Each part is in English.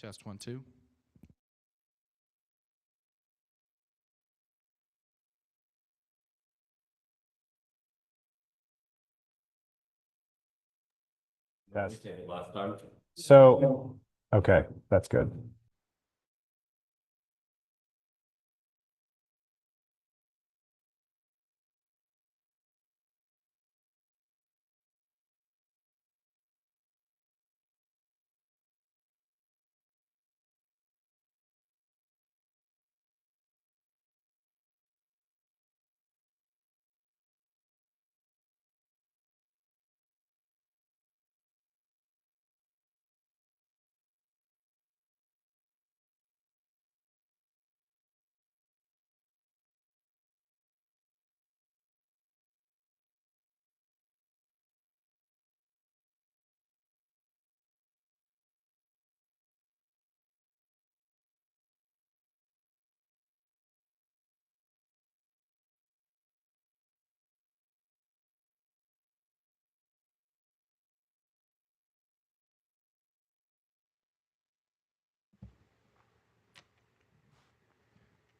Test 1, 2. Yes. Last time. So, okay, that's good.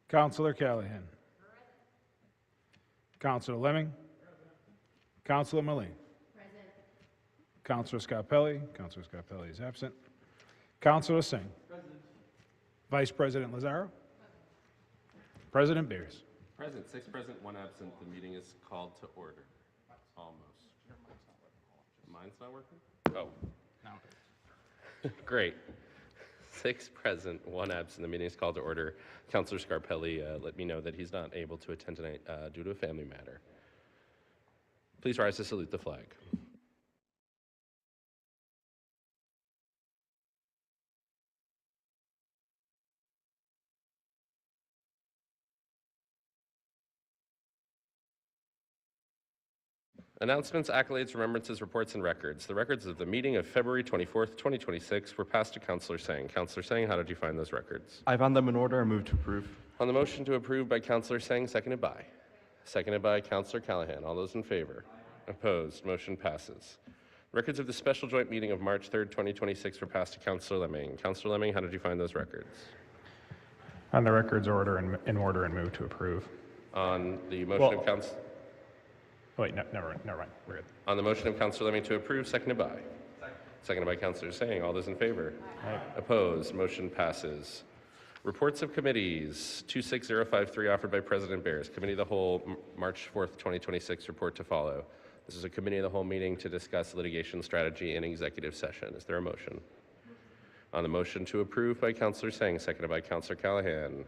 Councilor Callahan. Councilor Lemming. Councilor Mullane. Councilor Scarpelli. Councilor Scarpelli is absent. Councilor Singh. Vice President Lazaro. President Beers. Present, 6 present, 1 absent. The meeting is called to order. Almost. Mine's not working? Oh. Great. 6 present, 1 absent. The meeting is called to order. Councilor Scarpelli let me know that he's not able to attend tonight due to a family matter. Please rise to salute the flag. Announcements, accolades, remembrances, reports, and records. The records of the meeting of February 24th, 2026 were passed to Councilor Singh. Councilor Singh, how did you find those records? I found them in order. I move to approve. On the motion to approve by Councilor Singh, seconded by? Seconded by Councilor Callahan. All those in favor? Opposed? Motion passes. Records of the special joint meeting of March 3rd, 2026 were passed to Councilor Lemming. Councilor Lemming, how did you find those records? On the records in order and move to approve. On the motion of Council... Wait, no, never mind. We're good. On the motion of Councilor Lemming to approve, seconded by? Seconded by Councilor Singh. All those in favor? Aye. Opposed? Motion passes. Reports of committees, 26053 offered by President Bears. Committee of the Whole, March 4th, 2026 report to follow. This is a Committee of the Whole meeting to discuss litigation strategy in executive session. Is there a motion? On the motion to approve by Councilor Singh, seconded by Councilor Callahan.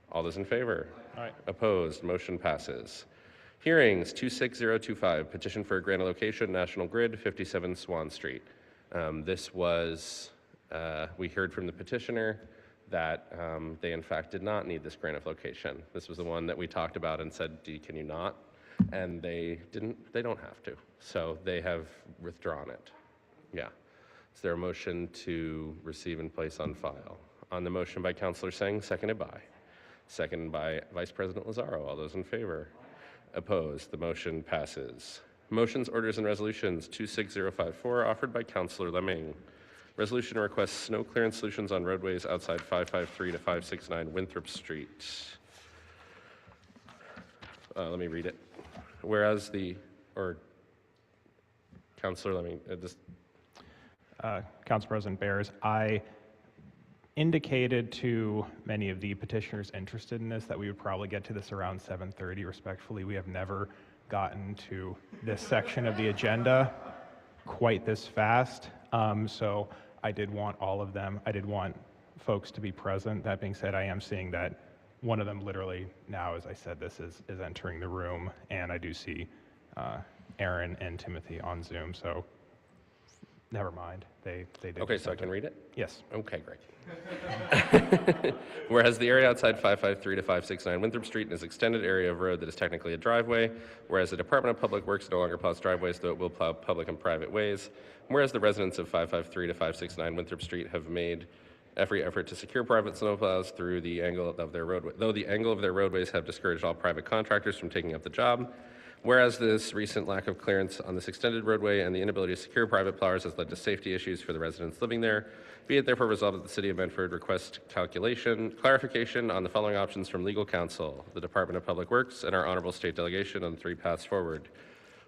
All those in favor? Aye. Opposed? Motion passes. Hearings, 26025, petition for a grant of location, National Grid, 57 Swan Street. This was, we heard from the petitioner that they in fact did not need this grant of location. This was the one that we talked about and said, can you not? And they don't have to. So they have withdrawn it. Yeah. Is there a motion to receive and place on file? On the motion by Councilor Singh, seconded by? Seconded by Vice President Lazaro. All those in favor? Opposed? The motion passes. Motions, orders, and resolutions, 26054, offered by Councilor Lemming. Resolution requests snow clearance solutions on roadways outside 553 to 569 Winthrop Street. Let me read it. Whereas Councilor Lemming, Council President Bears, I indicated to many of the petitioners interested in this that we would probably get to this around 7:30. Respectfully, we have never gotten to this section of the agenda quite this fast. So I did want all of them. I did want folks to be present. That being said, I am seeing that one of them literally now, as I said, this is entering the room, and I do see Aaron and Timothy on Zoom. So never mind. They did. okay, so I can read it? Yes. Okay, great. Whereas the area outside 553 to 569 Winthrop Street is extended area of road that is technically a driveway, whereas the Department of Public Works no longer plows driveways, though it will plow public and private ways, whereas the residents of 553 to 569 Winthrop Street have made every effort to secure private snowplows through the angle of their roadway, though the angle of their roadways have discouraged all private contractors from taking up the job, Whereas this recent lack of clearance on this extended roadway and the inability to secure private plowers has led to safety issues for the residents living there, be it therefore resolved that the City of Medford request clarification on the following options from legal counsel, the Department of Public Works, and our honorable state delegation on the 3 paths forward.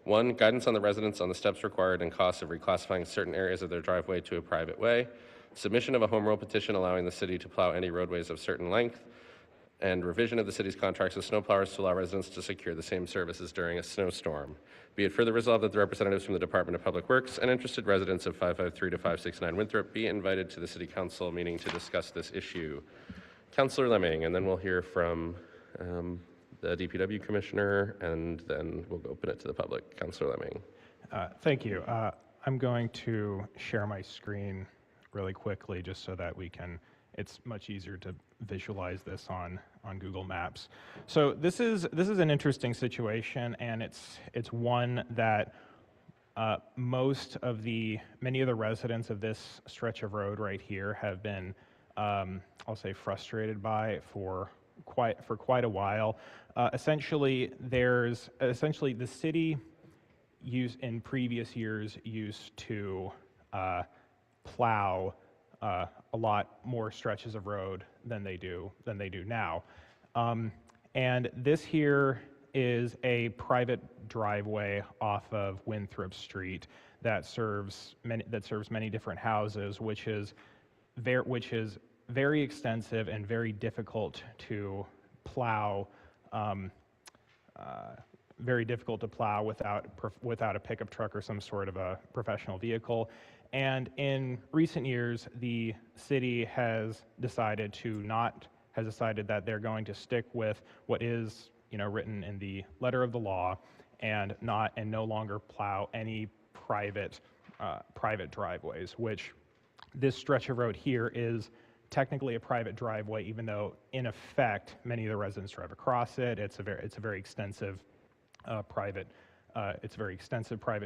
1, guidance on the residents on the steps required and costs of reclassifying certain areas of their driveway to a private way. Submission of a home rule petition allowing the city to plow any roadways of certain length. And revision of the city's contracts with snowplowers to allow residents to secure the same services during a snowstorm. Be it further resolved that the representatives from the Department of Public Works and interested residents of 553 to 569 Winthrop be invited to the City Council meeting to discuss this issue. Councilor Lemming, and then we'll hear from the DPW Commissioner, and then we'll open it to the public. Councilor Lemming. Thank you. I'm going to share my screen really quickly just so that it's much easier to visualize this on Google Maps. So this is an interesting situation, and it's one that many of the residents of this stretch of road right here have been, I'll say, frustrated by for quite a while. Essentially, the city in previous years used to plow a lot more stretches of road than they do now. And this here is a private driveway off of Winthrop Street that serves many different houses, which is very extensive and very difficult to plow. Very difficult to plow without a pickup truck or some sort of a professional vehicle. And in recent years, the city has decided that they're going to stick with what is, written in the letter of the law, and no longer plow any private driveways. Which this stretch of road here is technically a private driveway, even though in effect many of the residents drive across it. It's a very extensive private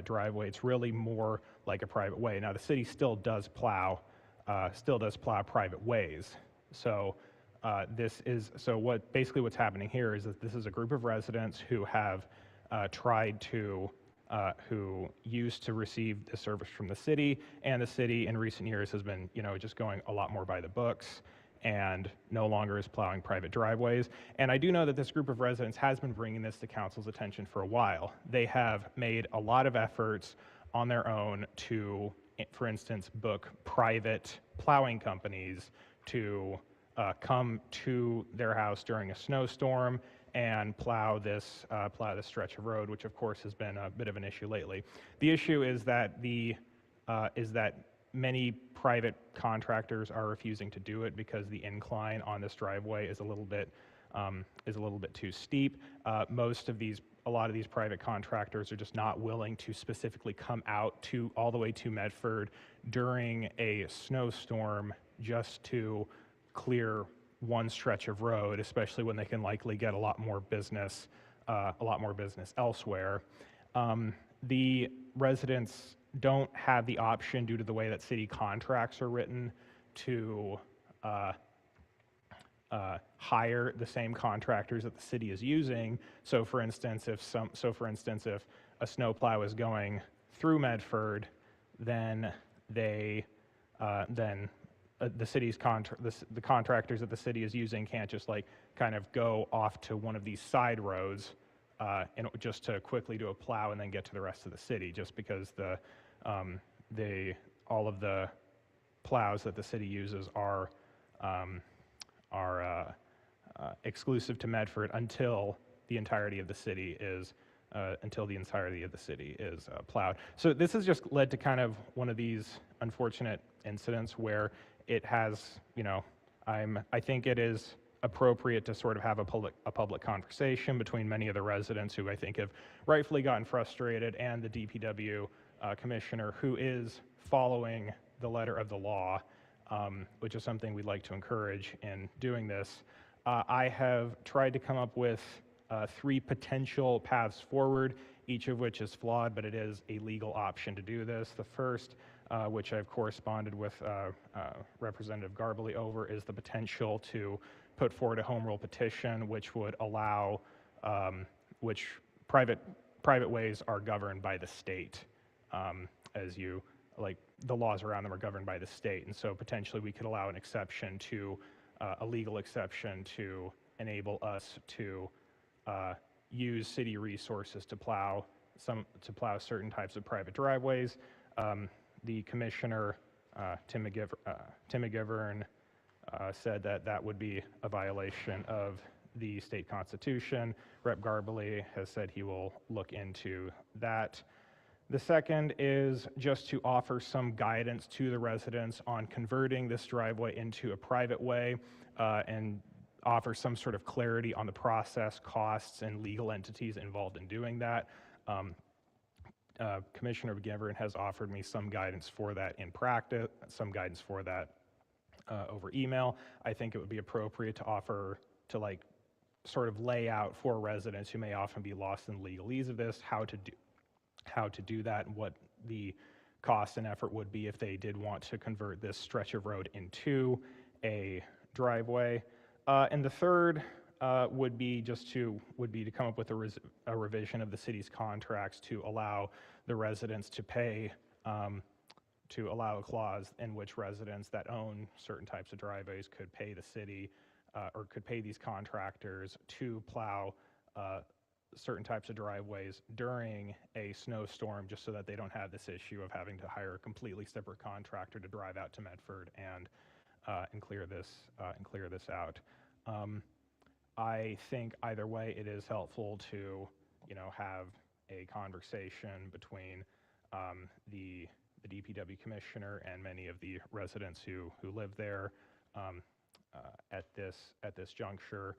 driveway. It's really more like a private way. Now the city still does plow private ways. So what's happening here is that this is a group of residents who have who used to receive the service from the city, and the city in recent years has been, just going a lot more by the books and no longer is plowing private driveways. And I do know that this group of residents has been bringing this to council's attention for a while. They have made a lot of efforts on their own to, for instance, book private plowing companies to come to their house during a snowstorm and plow this stretch of road, which of course has been a bit of an issue lately. The issue is that many private contractors are refusing to do it because the incline on this driveway is a little bit too steep. A lot of these private contractors are just not willing to specifically come out all the way to Medford during a snowstorm just to clear one stretch of road, especially when they can likely get a lot more business elsewhere. The residents don't have the option, due to the way that city contracts are written, to hire the same contractors that the city is using. So for instance, if a snowplow is going through Medford, then the contractors that the city is using can't just kind of go off to one of these side roads just to quickly do a plow and then get to the rest of the city, just because all of the plows that the city uses are exclusive to Medford until the entirety of the city is plowed. So this has just led to kind of one of these unfortunate incidents where it has, I think it is appropriate to sort of have a public conversation between many of the residents who I think have rightfully gotten frustrated, and the DPW commissioner, who is following the letter of the law, which is something we'd like to encourage in doing this. I have tried to come up with 3 potential paths forward, each of which is flawed, but it is a legal option to do this. The first, which I've corresponded with Representative Garbely over, is the potential to put forward a home rule petition, which would allow, which private private ways are governed by the state, like the laws around them are governed by the state. And so potentially we could allow an exception to, a legal exception to enable us to use city resources to plow certain types of private driveways. The commissioner, Tim McGivern, said that that would be a violation of the state constitution. Rep. Garbely has said he will look into that. The second is just to offer some guidance to the residents on converting this driveway into a private way, and offer some sort of clarity on the process, costs, and legal entities involved in doing that. Commissioner McGivern has offered me some guidance for that in practice, some guidance for that over email. I think it would be appropriate to offer, to like sort of lay out for residents who may often be lost in the legalese of this, how to do that, and what the cost and effort would be if they did want to convert this stretch of road into a driveway. And the third would be to come up with a revision of the city's contracts to allow the residents to pay, to allow a clause in which residents that own certain types of driveways could pay the city, or could pay these contractors to plow certain types of driveways during a snowstorm, just so that they don't have this issue of having to hire a completely separate contractor to drive out to Medford and clear this out. I think either way it is helpful to, have a conversation between the DPW commissioner and many of the residents who live there at this juncture,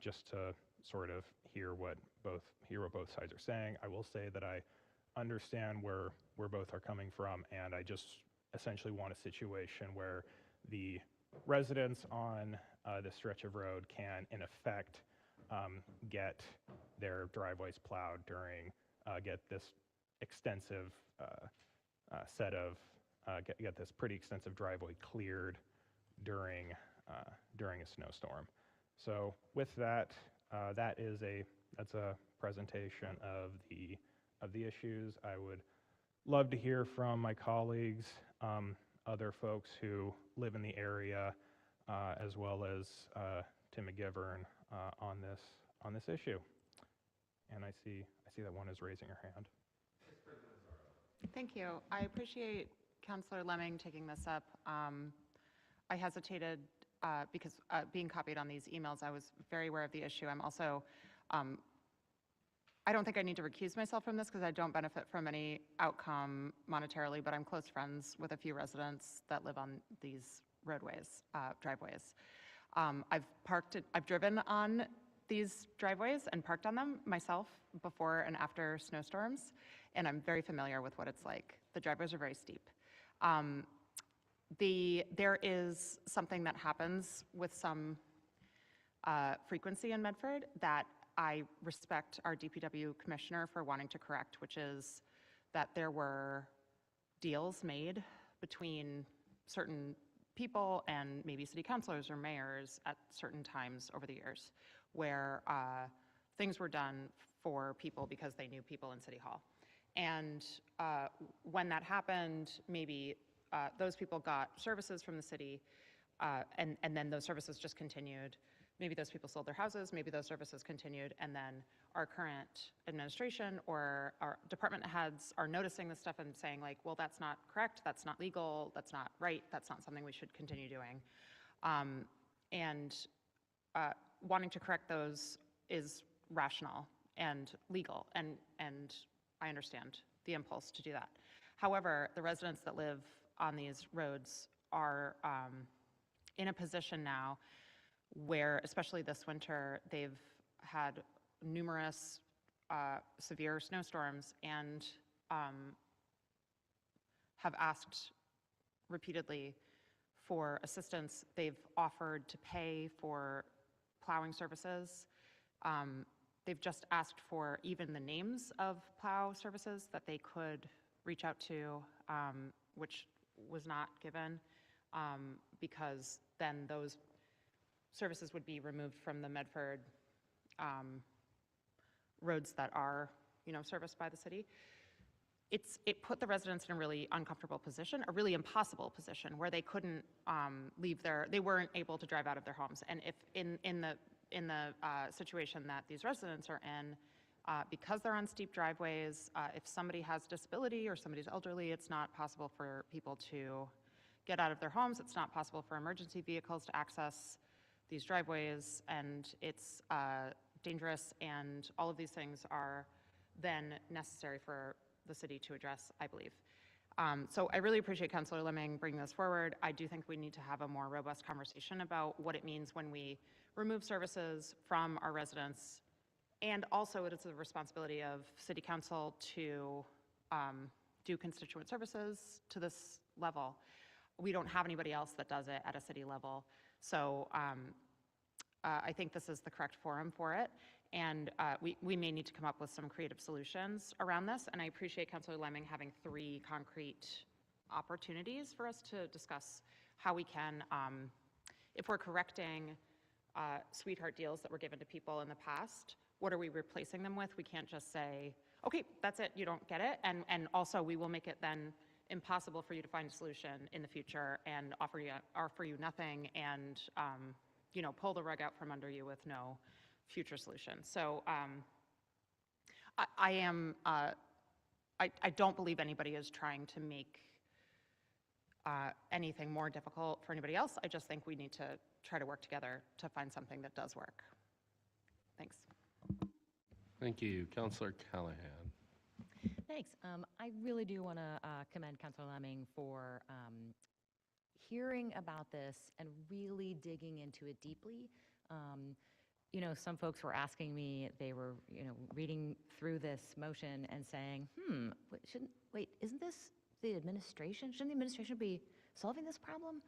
just to sort of hear what both sides are saying. I will say that I understand where both are coming from, and I just essentially want a situation where the residents on this stretch of road can, in effect, get their driveways plowed during, get this extensive get this pretty extensive driveway cleared during a snowstorm. So with that, that's a presentation of the issues. I would love to hear from my colleagues, other folks who live in the area, as well as Tim McGivern on this issue. And I see that one is raising her hand. Thank you. I appreciate Councillor Lemming taking this up. I hesitated because being copied on these emails, I was very aware of the issue. I'm also, I don't think I need to recuse myself from this because I don't benefit from any outcome monetarily, but I'm close friends with a few residents that live on these roadways, driveways. I've driven on these driveways and parked on them myself before and after snowstorms, and I'm very familiar with what it's like. The driveways are very steep. There is something that happens with some frequency in Medford that I respect our DPW commissioner for wanting to correct, which is that there were deals made between certain people and maybe city councilors or mayors at certain times over the years where things were done for people because they knew people in City Hall. And when that happened, maybe those people got services from the city, and then those services just continued. Maybe those people sold their houses, maybe those services continued, and then our current administration or our department heads are noticing this stuff and saying like, well, that's not correct, that's not legal, that's not right, that's not something we should continue doing. Wanting to correct those is rational and legal, and I understand the impulse to do that. However, the residents that live on these roads are in a position now where, especially this winter, they've had numerous severe snowstorms and have asked repeatedly for assistance. They've offered to pay for plowing services. They've just asked for even the names of plow services that they could reach out to, which was not given, because then those services would be removed from the Medford roads that are serviced by the city. It put the residents in a really uncomfortable position, a really impossible position where they couldn't they weren't able to drive out of their homes. And if in the situation that these residents are in, because they're on steep driveways, if somebody has disability or somebody's elderly, it's not possible for people to get out of their homes. It's not possible for emergency vehicles to access these driveways, and it's dangerous, and all of these things are then necessary for the city to address, I believe. So I really appreciate Councilor Lemming bringing this forward. I do think we need to have a more robust conversation about what it means when we remove services from our residents. And also it is the responsibility of City Council to do constituent services to this level. We don't have anybody else that does it at a city level. So I think this is the correct forum for it. And we may need to come up with some creative solutions around this. And I appreciate Councilor Lemming having 3 concrete opportunities for us to discuss how we can, if we're correcting sweetheart deals that were given to people in the past, what are we replacing them with? We can't just say, okay, that's it, you don't get it. And also we will make it then impossible for you to find a solution in the future and offer you nothing and pull the rug out from under you with no future solution. So I don't believe anybody is trying to make anything more difficult for anybody else. I just think we need to try to work together to find something that does work. Thanks. Thank you. Councilor Callahan. Thanks. I really do want to commend Councilor Lemming for hearing about this and really digging into it deeply. Some folks were asking me, they were, reading through this motion and saying, wait, isn't this the administration? Shouldn't the administration be solving this problem?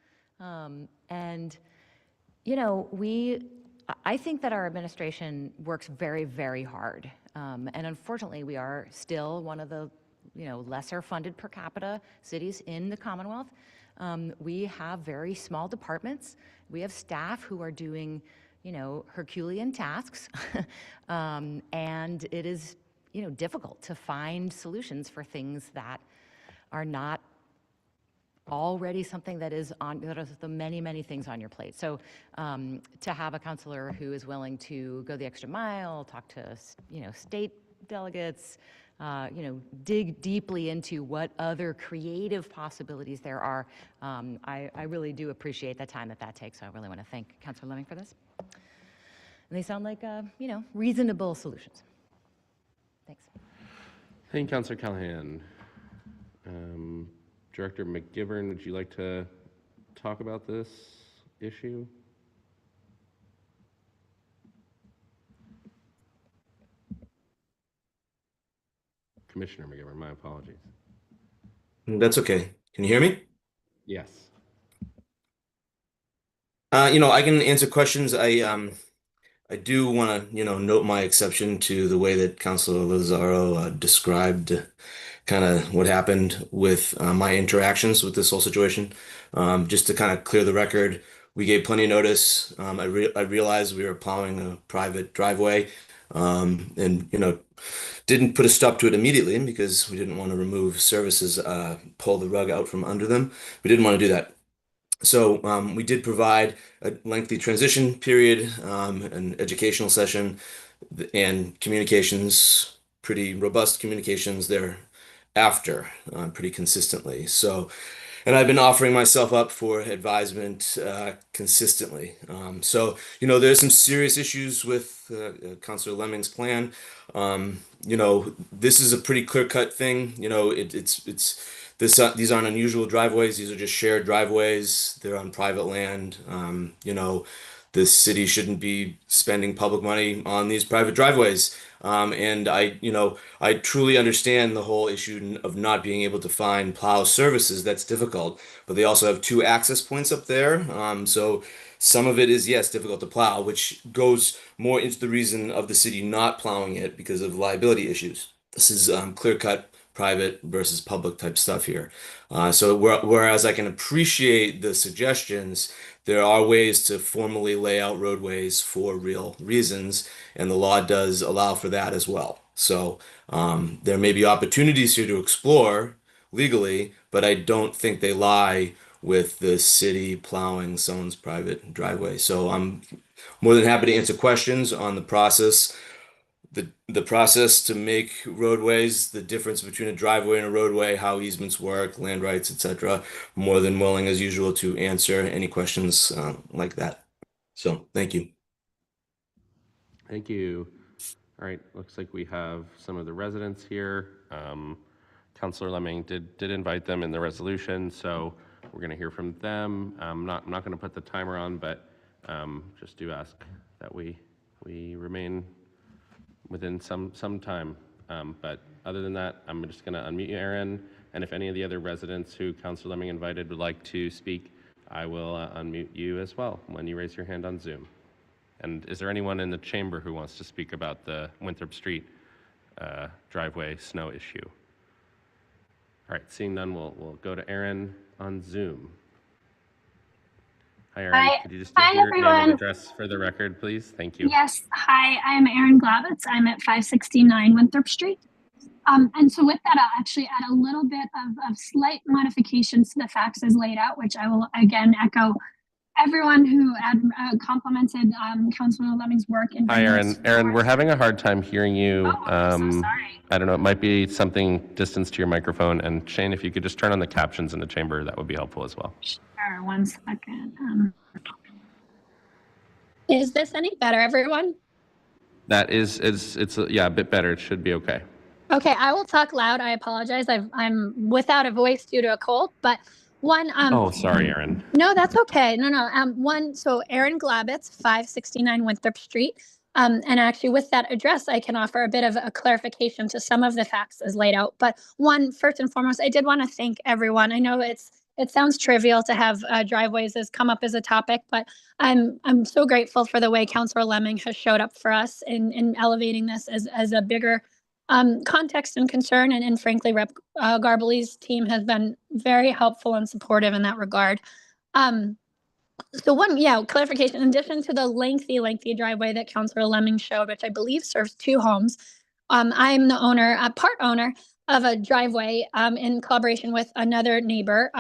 I think that our administration works very, very hard. And unfortunately, we are still one of the, lesser funded per capita cities in the Commonwealth. We have very small departments. We have staff who are doing, Herculean tasks. And it is, difficult to find solutions for things that are not already something that is the many, many things on your plate. So to have a counselor who is willing to go the extra mile, talk to, state delegates, dig deeply into what other creative possibilities there are, I really do appreciate the time that takes. So I really want to thank Councilor Lemming for this. And they sound like, reasonable solutions. Thanks. Thank you, Councilor Callahan. Director McGivern, would you like to talk about this issue? Commissioner McGivern, my apologies. That's okay. Can you hear me? Yes. I can answer questions. I do want to, note my exception to the way that Councilor Lazaro described kind of what happened with my interactions with this whole situation. Just to kind of clear the record, we gave plenty of notice. I realized we were plowing a private driveway, and didn't put a stop to it immediately because we didn't want to remove services, pull the rug out from under them. We didn't want to do that. So we did provide a lengthy transition period, an educational session, and communications, pretty robust communications thereafter, pretty consistently. So, and I've been offering myself up for advisement consistently. So, there's some serious issues with Councilor Lemming's plan. This is a pretty clear-cut thing. These aren't unusual driveways. These are just shared driveways. They're on private land. The city shouldn't be spending public money on these private driveways. And I truly understand the whole issue of not being able to find plow services. That's difficult. But they also have 2 access points up there. So some of it is, yes, difficult to plow, which goes more into the reason of the city not plowing it because of liability issues. This is clear-cut private versus public type stuff here. So whereas I can appreciate the suggestions, there are ways to formally lay out roadways for real reasons, and the law does allow for that as well. So there may be opportunities here to explore legally, but I don't think they lie with the city plowing someone's private driveway. So I'm more than happy to answer questions on the process, the process to make roadways, the difference between a driveway and a roadway, how easements work, land rights, etc. More than willing, as usual, to answer any questions like that. So thank you. Thank you. All right, looks like we have some of the residents here. Councilor Lemming did invite them in the resolution, so we're going to hear from them. I'm not going to put the timer on, but just do ask that we remain within some time. But other than that, I'm just going to unmute you, Aaron, and if any of the other residents who Councilor Lemming invited would like to speak, I will unmute you as well when you raise your hand on Zoom. And is there anyone in the chamber who wants to speak about the Winthrop Street driveway snow issue? All right, seeing none, we'll go to Aaron on Zoom. Hi, Aaron. Hi. Could you just Hi, give your name everyone. and address for the record, please? Thank you. Yes. Hi, I'm Erin Glavitz. I'm at 569 Winthrop Street. And so with that, I'll actually add a little bit of slight modifications to the facts as laid out, which I will again echo everyone who complimented Councilor Lemming's work. In Hi, Aaron. Aaron, we're having a hard time hearing you. Oh, I'm so sorry. I don't know, it might be something distance to your microphone. And Shane, if you could just turn on the captions in the chamber, that would be helpful as well. Sure, 1 second. Is this any better, everyone? That it's yeah, a bit better. It should be okay. Okay, I will talk loud. I apologize. I'm without a voice due to a cold, but one. Oh, sorry, Aaron. No, that's okay. No. One. So Erin Glabitz, 569 Winthrop Street. And actually, with that address, I can offer a bit of a clarification to some of the facts as laid out. But one, first and foremost, I did want to thank everyone. I know it sounds trivial to have driveways as come up as a topic, but I'm so grateful for the way Councilor Lemming has showed up for us in elevating this as a bigger context and concern. And frankly, Rep. Garbely's team has been very helpful and supportive in that regard. So one, clarification, in addition to the lengthy driveway that Councilor Lemming showed, which I believe serves 2 homes, I'm the owner, part owner of a driveway in collaboration with another neighbor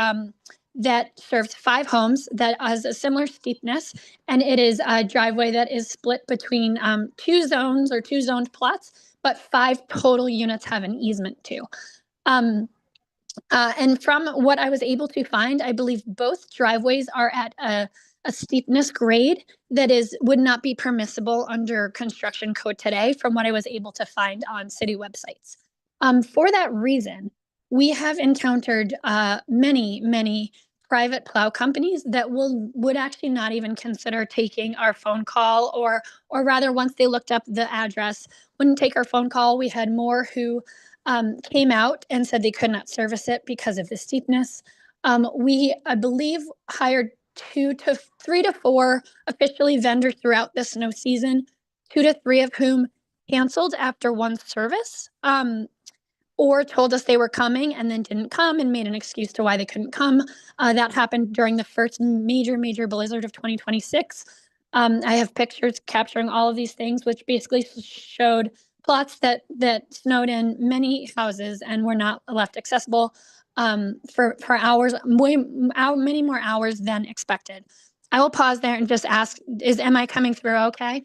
that serves 5 homes that has a similar steepness. And it is a driveway that is split between 2 zones or 2 zoned plots, but 5 total units have an easement to. And from what I was able to find, I believe both driveways are at a steepness grade that would not be permissible under construction code today, from what I was able to find on city websites. For that reason, we have encountered many private plow companies that would actually not even consider taking our phone call, or rather, once they looked up the address, wouldn't take our phone call. We had more who came out and said they could not service it because of the steepness. We, I believe, hired 3 to 4 officially vendors throughout the snow season, 2 to 3 of whom canceled after 1 service, or told us they were coming and then didn't come and made an excuse to why they couldn't come. That happened during the first major blizzard of 2026. I have pictures capturing all of these things, which basically showed plots that snowed in many houses and were not left accessible for hours, many more hours than expected. I will pause there and just ask, am I coming through okay?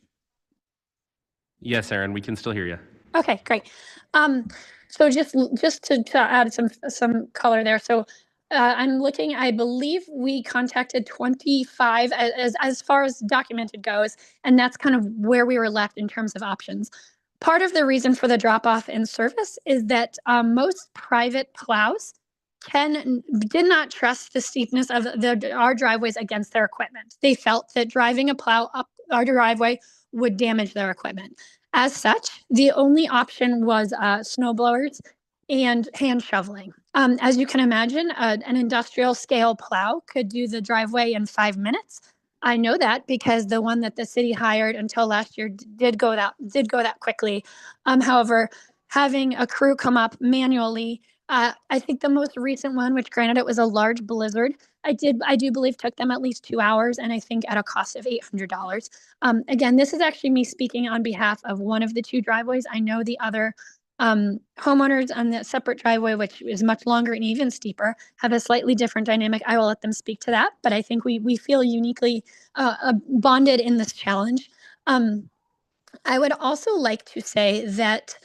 Yes, Aaron, we can still hear you. Okay, great. So just to add some color there. So I'm looking, I believe we contacted 25 as far as documented goes, and that's kind of where we were left in terms of options. Part of the reason for the drop off in service is that most private plows did not trust the steepness of our driveways against their equipment. They felt that driving a plow up our driveway would damage their equipment. As such, the only option was snow blowers and hand shoveling. As you can imagine, an industrial scale plow could do the driveway in 5 minutes. I know that because the one that the city hired until last year did go that quickly. However, having a crew come up manually, I think the most recent one, which granted it was a large blizzard, I do believe took them at least 2 hours, and I think at a cost of $800. Again, this is actually me speaking on behalf of one of the two driveways. I know the other homeowners on the separate driveway, which is much longer and even steeper, have a slightly different dynamic. I will let them speak to that, but I think we feel uniquely bonded in this challenge. I would also like to say that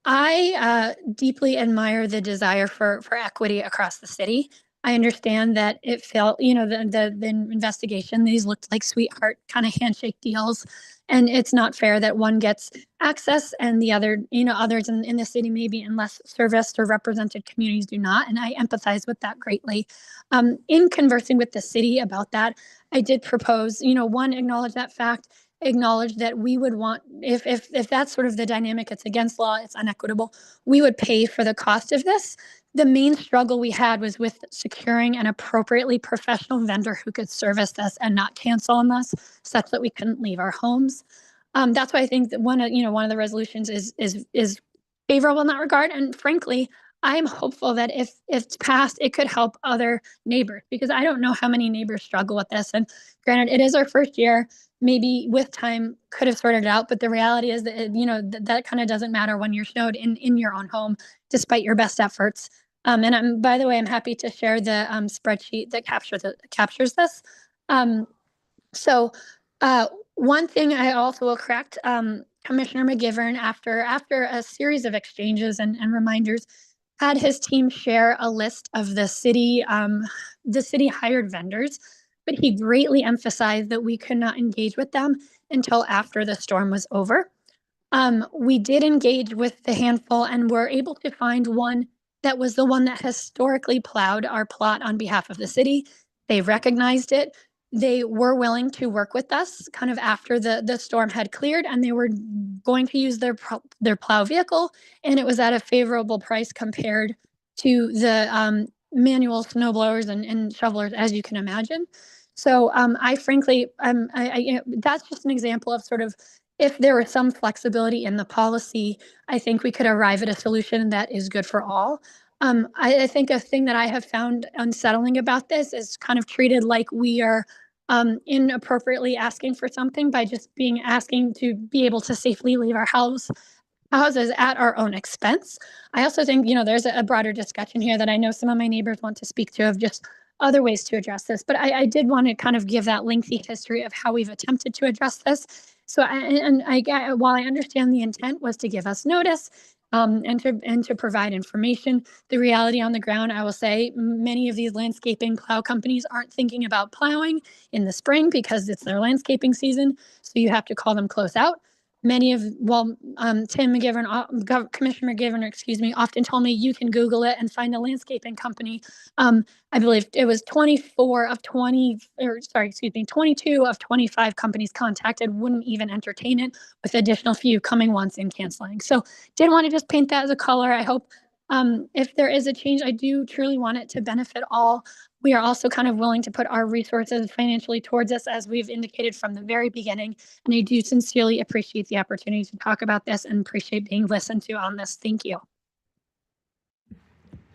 I deeply admire the desire for equity across the city. I understand that it felt, the investigation, these looked like sweetheart kind of handshake deals. And it's not fair that one gets access and the other, others in the city, maybe in less serviced or represented communities, do not. And I empathize with that greatly. In conversing with the city about that, I did propose, one, acknowledge that fact, acknowledge that we would want, if that's sort of the dynamic, it's against law, it's unequitable, we would pay for the cost of this. The main struggle we had was with securing an appropriately professional vendor who could service this and not cancel on us, such that we couldn't leave our homes. That's why I think that one of the resolutions is favorable in that regard. And frankly, I am hopeful that if it's passed, it could help other neighbors, because I don't know how many neighbors struggle with this. And granted, it is our first year. Maybe with time could have sorted it out, but the reality is that that kind of doesn't matter when you're snowed in your own home, despite your best efforts. And by the way, I'm happy to share the spreadsheet that captures this. So one thing I also will correct, Commissioner McGivern, after a series of exchanges and reminders, had his team share a list of the city hired vendors, but he greatly emphasized that we could not engage with them until after the storm was over. We did engage with the handful and were able to find one that was the one that historically plowed our plot on behalf of the city. They recognized it. They were willing to work with us kind of after the storm had cleared, and they were going to use their plow vehicle, and it was at a favorable price compared to the manual snow blowers and shovelers, as you can imagine. So I frankly, that's just an example of sort of, if there was some flexibility in the policy, I think we could arrive at a solution that is good for all. I think a thing that I have found unsettling about this is kind of treated like we are inappropriately asking for something by just asking to be able to safely leave our houses at our own expense. I also think, there's a broader discussion here that I know some of my neighbors want to speak to, of just other ways to address this. But I did want to kind of give that lengthy history of how we've attempted to address this. So, while I understand the intent was to give us notice, and to provide information, the reality on the ground, I will say, many of these landscaping plow companies aren't thinking about plowing in the spring because it's their landscaping season. So you have to call them close out. Tim McGivern, Commissioner McGivern, often told me you can Google it and find a landscaping company. I believe it was 22 of 25 companies contacted wouldn't even entertain it, with additional few coming once and canceling. So did want to just paint that as a color. I hope if there is a change, I do truly want it to benefit all. We are also kind of willing to put our resources financially towards this, as we've indicated from the very beginning. And I do sincerely appreciate the opportunity to talk about this and appreciate being listened to on this. Thank you.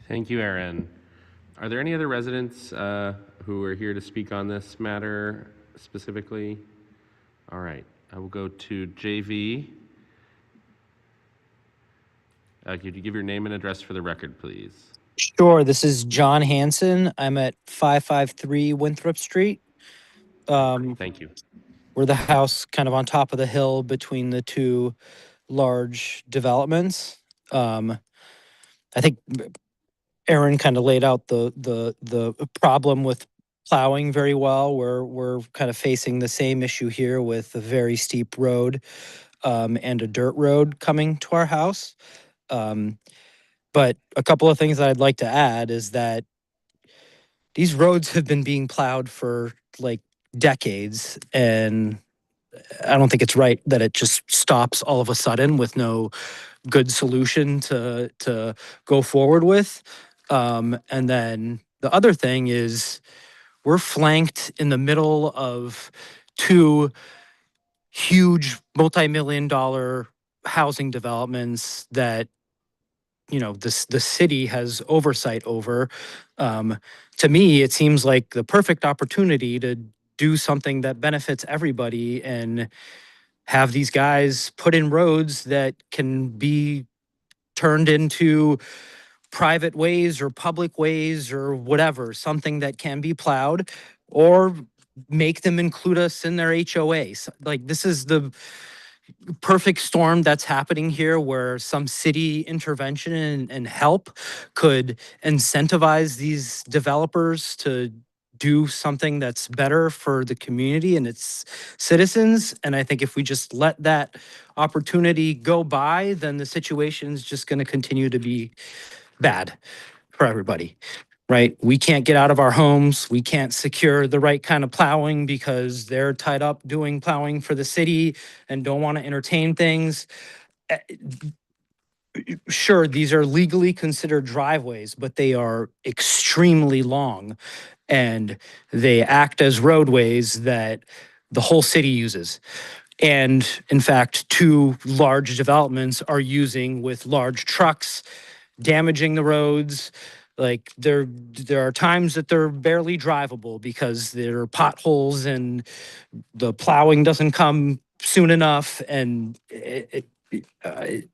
Thank you, Erin. Are there any other residents who are here to speak on this matter specifically? All right, I will go to JV. Could you give your name and address for the record, please? Sure. This is John Hanson. I'm at 553 Winthrop Street. Thank you. We're the house kind of on top of the hill between the two large developments. I think Erin kind of laid out the problem with plowing very well. We're kind of facing the same issue here with a very steep road and a dirt road coming to our house. But a couple of things that I'd like to add is that these roads have been being plowed for like decades, and I don't think it's right that it just stops all of a sudden with no good solution to go forward with. And then the other thing is we're flanked in the middle of two huge multi-million-dollar housing developments that the city has oversight over. to me, it seems like the perfect opportunity to do something that benefits everybody and have these guys put in roads that can be turned into private ways or public ways or whatever, something that can be plowed, or make them include us in their HOAs. Like, this is the perfect storm that's happening here, where some city intervention and help could incentivize these developers to do something that's better for the community and its citizens. And I think if we just let that opportunity go by, then the situation is just going to continue to be bad for everybody, right? We can't get out of our homes. We can't secure the right kind of plowing because they're tied up doing plowing for the city and don't want to entertain things. Sure, these are legally considered driveways, but they are extremely long and they act as roadways that the whole city uses. And in fact, two large developments are using with large trucks, damaging the roads. Like, there are times that they're barely drivable because there are potholes and the plowing doesn't come soon enough, and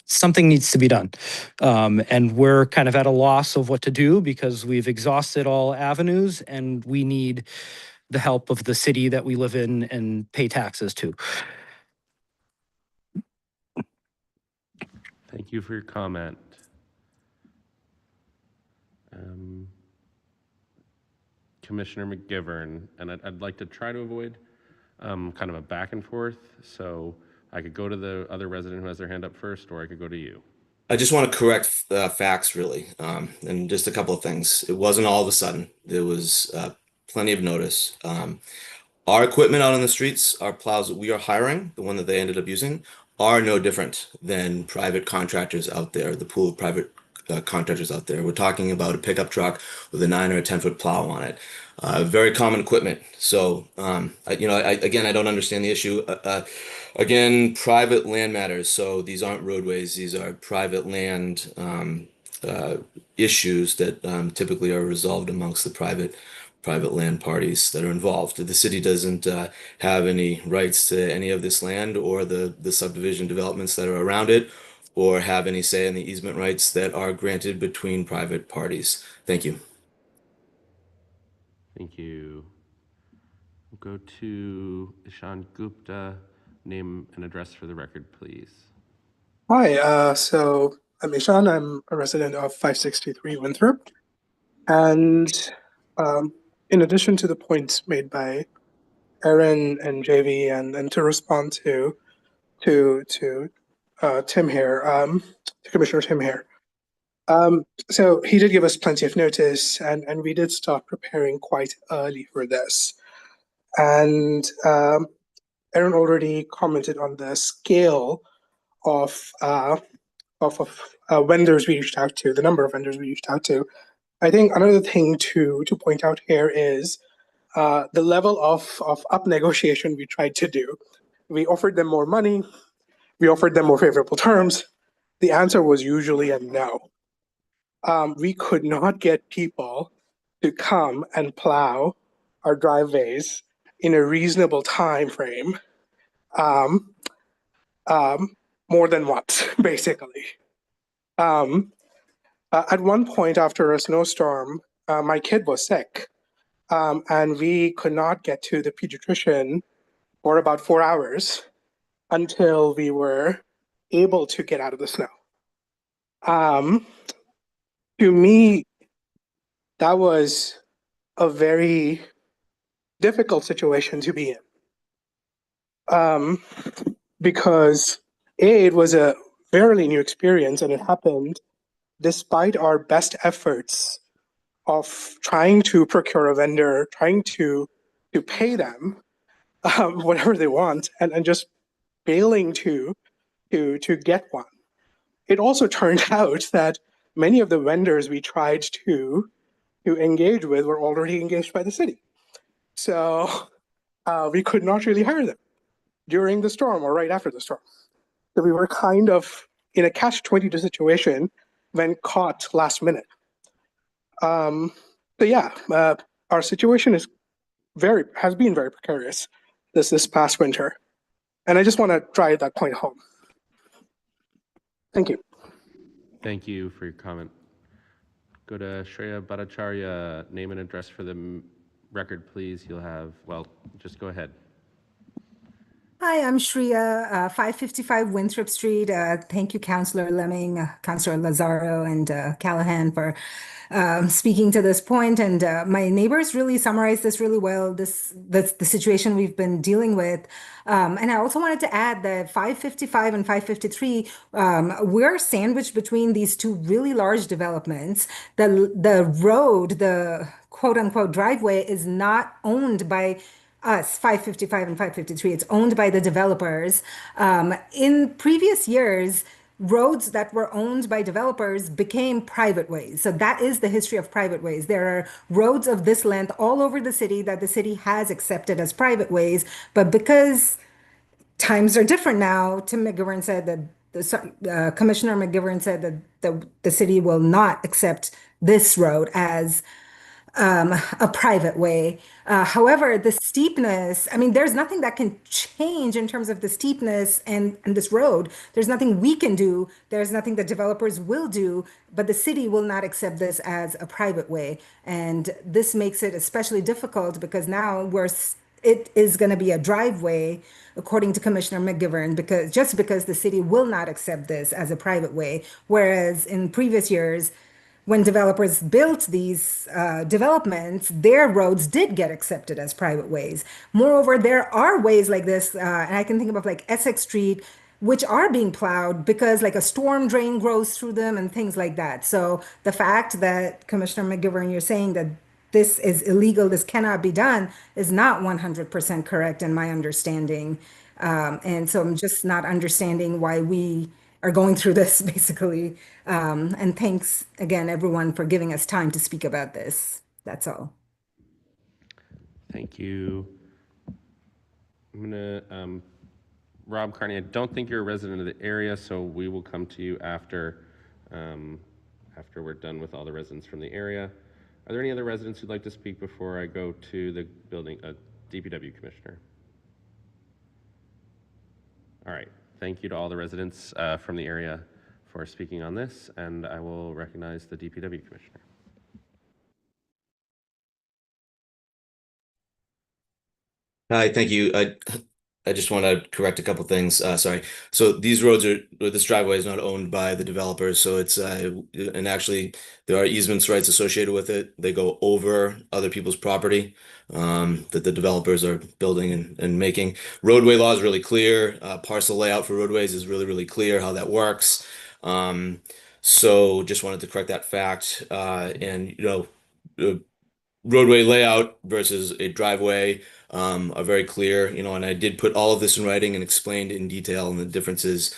something needs to be done. And we're kind of at a loss of what to do because we've exhausted all avenues, and we need the help of the city that we live in and pay taxes to. Thank you for your comment. Commissioner McGivern, and I'd like to try to avoid kind of a back and forth, so I could go to the other resident who has their hand up first, or I could go to you. I just want to correct facts, really, and just a couple of things. It wasn't all of a sudden. There was plenty of notice. Our equipment out on the streets, our plows that we are hiring, the one that they ended up using, are no different than private contractors out there, the pool of private contractors out there. We're talking about a pickup truck with a 9 or a 10-foot plow on it. Very common equipment. So, again, I don't understand the issue. Again, private land matters. So these aren't roadways. These are private land issues that typically are resolved amongst the private land parties that are involved. The city doesn't have any rights to any of this land or the subdivision developments that are around it, or have any say in the easement rights that are granted between private parties. Thank you. Thank you. We'll go to Ishan Gupta. Name and address for the record, please. Hi, so I'm Ishan. I'm a resident of 563 Winthrop. And in addition to the points made by Aaron and JV, and to respond to Tim here, to Commissioner Tim here. So he did give us plenty of notice, and we did start preparing quite early for this. And Aaron already commented on the scale of vendors we reached out to, the number of vendors we reached out to. I think another thing to point out here is the level of up negotiation we tried to do. We offered them more money. We offered them more favorable terms. The answer was usually a no. We could not get people to come and plow our driveways in a reasonable time frame more than once, basically. At one point after a snowstorm, my kid was sick, and we could not get to the pediatrician for about 4 hours until we were able to get out of the snow. To me, that was a very difficult situation to be in. Because it was a fairly new experience, and it happened despite our best efforts of trying to procure a vendor, trying to pay them whatever they want, and just failing to get one. It also turned out that many of the vendors we tried to engage with were already engaged by the city. So we could not really hire them during the storm or right after the storm. So we were kind of in a catch-22 situation when caught last minute. But yeah, our situation has been very precarious this past winter, and I just want to drive that point home. Thank you. Thank you for your comment. Go to Shreya Bhattacharya. Name and address for the record, please. You'll have, well, just go ahead. Hi, I'm Shreya, 555 Winthrop Street. Thank you, Councillor Lemming, Councillor Lazaro, and Callahan for speaking to this point. And my neighbors really summarized this really well, the situation we've been dealing with. And I also wanted to add that 555 and 553, we're sandwiched between these two really large developments. The road, the quote unquote driveway, is not owned by us, 555 and 553. It's owned by the developers. In previous years, roads that were owned by developers became private ways. So that is the history of private ways. There are roads of this length all over the city that the city has accepted as private ways. But because times are different now, Tim McGivern said that Commissioner McGivern said that the city will not accept this road as a private way. However, the steepness, I mean, there's nothing that can change in terms of the steepness and this road. There's nothing we can do. There's nothing that developers will do, but the city will not accept this as a private way. And this makes it especially difficult because now it is going to be a driveway, according to Commissioner McGivern, because the city will not accept this as a private way. Whereas in previous years, when developers built these developments, their roads did get accepted as private ways. Moreover, there are ways like this, and I can think of like Essex Street, which are being plowed because like a storm drain grows through them and things like that. So the fact that Commissioner McGivern, you're saying that this is illegal, this cannot be done, is not 100% correct in my understanding. And so I'm just not understanding why we are going through this basically. And thanks again, everyone, for giving us time to speak about this. That's all. Thank you. I'm gonna, Rob Carney, I don't think you're a resident of the area, so we will come to you after we're done with all the residents from the area. Are there any other residents who'd like to speak before I go to the building, DPW commissioner? All right, thank you to all the residents from the area for speaking on this, and I will recognize the DPW commissioner. Hi, thank you. I just want to correct a couple things. Sorry. So these roads this driveway is not owned by the developers. So it's, and actually there are easements rights associated with it. They go over other people's property that the developers are building and making. Roadway law is really clear. Parcel layout for roadways is really, really clear how that works. So just wanted to correct that fact. And, roadway layout versus a driveway are very clear, and I did put all of this in writing and explained in detail and the differences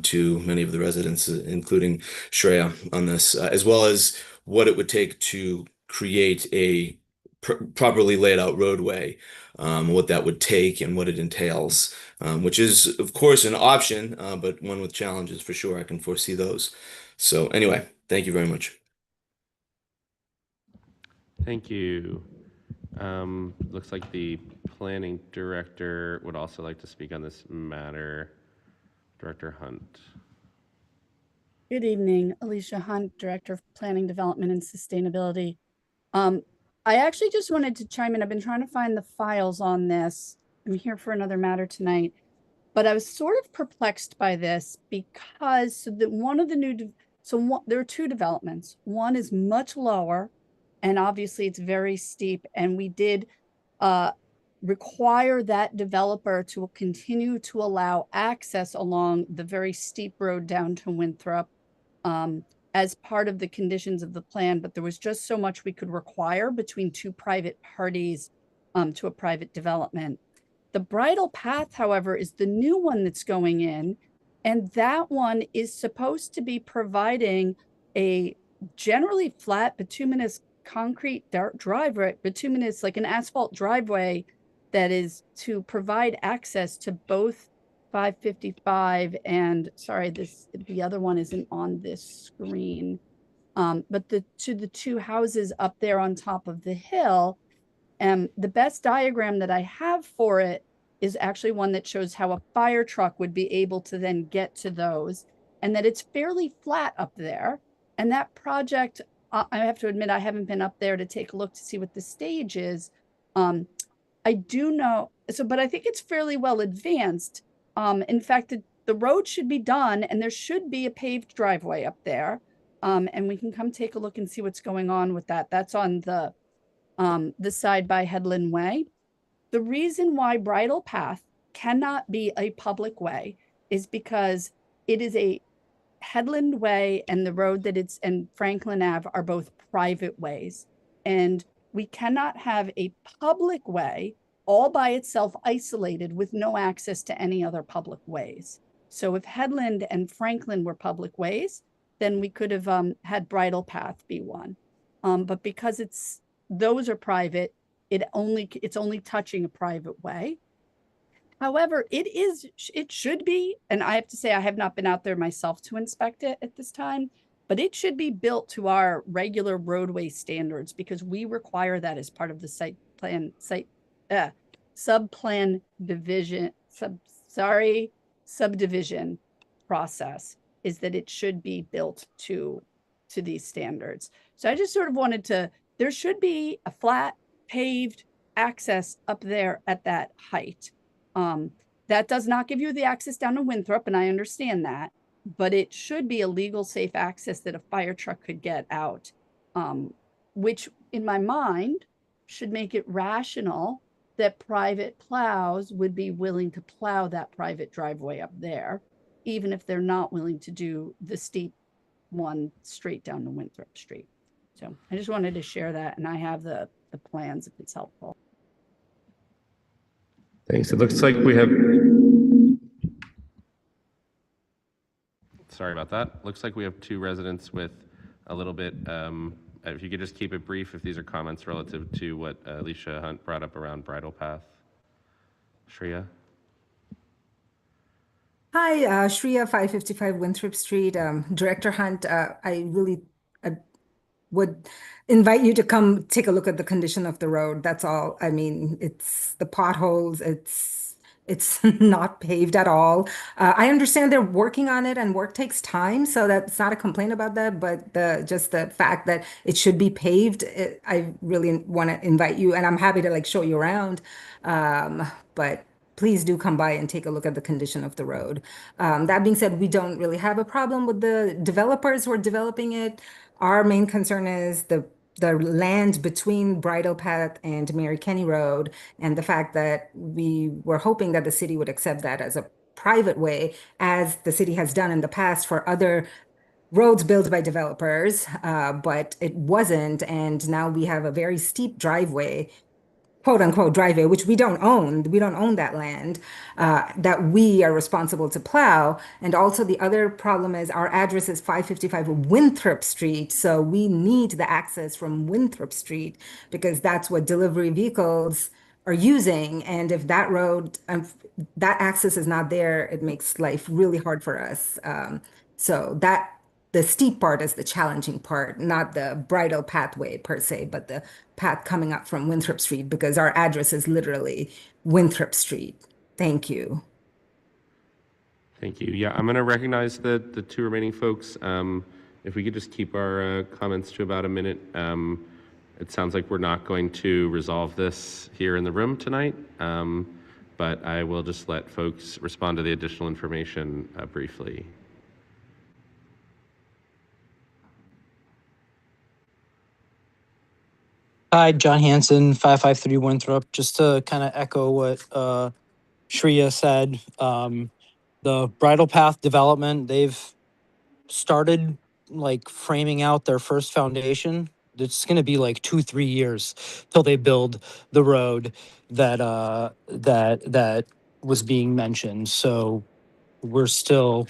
to many of the residents, including Shreya on this, as well as what it would take to create a properly laid out roadway, what that would take and what it entails, which is, of course, an option, but one with challenges for sure. I can foresee those. So anyway, thank you very much. Thank you. Looks like the planning director would also like to speak on this matter. Director Hunt. Good evening, Alicia Hunt, Director of Planning, Development, and Sustainability. I actually just wanted to chime in. I've been trying to find the files on this. I'm here for another matter tonight, but I was sort of perplexed by this because there are two developments. One is much lower, and obviously it's very steep, and we did require that developer to continue to allow access along the very steep road down to Winthrop as part of the conditions of the plan, but there was just so much we could require between two private parties to a private development. The bridle path, however, is the new one that's going in, and that one is supposed to be providing a generally flat bituminous concrete driveway, bituminous, like an asphalt driveway that is to provide access to both 555 and, sorry, the other one isn't on this screen. But to the two houses up there on top of the hill, the best diagram that I have for it is actually one that shows how a fire truck would be able to then get to those, and that it's fairly flat up there. And that project, I have to admit, I haven't been up there to take a look to see what the stage is. I do know, but I think it's fairly well advanced. In fact, the road should be done and there should be a paved driveway up there. And we can come take a look and see what's going on with that. That's on the side by Headland Way. The reason why Bridle Path cannot be a public way is because it is a Headland Way, and the road that it's and Franklin Ave are both private ways. And we cannot have a public way all by itself isolated with no access to any other public ways. So if Headland and Franklin were public ways, then we could have had Bridle Path be one. But because those are private, it's only touching a private way. However, it should be, and I have to say I have not been out there myself to inspect it at this time, but it should be built to our regular roadway standards because we require that as part of the subdivision process, is that it should be built to these standards. So I just sort of wanted there should be a flat paved access up there at that height. That does not give you the access down to Winthrop, and I understand that, but it should be a legal, safe access that a fire truck could get out, which in my mind should make it rational that private plows would be willing to plow that private driveway up there, even if they're not willing to do the steep one straight down to Winthrop Street. So I just wanted to share that, and I have the plans if it's helpful. Thanks. It looks like we have, sorry about that. Looks like we have two residents with a little bit, if you could just keep it brief, if these are comments relative to what Alicia Hunt brought up around Bridle Path. Shreya? Hi, Shreya, 555 Winthrop Street. Director Hunt, I really would invite you to come take a look at the condition of the road. That's all. I mean, it's the potholes, it's not paved at all. I understand they're working on it and work takes time, so that's not a complaint about that, but just the fact that it should be paved, I really want to invite you, and I'm happy to show you around. But please do come by and take a look at the condition of the road. That being said, we don't really have a problem with the developers who are developing it. Our main concern is the land between Bridle Path and Mary Kenny Road, and the fact that we were hoping that the city would accept that as a private way, as the city has done in the past for other roads built by developers, but it wasn't. And now we have a very steep driveway, quote unquote driveway, which we don't own. We don't own that land, that we are responsible to plow. And also the other problem is our address is 555 Winthrop Street. So we need the access from Winthrop Street because that's what delivery vehicles are using. And if that road, that access is not there, it makes life really hard for us. So the steep part is the challenging part, not the Bridle Pathway per se, but the path coming up from Winthrop Street, because our address is literally Winthrop Street. Thank you. Thank you. Yeah, I'm going to recognize the two remaining folks. If we could just keep our comments to about a minute. It sounds like we're not going to resolve this here in the room tonight, but I will just let folks respond to the additional information briefly. Hi, John Hanson, 553 Winthrop. Just to kind of echo what Shreya said, the Bridle Path development, they've started framing out their first foundation. It's going to be 2-3 years till they build the road that was being mentioned. So we're still,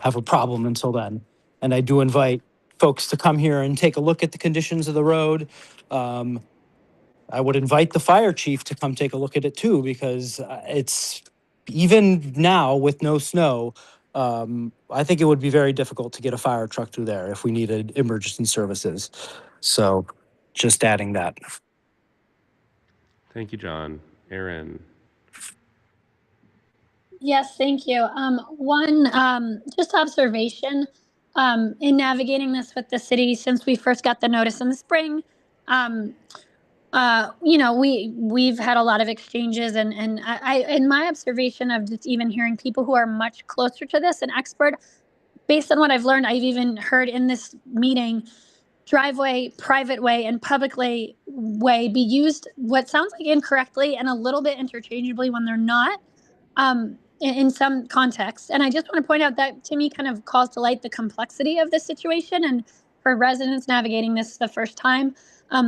have a problem until then. And I do invite folks to come here and take a look at the conditions of the road. I would invite the fire chief to come take a look at it too, because it's even now with no snow, I think it would be very difficult to get a fire truck through there if we needed emergency services. So just adding that. Thank you, John. Aaron. Yes, thank you. One, just observation, in navigating this with the city since we first got the notice in the spring. We've had a lot of exchanges, and I in my observation of just even hearing people who are much closer to this, an expert, based on what I've learned, I've even heard in this meeting, driveway, private way, and public way be used what sounds like incorrectly and a little bit interchangeably when they're not. In some contexts. And I just want to point out that to me kind of calls to light the complexity of the situation. And for residents navigating this the first time,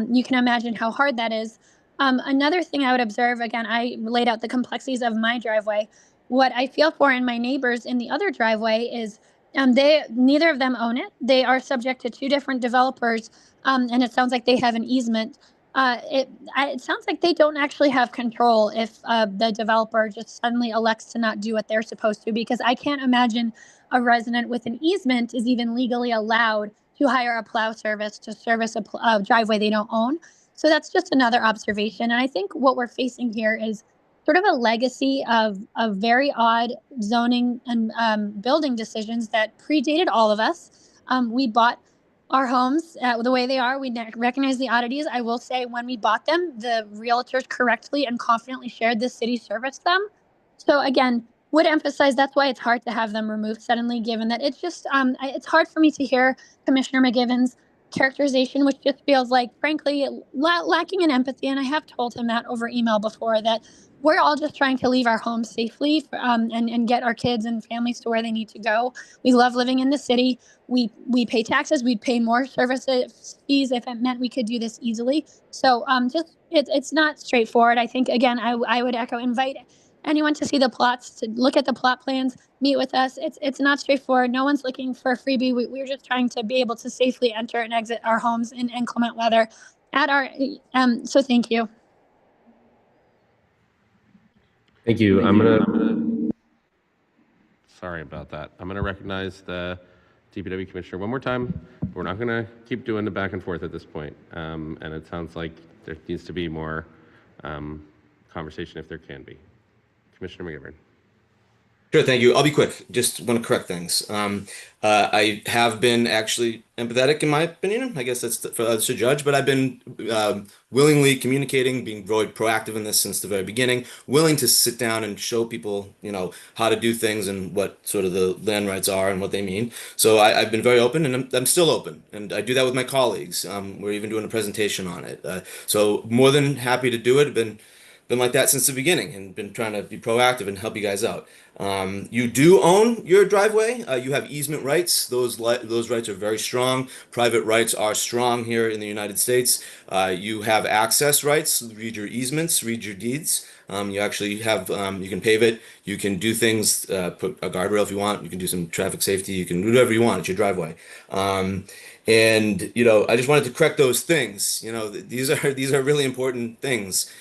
you can imagine how hard that is. Another thing I would observe, again, I laid out the complexities of my driveway. What I feel for in my neighbors in the other driveway is neither of them own it. They are subject to two different developers, and it sounds like they have an easement. It sounds like they don't actually have control if the developer just suddenly elects to not do what they're supposed to, because I can't imagine a resident with an easement is even legally allowed to hire a plow service to service a driveway they don't own. So that's just another observation. And I think what we're facing here is sort of a legacy of very odd zoning and building decisions that predated all of us. We bought our homes the way they are. We recognize the oddities. I will say when we bought them, the realtors correctly and confidently shared the city serviced them. So again, would emphasize that's why it's hard to have them removed suddenly, given that it's just, it's hard for me to hear Commissioner McGivens' characterization, which just feels like, frankly, lacking in empathy. And I have told him that over email before, that we're all just trying to leave our homes safely and get our kids and families to where they need to go. We love living in the city. We pay taxes. We'd pay more service fees if it meant we could do this easily. So it's not straightforward. I think, again, I would invite anyone to see the plots, to look at the plot plans, meet with us. It's not straightforward. No one's looking for a freebie. We're just trying to be able to safely enter and exit our homes in inclement weather. So thank you. Thank you. Sorry about that. I'm going to recognize the DPW Commissioner one more time. We're not going to keep doing the back and forth at this point. And it sounds like there needs to be more conversation if there can be. Commissioner McGivern. Sure, thank you. I'll be quick. Just want to correct things. I have been actually empathetic in my opinion. I guess that's for others to judge, but I've been willingly communicating, being very proactive in this since the very beginning, willing to sit down and show people, how to do things and what sort of the land rights are and what they mean. So I've been very open, and I'm still open, and I do that with my colleagues. We're even doing a presentation on it. So more than happy to do it. Been like that since the beginning and been trying to be proactive and help you guys out. You do own your driveway. You have easement rights. Those rights are very strong. Private rights are strong here in the United States. You have access rights. Read your easements, read your deeds. You actually have, you can pave it. You can do things, put a guardrail if you want. You can do some traffic safety. You can do whatever you want. It's your driveway. And I just wanted to correct those things. These are really important things.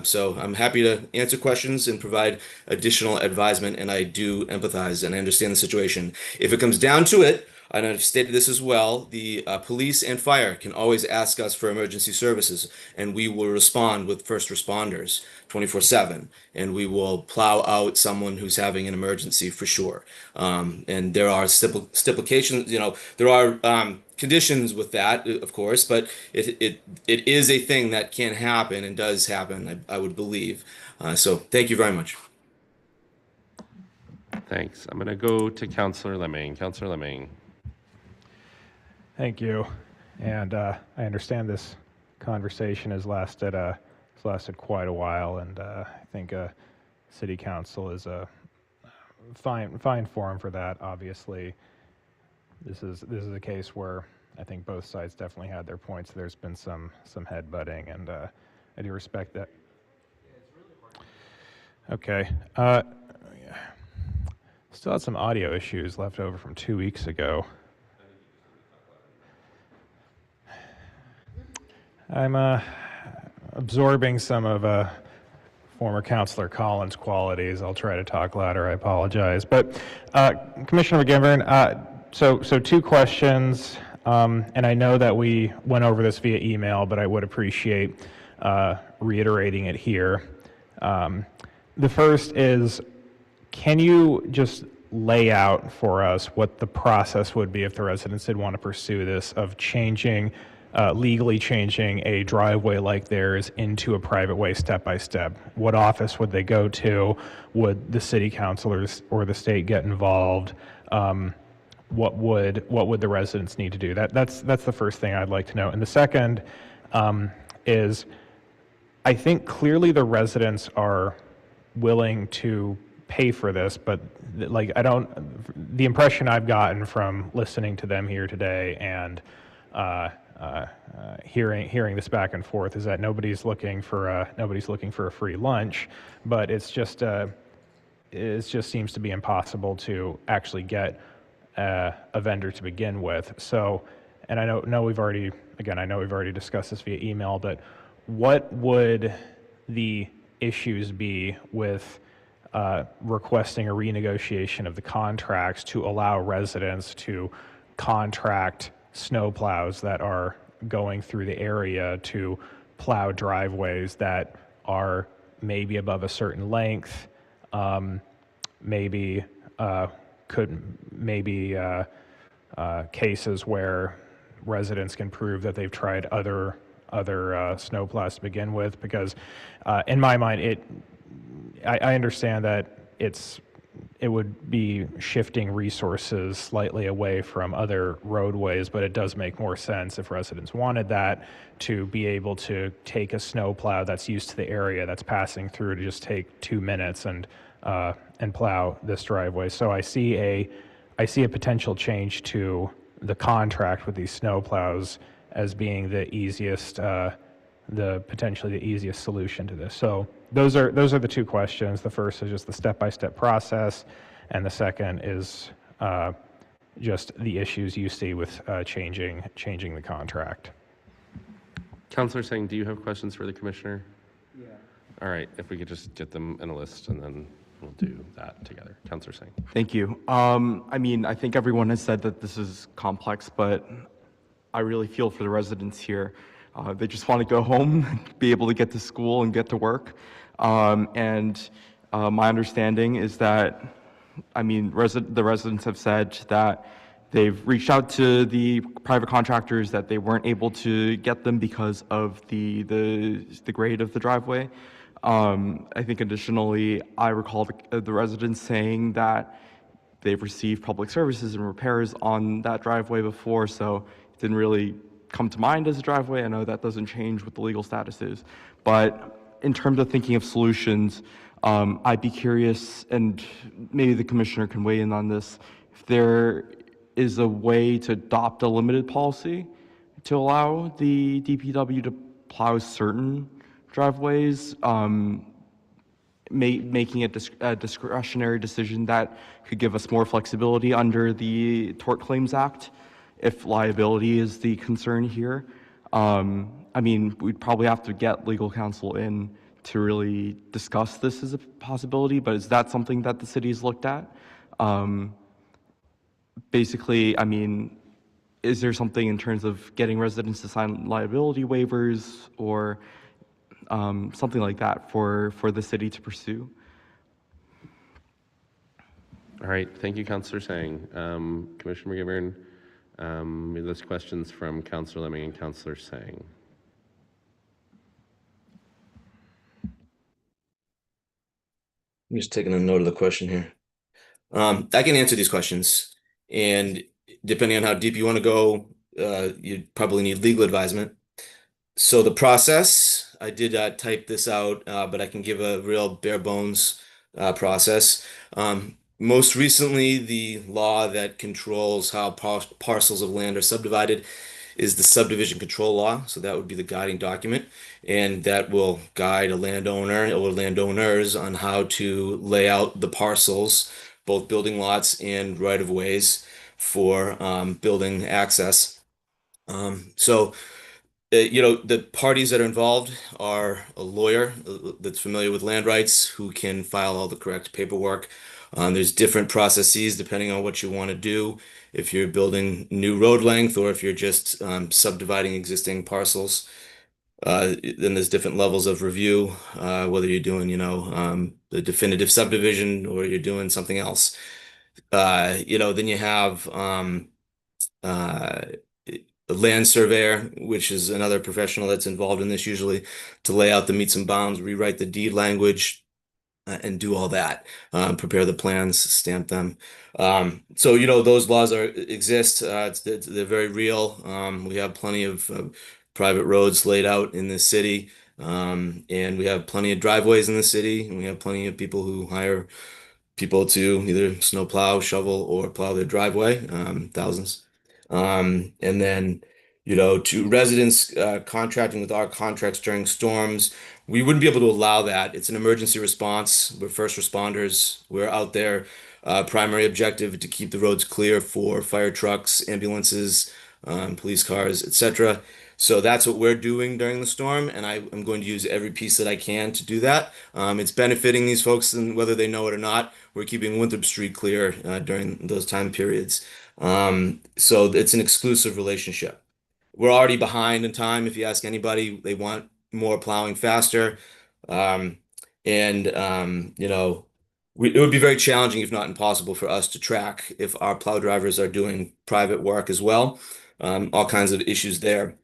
So I'm happy to answer questions and provide additional advisement, and I do empathize and I understand the situation. If it comes down to it, and I've stated this as well, the police and fire can always ask us for emergency services, and we will respond with first responders 24/7, and we will plow out someone who's having an emergency for sure. And there are stipulations, there are conditions with that, of course, but it is a thing that can happen and does happen, I would believe. So thank you very much. Thanks. I'm going to go to Councillor Lemming. Councillor Lemming. Thank you. And I understand this conversation has lasted quite a while, and I think City Council is a fine forum for that. Obviously, this is a case where I think both sides definitely had their points. There's been some headbutting, and I do respect that. Okay. Still had some audio issues left over from 2 weeks ago. I'm absorbing some of former Councilor Collins qualities. I'll try to talk louder, I apologize. But Commissioner McGivern, so two questions, and I know that we went over this via email, but I would appreciate reiterating it here. The first is, can you just lay out for us what the process would be if the residents did want to pursue this of changing, legally changing a driveway like theirs into a private way step by step? What office would they go to? Would the city councilors or the state get involved? What would the residents need to do? That's the first thing I'd like to know. And the second is, I think clearly the residents are willing to pay for this, but like the impression I've gotten from listening to them here today and hearing this back and forth is that nobody's looking for a free lunch, but it just seems to be impossible to actually get a vendor to begin with. So, and I know we've already discussed this via email, but what would the issues be with requesting a renegotiation of the contracts to allow residents to contract snowplows that are going through the area to plow driveways that are maybe above a certain length, cases where residents can prove that they've tried other snowplows to begin with? Because in my mind, I understand that it would be shifting resources slightly away from other roadways, but it does make more sense if residents wanted that to be able to take a snowplow that's used to the area that's passing through to just take 2 minutes and plow this driveway. So I see a potential change to the contract with these snowplows as being the easiest, potentially the easiest solution to this. So those are the two questions. The first is just the step-by-step process, and the second is just the issues you see with changing the contract. Councilor Singh, do you have questions for the commissioner? Yeah. All right, if we could just get them in a list and then we'll do that together. Councilor Singh. Thank you. I mean, I think everyone has said that this is complex, but I really feel for the residents here. They just want to go home, be able to get to school and get to work. And my understanding is that, I mean, the residents have said that they've reached out to the private contractors, that they weren't able to get them because of the grade of the driveway. I think additionally, I recall the residents saying that they've received public services and repairs on that driveway before, so it didn't really come to mind as a driveway. I know that doesn't change what the legal status is, but in terms of thinking of solutions, I'd be curious, and maybe the commissioner can weigh in on this, if there is a way to adopt a limited policy to allow the DPW to plow certain driveways, making a discretionary decision that could give us more flexibility under the Tort Claims Act, if liability is the concern here. I mean, we'd probably have to get legal counsel in to really discuss this as a possibility, but is that something that the city's looked at? Basically, I mean, is there something in terms of getting residents to sign liability waivers or something like that for the city to pursue? All right, thank you, Councilor Sang. Commissioner McGivern, we have those questions from Councilor Lemming and Councilor Sang. I'm just taking a note of the question here. I can answer these questions, and depending on how deep you want to go, you probably need legal advisement. So the process, I did type this out, but I can give a real bare bones process. Most recently, the law that controls how parcels of land are subdivided is the subdivision control law. So that would be the guiding document, and that will guide a landowner or landowners on how to lay out the parcels, both building lots and right-of-ways for building access. So the parties that are involved are a lawyer that's familiar with land rights who can file all the correct paperwork. There's different processes depending on what you want to do. If you're building new road length or if you're just subdividing existing parcels, then there's different levels of review, whether you're doing, the definitive subdivision or you're doing something else. Then you have uh, a land surveyor, which is another professional that's involved in this usually to lay out the meets and bounds, rewrite the deed language, and do all that, prepare the plans, stamp them. So those laws exist. They're very real. We have plenty of private roads laid out in the city, and we have plenty of driveways in the city, and we have plenty of people who hire people to either snow plow, shovel, or plow their driveway, thousands. And then, to residents contracting with our contracts during storms, we wouldn't be able to allow that. It's an emergency response. We're first responders. We're out there. Primary objective to keep the roads clear for fire trucks, ambulances, police cars, etc. So that's what we're doing during the storm, and I'm going to use every piece that I can to do that. It's benefiting these folks, and whether they know it or not, we're keeping Winthrop Street clear during those time periods. So it's an exclusive relationship. We're already behind in time. If you ask anybody, they want more plowing faster. And it would be very challenging, if not impossible, for us to track if our plow drivers are doing private work as well. All kinds of issues there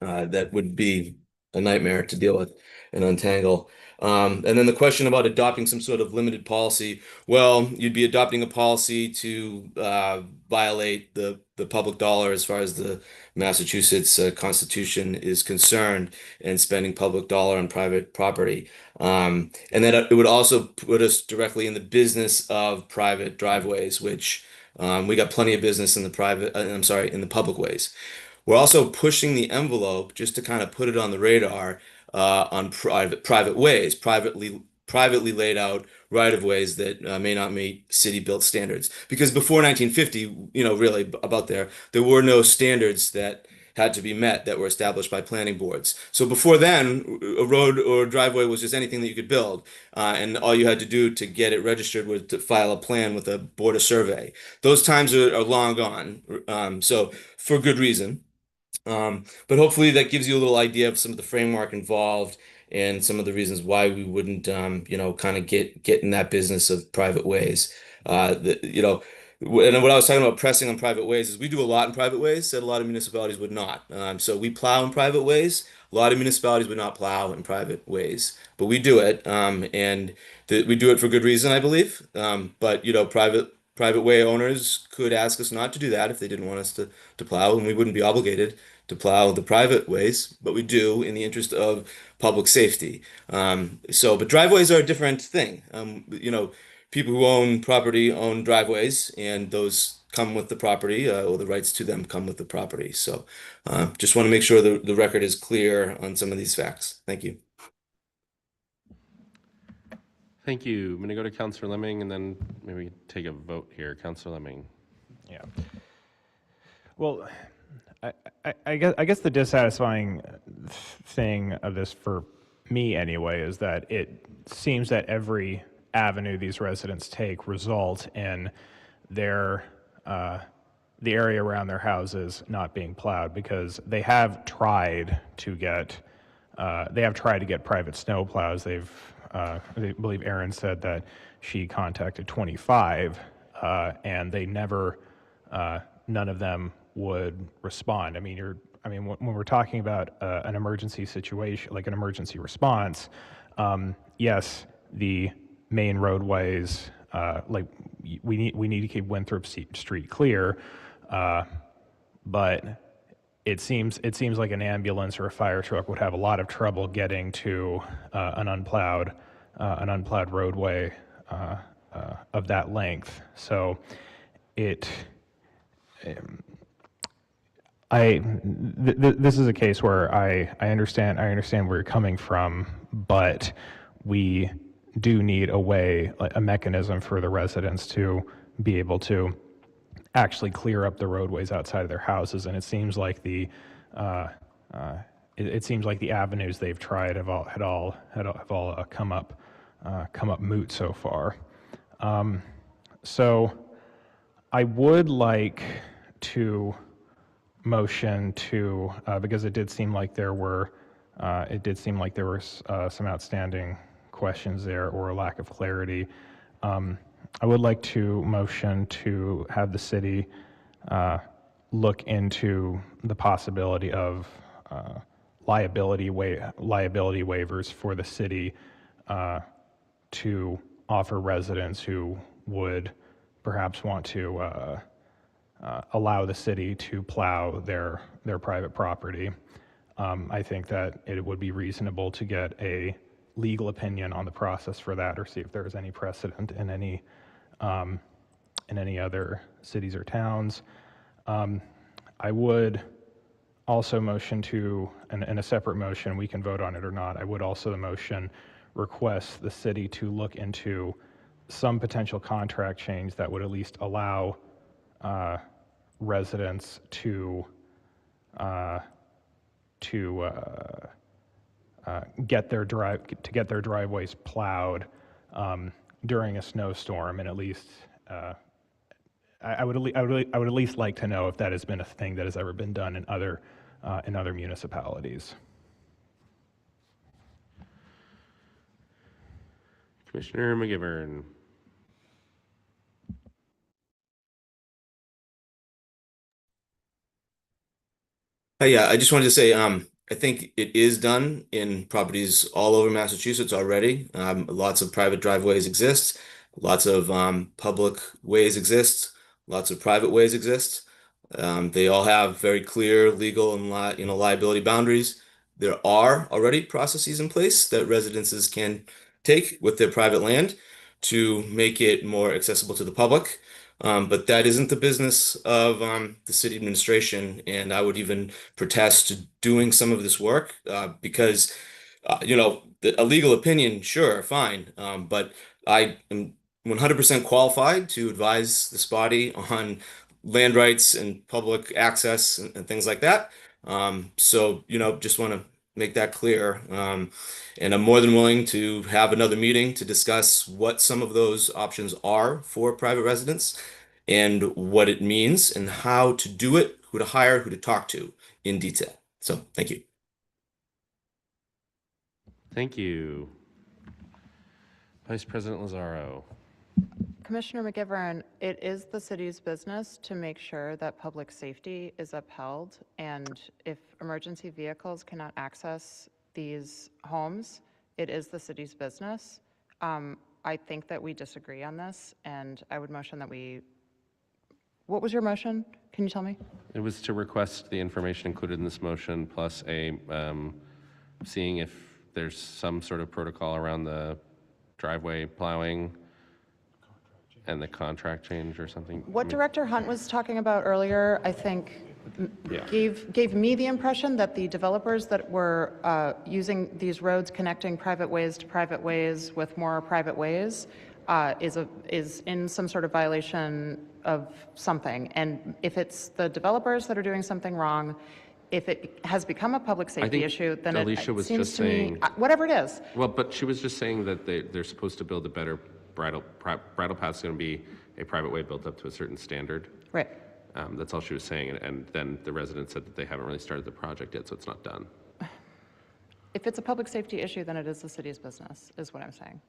that would be a nightmare to deal with and untangle. And then the question about adopting some sort of limited policy, well, you'd be adopting a policy to violate the public dollar as far as the Massachusetts Constitution is concerned, and spending public dollar on private property. And then it would also put us directly in the business of private driveways, which we got plenty of business in the public ways. We're also pushing the envelope just to kind of put it on the radar on private ways, privately laid out right-of-ways that may not meet city-built standards. Because before 1950, really about there were no standards that had to be met that were established by planning boards. So before then, a road or a driveway was just anything that you could build. And all you had to do to get it registered was to file a plan with a board of survey. Those times are long gone. So for good reason. But hopefully that gives you a little idea of some of the framework involved and some of the reasons why we wouldn't, kind of get in that business of private ways. And what I was talking about pressing on private ways is we do a lot in private ways that a lot of municipalities would not. So we plow in private ways. A lot of municipalities would not plow in private ways, but we do it, and we do it for good reason, I believe. But private way owners could ask us not to do that if they didn't want us to plow, and we wouldn't be obligated to plow the private ways, but we do in the interest of public safety. But driveways are a different thing. People who own property own driveways, and those come with the property, or the rights to them come with the property. So just want to make sure the record is clear on some of these facts. Thank you. Thank you. I'm going to go to Councilor Lemming, and then maybe take a vote here. Councilor Lemming. Yeah. Well, I guess the dissatisfying thing of this for me anyway is that it seems that every avenue these residents take result in the area around their houses not being plowed, because they have tried to get private snow plows. I believe Erin said that she contacted 25, and they never, none of them would respond. When we're talking about an emergency situation, like an emergency response, yes, the main roadways, we need to keep Winthrop Street clear, but it seems like an ambulance or a fire truck would have a lot of trouble getting to an unplowed roadway of that length. So this is a case where I understand where you're coming from, but we do need a mechanism for the residents to be able to actually clear up the roadways outside of their houses. And it seems like it seems like the avenues they've tried have all come up moot so far. So I would like to motion to, because it did seem like there were some outstanding questions there or a lack of clarity. I would like to motion to have the city look into the possibility of liability waivers for the city to offer residents who would perhaps want to allow the city to plow their private property. I think that it would be reasonable to get a legal opinion on the process for that, or see if there's any precedent in any other cities or towns. I would also motion to, in a separate motion, we can vote on it or not, I would also the motion request the city to look into some potential contract change that would at least allow residents to get their driveways plowed during a snowstorm, and at least I would at least like to know if that has been a thing that has ever been done in other municipalities. Commissioner McGivern. Yeah, I just wanted to say, I think it is done in properties all over Massachusetts already. Lots of private driveways exist, lots of public ways exist, lots of private ways exist. They all have very clear legal and liability boundaries. There are already processes in place that residences can take with their private land to make it more accessible to the public. But that isn't the business of the city administration, and I would even protest to doing some of this work because, a legal opinion, sure, fine, but I am 100% qualified to advise this body on land rights and public access and things like that. So, just want to make that clear. And I'm more than willing to have another meeting to discuss what some of those options are for private residents and what it means and how to do it, who to hire, who to talk to in detail. So, thank you. Thank you. Vice President Lazaro. Commissioner McGivern, it is the city's business to make sure that public safety is upheld, and if emergency vehicles cannot access these homes, it is the city's business. I think that we disagree on this, and I would motion that we... What was your motion? Can you tell me? It was to request the information included in this motion, plus seeing if there's some sort of protocol around the driveway plowing and the contract change or something. What Director Hunt was talking about earlier, I think, gave me the impression that the developers that were using these roads connecting private ways to private ways with more private ways is in some sort of violation of something. And if it's the developers that are doing something wrong, if it has become a public safety issue, then Alicia it was seems just to me, saying, whatever it is. well, but she was just saying that they're supposed to build a better bridle path's going to be a private way built up to a certain standard. Right. That's all she was saying, and then the resident said that they haven't really started the project yet, so it's not done. If it's a public safety issue, then it is the city's business, is what I'm saying.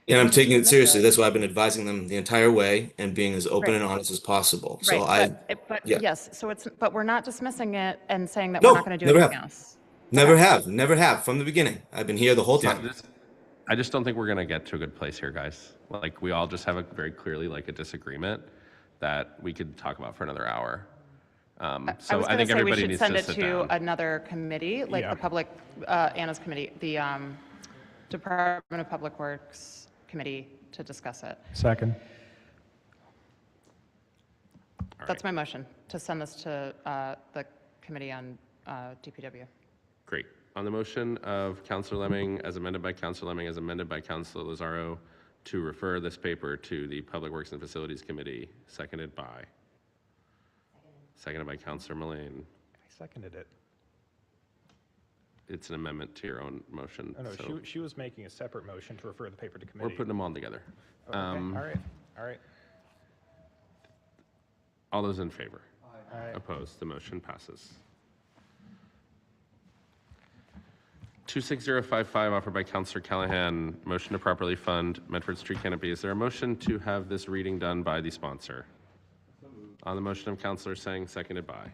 And I'm taking it seriously. That's why I've been advising them the entire way and being as open and honest as possible. So Right, but yeah. yes, so but we're not dismissing it and saying that No, we're not going to do never anything have. else. Never have from the beginning. I've been here the whole time. I just don't think we're going to get to a good place here, guys. Like, we all just have a very clearly a disagreement that we could talk about for another hour. So I think everybody needs to sit down. I was going to say we should send it to another committee, like the public, Anna's committee, the Department of Public Works Committee, to discuss it. Second. That's my motion, to send this to the Committee on DPW. Great. On the motion of Councilor Lemming, as amended by Councilor Lemming, as amended by Councilor Lazaro, to refer this paper to the Public Works and Facilities Committee, seconded by Councilor Mullane. I seconded it. it's an amendment to your own motion. Oh, no, so she was making a separate motion to refer the paper to we're committee. putting them all together. Oh, okay. All right. All those in favor? Aye. Opposed? The motion passes. 26055 offered by Councillor Callahan, motion to properly fund Medford's tree canopy. Is there a motion to have this reading done by the sponsor? On the motion of Councillor Singh, seconded by?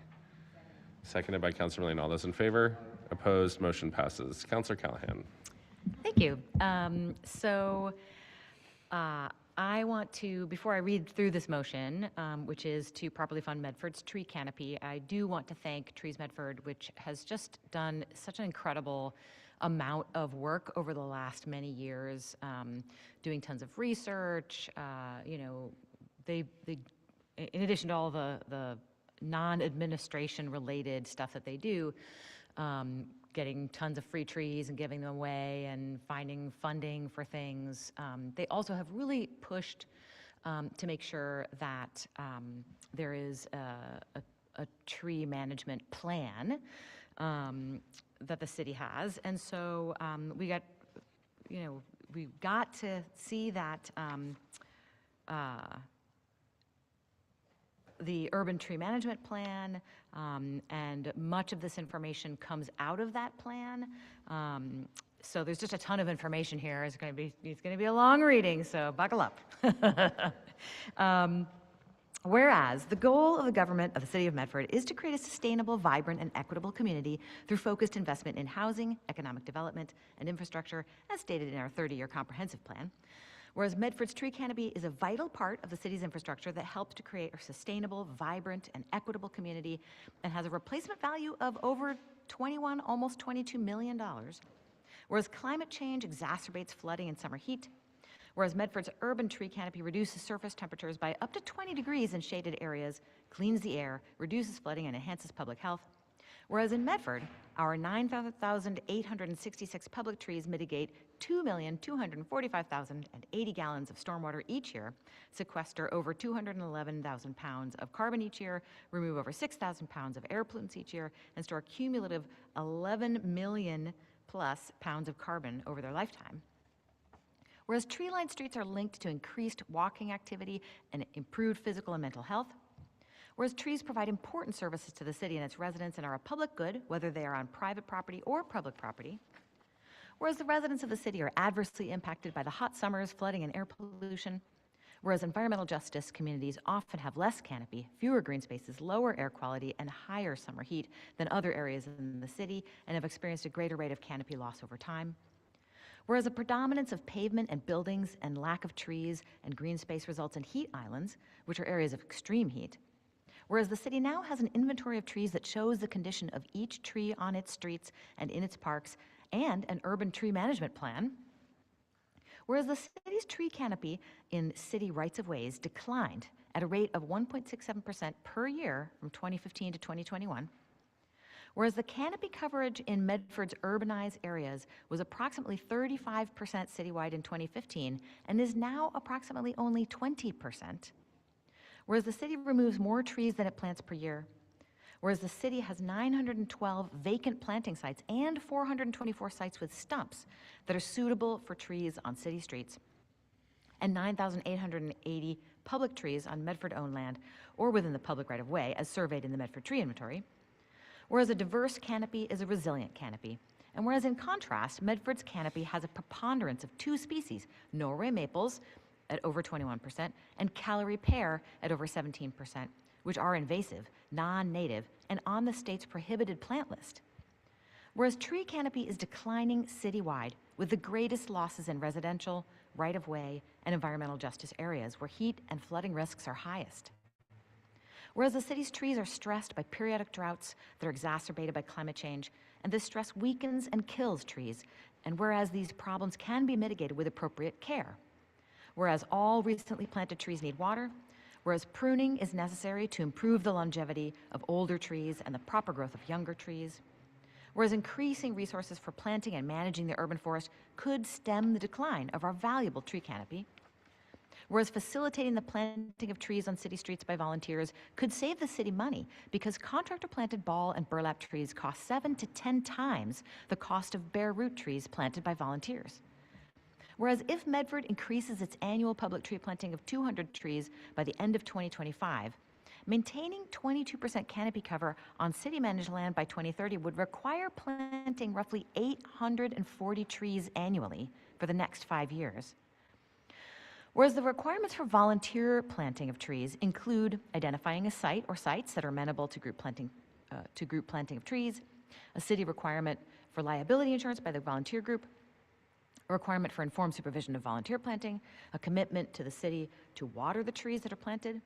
Seconded by Councillor Mullane. All those in favor? Opposed? Motion passes. Councillor Callahan. Thank you. I want to, before I read through this motion, which is to properly fund Medford's tree canopy, I do want to thank Trees Medford, which has just done such an incredible amount of work over the last many years, doing tons of research. They in addition to all the non-administration related stuff that they do, getting tons of free trees and giving them away and finding funding for things. They also have really pushed to make sure that there is a tree management plan that the city has. And so we got to see that the urban tree management plan, and much of this information comes out of that plan. So there's just a ton of information here. It's going to be a long reading, so buckle up. Whereas the goal of the government of the City of Medford is to create a sustainable, vibrant, and equitable community through focused investment in housing, economic development, and infrastructure, as stated in our 30-year comprehensive plan. Whereas Medford's tree canopy is a vital part of the city's infrastructure that helps to create a sustainable, vibrant, and equitable community and has a replacement value of over almost $22 million. Whereas climate change exacerbates flooding and summer heat. Whereas Medford's urban tree canopy reduces surface temperatures by up to 20 degrees in shaded areas, cleans the air, reduces flooding, and enhances public health. Whereas in Medford, our 9,866 public trees mitigate 2,245,080 gallons of stormwater each year, sequester over 211,000 pounds of carbon each year, remove over 6,000 pounds of air pollutants each year, and store a cumulative 11 million plus pounds of carbon over their lifetime. Whereas tree-lined streets are linked to increased walking activity and improved physical and mental health. Whereas trees provide important services to the city and its residents and are a public good, whether they are on private property or public property. Whereas the residents of the city are adversely impacted by the hot summers, flooding, and air pollution. Whereas environmental justice communities often have less canopy, fewer green spaces, lower air quality, and higher summer heat than other areas in the city and have experienced a greater rate of canopy loss over time. Whereas a predominance of pavement and buildings and lack of trees and green space results in heat islands, which are areas of extreme heat. Whereas the city now has an inventory of trees that shows the condition of each tree on its streets and in its parks, and an urban tree management plan. Whereas the city's tree canopy in city rights-of-ways declined at a rate of 1.67% per year from 2015 to 2021. Whereas the canopy coverage in Medford's urbanized areas was approximately 35% citywide in 2015 and is now approximately only 20%. Whereas the city removes more trees than it plants per year. Whereas the city has 912 vacant planting sites and 424 sites with stumps that are suitable for trees on city streets, and 9,880 public trees on Medford-owned land or within the public right-of-way as surveyed in the Medford Tree Inventory. Whereas a diverse canopy is a resilient canopy. And whereas in contrast, Medford's canopy has a preponderance of two species, Norway maples at over 21% and Callery pear at over 17%, which are invasive, non-native, and on the state's prohibited plant list. Whereas tree canopy is declining citywide with the greatest losses in residential, right-of-way, and environmental justice areas where heat and flooding risks are highest. Whereas the city's trees are stressed by periodic droughts that are exacerbated by climate change, and this stress weakens and kills trees, and whereas these problems can be mitigated with appropriate care. Whereas all recently planted trees need water, whereas pruning is necessary to improve the longevity of older trees and the proper growth of younger trees, whereas increasing resources for planting and managing the urban forest could stem the decline of our valuable tree canopy, Whereas facilitating the planting of trees on city streets by volunteers could save the city money because contractor-planted ball and burlap trees cost 7 to 10 times the cost of bare root trees planted by volunteers. Whereas if Medford increases its annual public tree planting of 200 trees by the end of 2025, maintaining 22% canopy cover on city-managed land by 2030 would require planting roughly 840 trees annually for the next 5 years. Whereas the requirements for volunteer planting of trees include identifying a site or sites that are amenable to group planting of trees, a city requirement for liability insurance by the volunteer group, a requirement for informed supervision of volunteer planting, a commitment to the city to water the trees that are planted.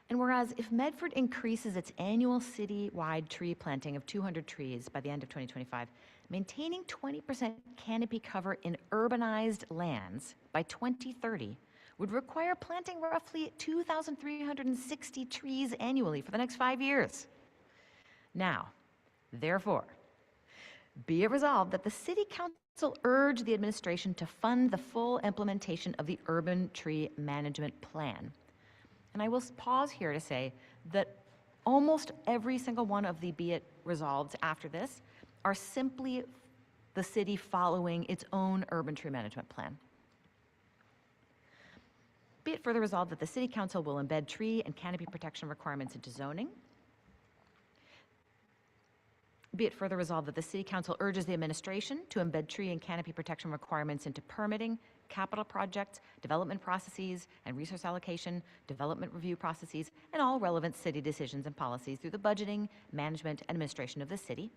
And whereas if Medford increases its annual city-wide tree planting of 200 trees by the end of 2025, maintaining 20% canopy cover in urbanized lands by 2030 would require planting roughly 2,360 trees annually for the next 5 years. Now, therefore, be it resolved that the City Council urge the administration to fund the full implementation of the Urban Tree Management Plan. And I will pause here to say that almost every single one of the be it resolved after this are simply the city following its own urban tree management plan. Be it further resolved that the City Council will embed tree and canopy protection requirements into zoning. Be it further resolved that the City Council urges the administration to embed tree and canopy protection requirements into permitting, capital projects, development processes, and resource allocation, development review processes, and all relevant city decisions and policies through the budgeting, management, and administration of the city.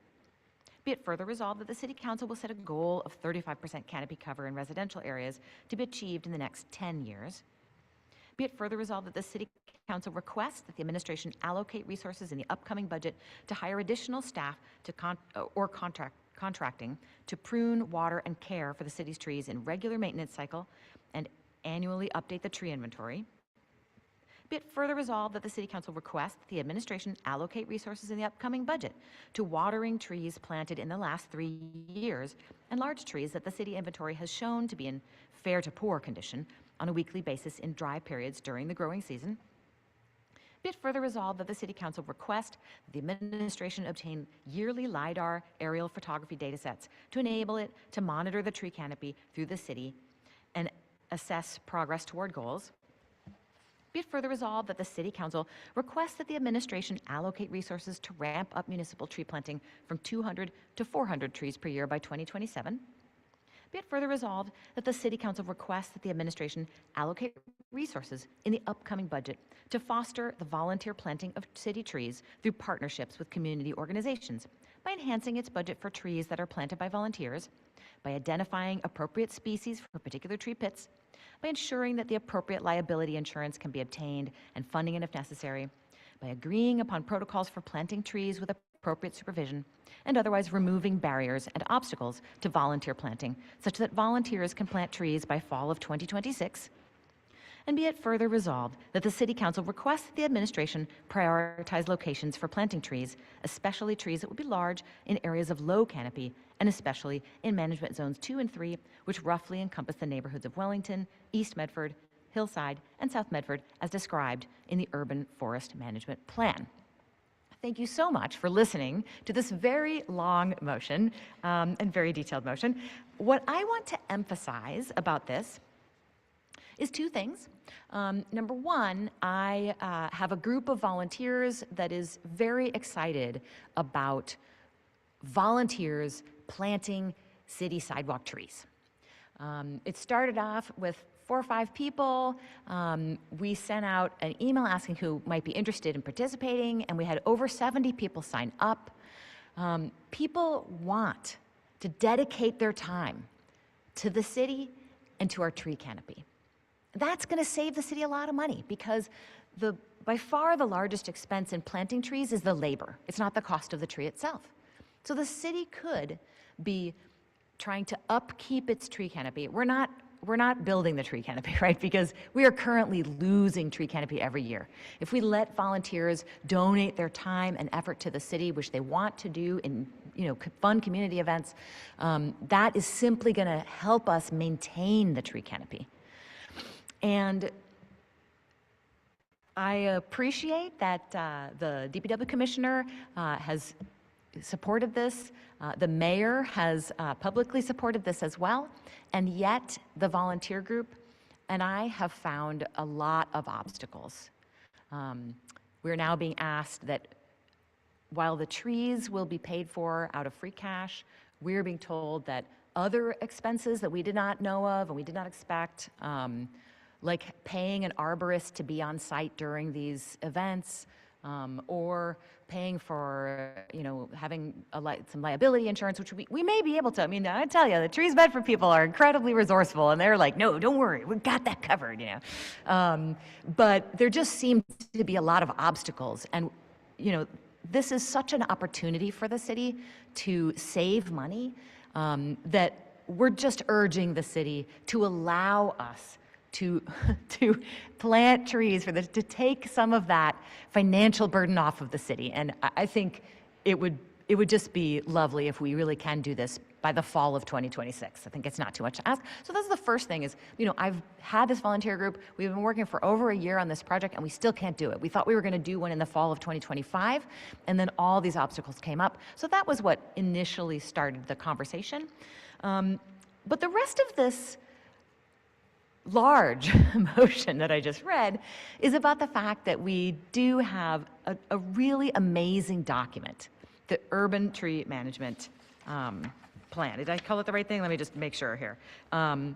Be it further resolved that the City Council will set a goal of 35% canopy cover in residential areas to be achieved in the next 10 years. Be it further resolved that the City Council requests that the administration allocate resources in the upcoming budget to hire additional staff to contracting to prune, water, and care for the city's trees in regular maintenance cycle and annually update the tree inventory. Be it further resolved that the City Council requests that the administration allocate resources in the upcoming budget to watering trees planted in the last 3 years and large trees that the city inventory has shown to be in fair to poor condition on a weekly basis in dry periods during the growing season. Be it further resolved that the City Council request that the administration obtain yearly LiDAR aerial photography data sets to enable it to monitor the tree canopy through the city and assess progress toward goals. Be it further resolved that the City Council requests that the administration allocate resources to ramp up municipal tree planting from 200 to 400 trees per year by 2027. Be it further resolved that the City Council requests that the administration allocate resources in the upcoming budget to foster the volunteer planting of city trees through partnerships with community organizations by enhancing its budget for trees that are planted by volunteers, by identifying appropriate species for particular tree pits, by ensuring that the appropriate liability insurance can be obtained and funding it if necessary, by agreeing upon protocols for planting trees with appropriate supervision, and otherwise removing barriers and obstacles to volunteer planting, such that volunteers can plant trees by fall of 2026. And be it further resolved that the City Council requests that the administration prioritize locations for planting trees, especially trees that would be large in areas of low canopy, and especially in management zones 2 and 3, which roughly encompass the neighborhoods of Wellington, East Medford, Hillside, and South Medford as described in the Urban Forest Management Plan. Thank you so much for listening to this very long motion and very detailed motion. What I want to emphasize about this is 2 things. Number one, I have a group of volunteers that is very excited about volunteers planting city sidewalk trees. It started off with 4 or 5 people. We sent out an email asking who might be interested in participating, and we had over 70 people sign up. People want to dedicate their time to the city and to our tree canopy. That's going to save the city a lot of money because by far the largest expense in planting trees is the labor. It's not the cost of the tree itself. So the city could be trying to upkeep its tree canopy. We're not building the tree canopy, right? Because we are currently losing tree canopy every year. If we let volunteers donate their time and effort to the city, which they want to do in fun community events, that is simply going to help us maintain the tree canopy. And I appreciate that the DPW commissioner has supported this. The mayor has publicly supported this as well. And yet the volunteer group and I have found a lot of obstacles. We're now being asked that while the trees will be paid for out of free cash, we're being told that other expenses that we did not know of and we did not expect, like paying an arborist to be on site during these events, or paying for, having some liability insurance, which we may be able to. I mean, I tell you, the Trees Bedford people are incredibly resourceful, and they're like, no, don't worry, we've got that covered, But there just seem to be a lot of obstacles, and, this is such an opportunity for the city to save money, that we're just urging the city to allow us to plant trees to take some of that financial burden off of the city. And I think it would just be lovely if we really can do this by the fall of 2026. I think it's not too much to ask. So that's the first thing is, I've had this volunteer group. We've been working for over a year on this project and we still can't do it. We thought we were going to do one in the fall of 2025, and then all these obstacles came up. So that was what initially started the conversation. But the rest of this large motion that I just read is about the fact that we do have a really amazing document, the Urban Tree Management Plan. Did I call it the right thing? Let me just make sure here.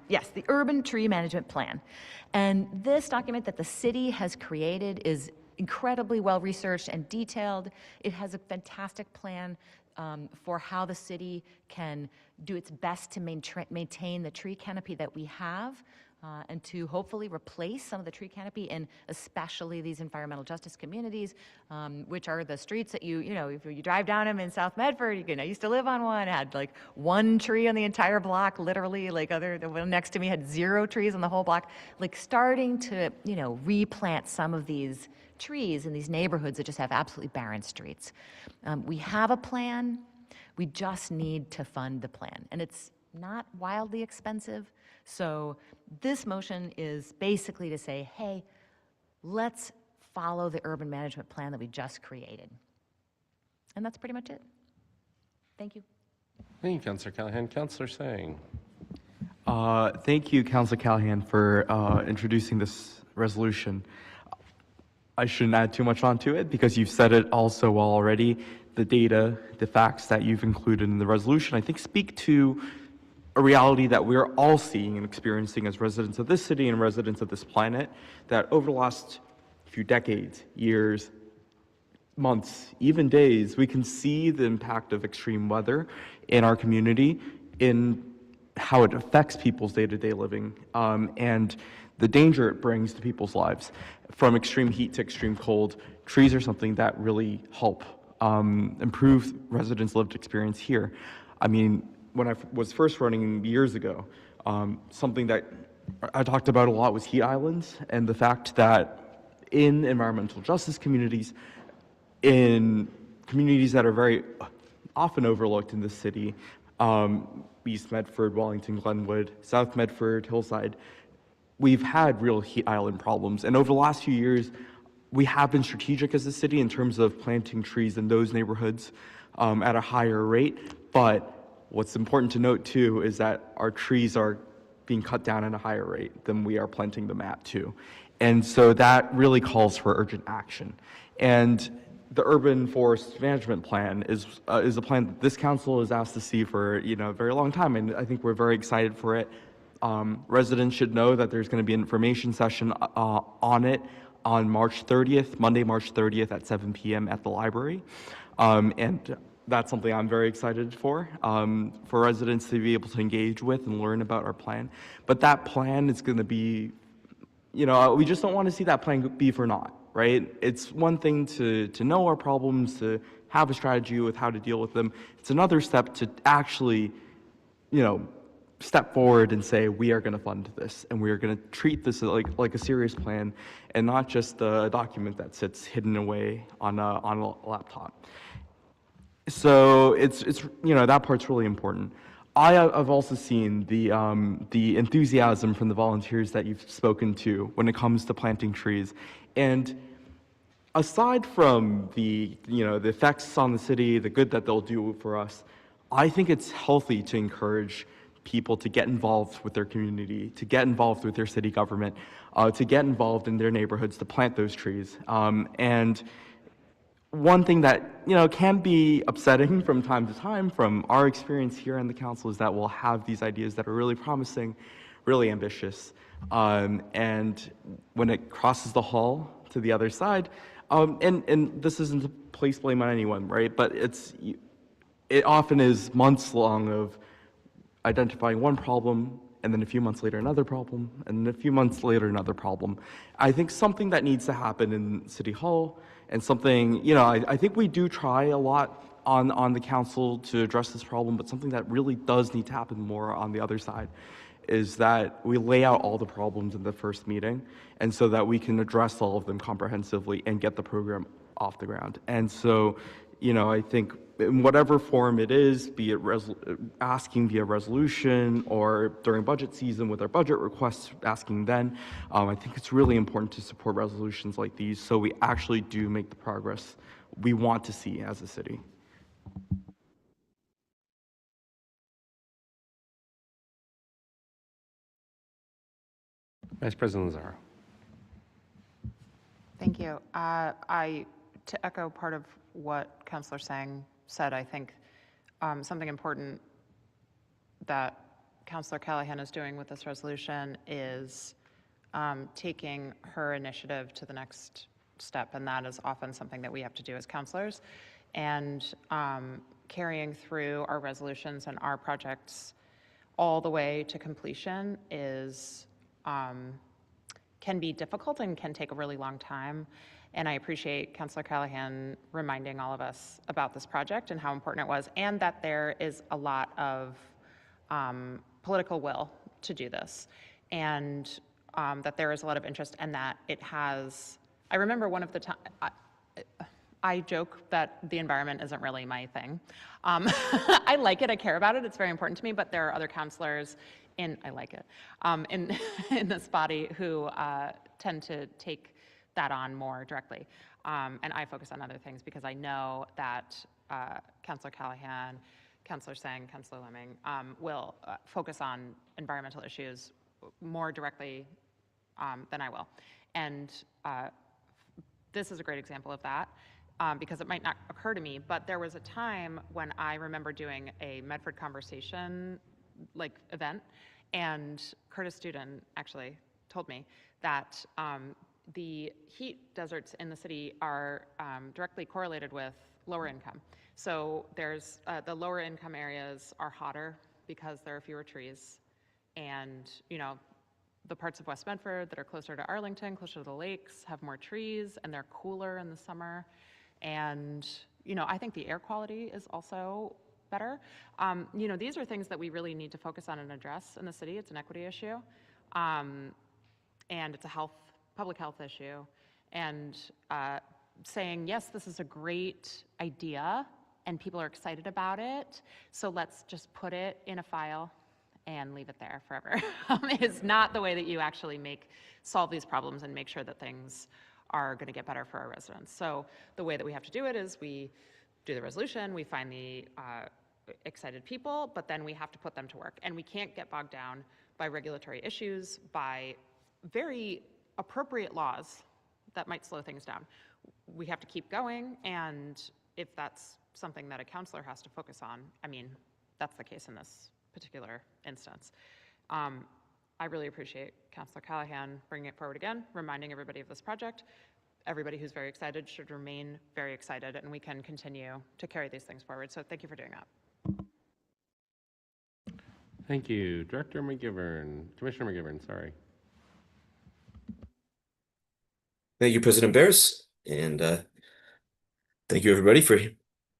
Yes, the Urban Tree Management Plan. And this document that the city has created is incredibly well researched and detailed. It has a fantastic plan for how the city can do its best to maintain the tree canopy that we have, and to hopefully replace some of the tree canopy in especially these environmental justice communities, which are the streets that if you drive down them in South Medford, I used to live on one, had like one tree on the entire block, literally, the one next to me had 0 trees on the whole block, starting to, replant some of these trees in these neighborhoods that just have absolutely barren streets. We have a plan, we just need to fund the plan, and it's not wildly expensive. So this motion is basically to say, hey, let's follow the urban management plan that we just created. And that's pretty much it. Thank you. Thank you, Councilor Callahan. Councilor Sang. Thank you, Councilor Callahan, for introducing this resolution. I shouldn't add too much onto it because you've said it all so well already. The data, the facts that you've included in the resolution, I think speak to a reality that we're all seeing and experiencing as residents of this city and residents of this planet, that over the last few decades, years, months, even days, we can see the impact of extreme weather in our community, in how it affects people's day-to-day living, and the danger it brings to people's lives. From extreme heat to extreme cold, trees are something that really help improve residents' lived experience here. I mean, when I was first running years ago, something that I talked about a lot was heat islands, and the fact that in environmental justice communities, in communities that are very often overlooked in the city, East Medford, Wellington, Glenwood, South Medford, Hillside, we've had real heat island problems. And over the last few years, we have been strategic as a city in terms of planting trees in those neighborhoods at a higher rate. But what's important to note too is that our trees are being cut down at a higher rate than we are planting them at too. And so that really calls for urgent action. And the Urban Forest Management Plan is a plan that this council has asked to see for a very long time, and I think we're very excited for it. Residents should know that there's going to be an information session on it on March 30th, Monday, March 30th at 7 p.m. at the library. And that's something I'm very excited for residents to be able to engage with and learn about our plan. But that plan is going to be, we just don't want to see that plan be for naught, right? It's one thing to know our problems, to have a strategy with how to deal with them. It's another step to actually, step forward and say, we are going to fund this, and we are going to treat this like a serious plan and not just a document that sits hidden away on a laptop. So it's that part's really important. I've also seen the enthusiasm from the volunteers that you've spoken to when it comes to planting trees. And aside from the effects on the city, the good that they'll do for us, I think it's healthy to encourage people to get involved with their community, to get involved with their city government, to get involved in their neighborhoods, to plant those trees. And one thing that can be upsetting from time to time from our experience here in the council is that we'll have these ideas that are really promising, really ambitious, and when it crosses the hall to the other side, and this isn't to place blame on anyone, right? But it often is months long of identifying one problem, and then a few months later another problem, and then a few months later another problem. I think something that needs to happen in City Hall, and something, I think we do try a lot on the council to address this problem, but something that really does need to happen more on the other side is that we lay out all the problems in the first meeting, and so that we can address all of them comprehensively and get the program off the ground. And so, I think in whatever form it is, be it asking via resolution or during budget season with our budget requests, asking then, I think it's really important to support resolutions like these so we actually do make the progress we want to see as a city. Vice President Lazaro. Thank you. To echo part of what Councillor Sang said, I think something important that Councillor Callahan is doing with this resolution is taking her initiative to the next step, and that is often something that we have to do as councillors. And carrying through our resolutions and our projects all the way to completion is can be difficult and can take a really long time. And I appreciate Councillor Callahan reminding all of us about this project and how important it was, and that there is a lot of political will to do this, and that there is a lot of interest, and that it has, I remember one of the times, I joke that the environment isn't really my thing. I like it, I care about it, it's very important to me, but there are other councillors in this body who tend to take that on more directly. And I focus on other things because I know that Councillor Callahan, Councillor Sang, Councillor Lemming will focus on environmental issues more directly than I will. And this is a great example of that because it might not occur to me, but there was a time when I remember doing a Medford Conversation event, and Curtis Duden actually told me that the heat deserts in the city are directly correlated with lower income. So there's the lower income areas are hotter because there are fewer trees, and the parts of West Medford that are closer to Arlington, closer to the lakes, have more trees, and they're cooler in the summer. And I think the air quality is also better. These are things that we really need to focus on and address in the city. It's an equity issue, and it's a public health issue. And saying, yes, this is a great idea, and people are excited about it, so let's just put it in a file and leave it there forever. Is not the way that you actually solve these problems and make sure that things are going to get better for our residents. So the way that we have to do it is we do the resolution, we find the excited people, but then we have to put them to work. And we can't get bogged down by regulatory issues, by very appropriate laws that might slow things down. We have to keep going, and if that's something that a councillor has to focus on, that's the case in this particular instance. I really appreciate Councillor Callahan bringing it forward again, reminding everybody of this project. Everybody who's very excited should remain very excited, and we can continue to carry these things forward. So thank you for doing that. Thank you. Director McGivern, Commissioner McGivern, sorry. Thank you, President Barris, and thank you everybody for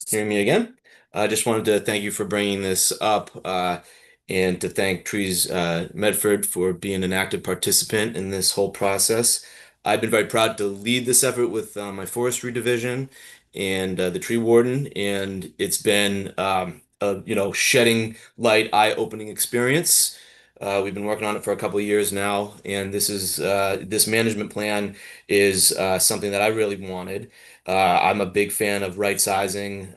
hearing me again. I just wanted to thank you for bringing this up and to thank Trees Medford for being an active participant in this whole process. I've been very proud to lead this effort with my forestry division and the tree warden, and it's been shedding light, eye-opening experience. We've been working on it for a couple of years now, and this management plan is something that I really wanted. I'm a big fan of right sizing,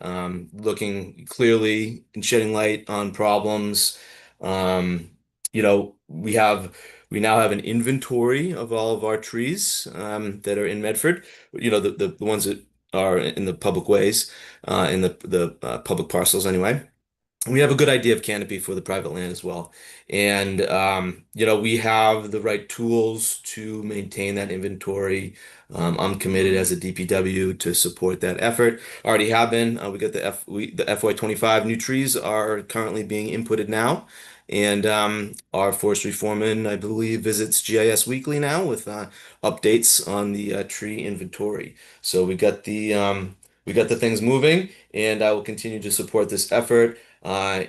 looking clearly and shedding light on problems. Um, we now have an inventory of all of our trees that are in Medford. The ones that are in the public ways, in the public parcels anyway. We have a good idea of canopy for the private land as well. And, we have the right tools to maintain that inventory. I'm committed as a DPW to support that effort. Already have been. We got the FY25 new trees are currently being inputted now. And our forestry foreman, I believe, visits GIS weekly now with updates on the tree inventory. So we got the things moving, and I will continue to support this effort. I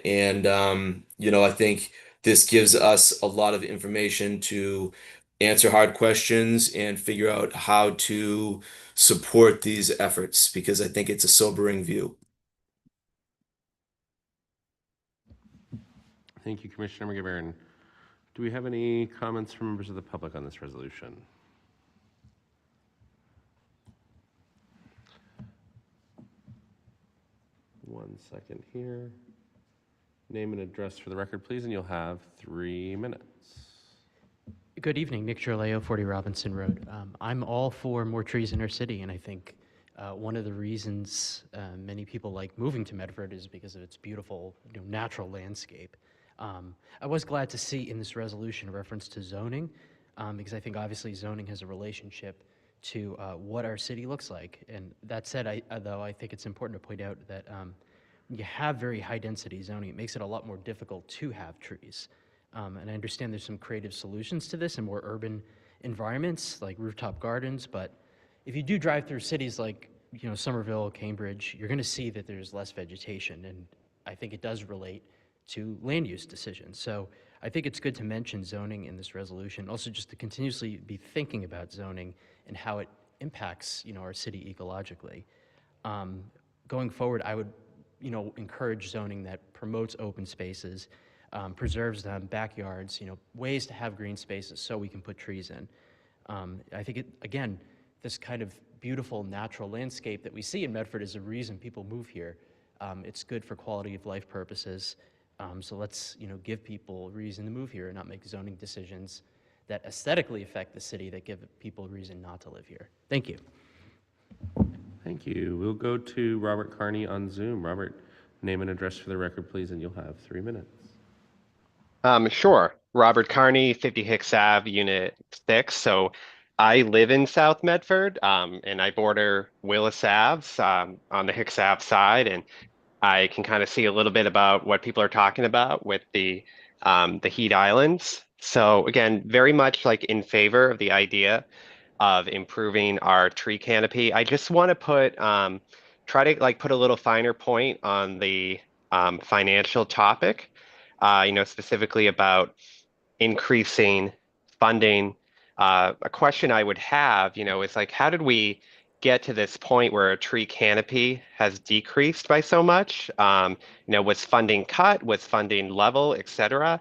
think this gives us a lot of information to answer hard questions and figure out how to support these efforts because I think it's a sobering view. Thank you, Commissioner McGivern. Do we have any comments from members of the public on this resolution? One second here. Name and address for the record, please, and you'll have 3 minutes. Good evening, Nick Giorleo, 40 Robinson Road. I'm all for more trees in our city, and I think one of the reasons many people like moving to Medford is because of its beautiful natural landscape. I was glad to see in this resolution a reference to zoning, because I think obviously zoning has a relationship to what our city looks like. And that said, though, I think it's important to point out that you have very high density zoning. It makes it a lot more difficult to have trees. And I understand there's some creative solutions to this in more urban environments like rooftop gardens, but if you do drive through cities like Somerville, Cambridge, you're going to see that there's less vegetation, and I think it does relate to land use decisions. So I think it's good to mention zoning in this resolution, also just to continuously be thinking about zoning and how it impacts our city ecologically. Going forward, I would encourage zoning that promotes open spaces, preserves them, backyards, ways to have green spaces so we can put trees in. I think, again, this kind of beautiful natural landscape that we see in Medford is a reason people move here. It's good for quality of life purposes. So let's, give people a reason to move here and not make zoning decisions that aesthetically affect the city that give people a reason not to live here. Thank you. Thank you. We'll go to Robert Carney on Zoom. Robert, name and address for the record, please, and you'll have 3 minutes. Sure. Robert Carney, 50 Hicks Ave, Unit 6. So I live in South Medford, and I border Willis Ave on the Hicks Ave side, and I can kind of see a little bit about what people are talking about with the heat islands. So again, very much like in favor of the idea of improving our tree canopy. I just want to try to put a little finer point on the financial topic, specifically about increasing funding. A question I would have, is how did we get to this point where a tree canopy has decreased by so much? Was funding cut? Was funding level, et cetera?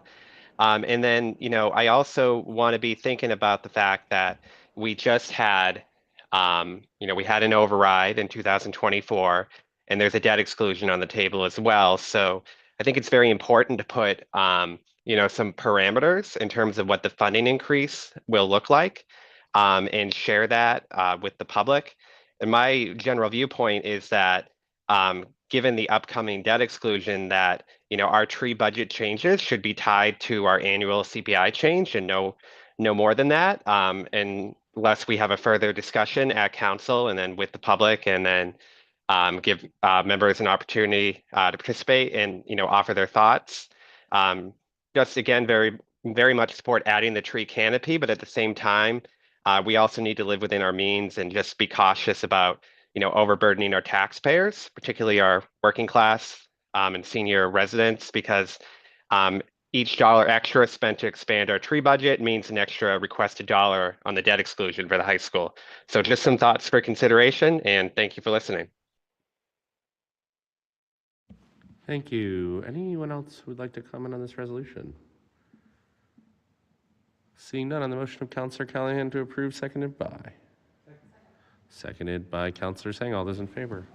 And then, I also want to be thinking about the fact that we just had, we had an override in 2024, and there's a debt exclusion on the table as well. So I think it's very important to put, some parameters in terms of what the funding increase will look like, and share that with the public. And my general viewpoint is that given the upcoming debt exclusion, that our tree budget changes should be tied to our annual CPI change and no more than that, unless we have a further discussion at council and then with the public, and then give members an opportunity to participate and offer their thoughts. Just again, very, very much support adding the tree canopy, but at the same time, we also need to live within our means and just be cautious about overburdening our taxpayers, particularly our working class and senior residents, because each dollar extra spent to expand our tree budget means an extra requested dollar on the debt exclusion for the high school. So just some thoughts for consideration, and thank you for listening. Thank you. Anyone else who would like to comment on this resolution? Seeing none on the motion of Councillor Callahan to approve, seconded by? Seconded by Councillor Sang. All those in favor?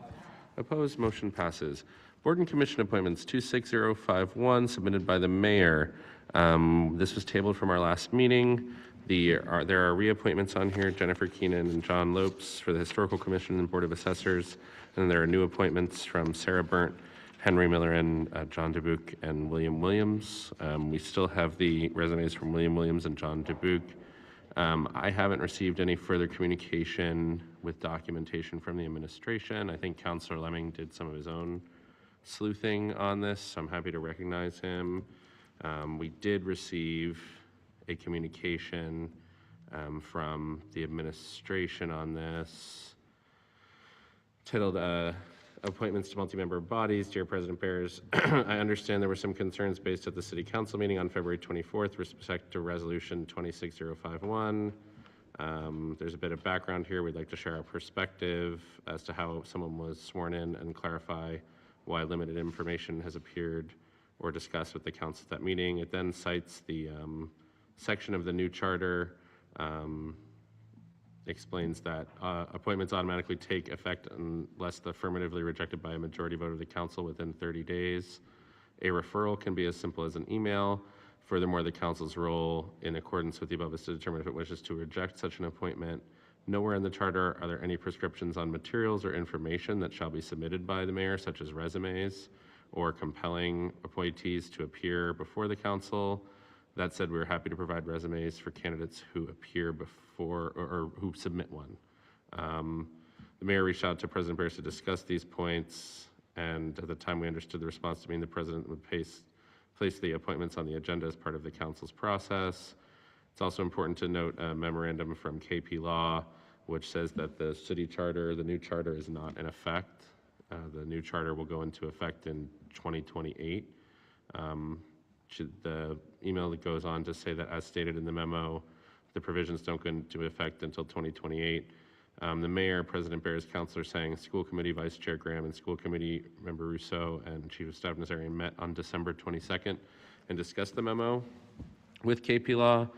Opposed? Motion passes. Board and Commission appointments 26051 submitted by the mayor. This was tabled from our last meeting. There are reappointments on here, Jennifer Keenan and John Lopes for the Historical Commission and Board of Assessors. And then there are new appointments from Sarah Burnt, Henry Miller, and John Dubuque and William Williams. We still have the resumes from William Williams and John Dubuque. I haven't received any further communication with documentation from the administration. I think Councillor Lemming did some of his own sleuthing on this, so I'm happy to recognize him. We did receive a communication from the administration on this, titled Appointments to Multi-Member Bodies. Dear President Bears, I understand there were some concerns based at the City Council meeting on February 24th with respect to Resolution 26051. There's a bit of background here. We'd like to share our perspective as to how someone was sworn in and clarify why limited information has appeared or discussed with the council at that meeting. It then cites the section of the new charter, explains that appointments automatically take effect unless affirmatively rejected by a majority vote of the council within 30 days. A referral can be as simple as an email. Furthermore, the council's role in accordance with the above is to determine if it wishes to reject such an appointment. Nowhere in the charter are there any prescriptions on materials or information that shall be submitted by the mayor, such as resumes or compelling appointees to appear before the council. That said, we're happy to provide resumes for candidates who appear before or who submit one. The mayor reached out to President Bears to discuss these points, and at the time we understood the response to mean the president would place the appointments on the agenda as part of the council's process. It's also important to note a memorandum from KP Law, which says that the city charter, the new charter, is not in effect. The new charter will go into effect in 2028. The email that goes on to say that, as stated in the memo, the provisions don't go into effect until 2028. The mayor, President Bears, Councillor Sang, School Committee Vice Chair Graham, and School Committee Member Rousseau and Chief of Staff Nazarian met on December 22nd and discussed the memo with KP Law,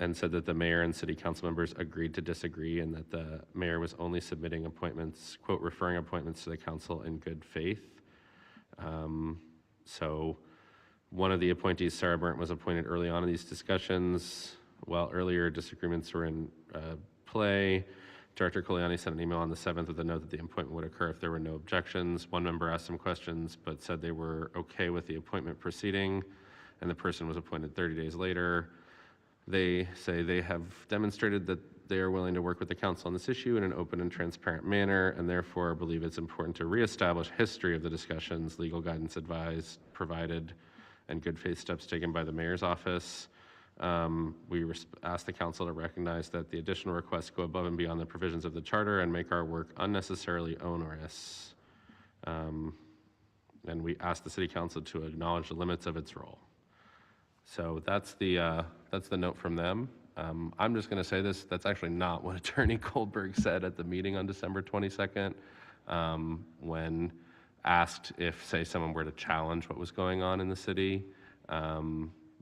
and said that the mayor and city council members agreed to disagree and that the mayor was only submitting appointments, quote, referring appointments to the council in good faith. So one of the appointees, Sarah Burnt, was appointed early on in these discussions. While earlier disagreements were in play, Director Coliani sent an email on the 7th with a note that the appointment would occur if there were no objections. One member asked some questions but said they were okay with the appointment proceeding, and the person was appointed 30 days later. They say they have demonstrated that they are willing to work with the council on this issue in an open and transparent manner, and therefore believe it's important to reestablish history of the discussions, legal guidance advised, provided, and good faith steps taken by the mayor's office. We ask the council to recognize that the additional requests go above and beyond the provisions of the charter and make our work unnecessarily onerous. And we ask the city council to acknowledge the limits of its role. So that's the note from them. I'm just going to say this, that's actually not what Attorney Goldberg said at the meeting on December 22nd, when asked if, say, someone were to challenge what was going on in the city,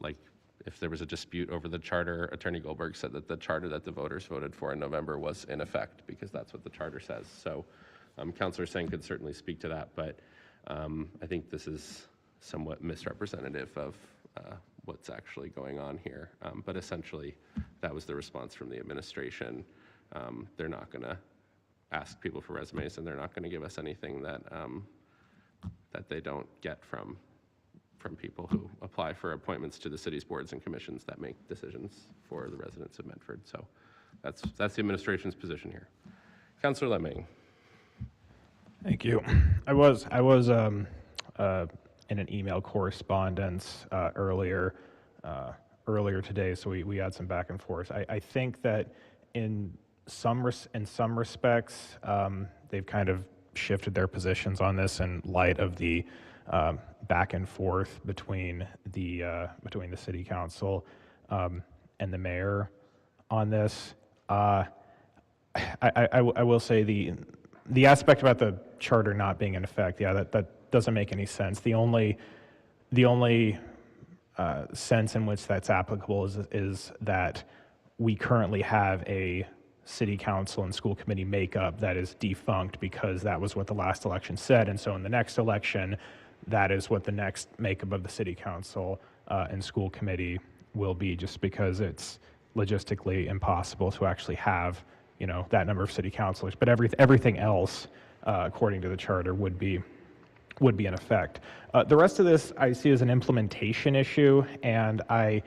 like if there was a dispute over the charter, Attorney Goldberg said that the charter that the voters voted for in November was in effect, because that's what the charter says. So Councillor Sang could certainly speak to that, but I think this is somewhat misrepresentative of what's actually going on here. But essentially, that was the response from the administration. They're not going to ask people for resumes, and they're not going to give us anything that that they don't get from people who apply for appointments to the city's boards and commissions that make decisions for the residents of Medford. So that's the administration's position here. Councillor Lemming. Thank you. I was in an email correspondence earlier today, so we had some back and forth. I think that in some respects, they've kind of shifted their positions on this in light of the back and forth between the city council and the mayor on this. I will say the aspect about the charter not being in effect, yeah, doesn't make any sense. The only sense in which that's applicable is that we currently have a city council and school committee makeup that is defunct because that was what the last election said. And so in the next election, that is what the next makeup of the city council and school committee will be, just because it's logistically impossible to actually have, that number of city councilors. But everything else, according to the charter, would be in effect. The rest of this I see as an implementation issue, and I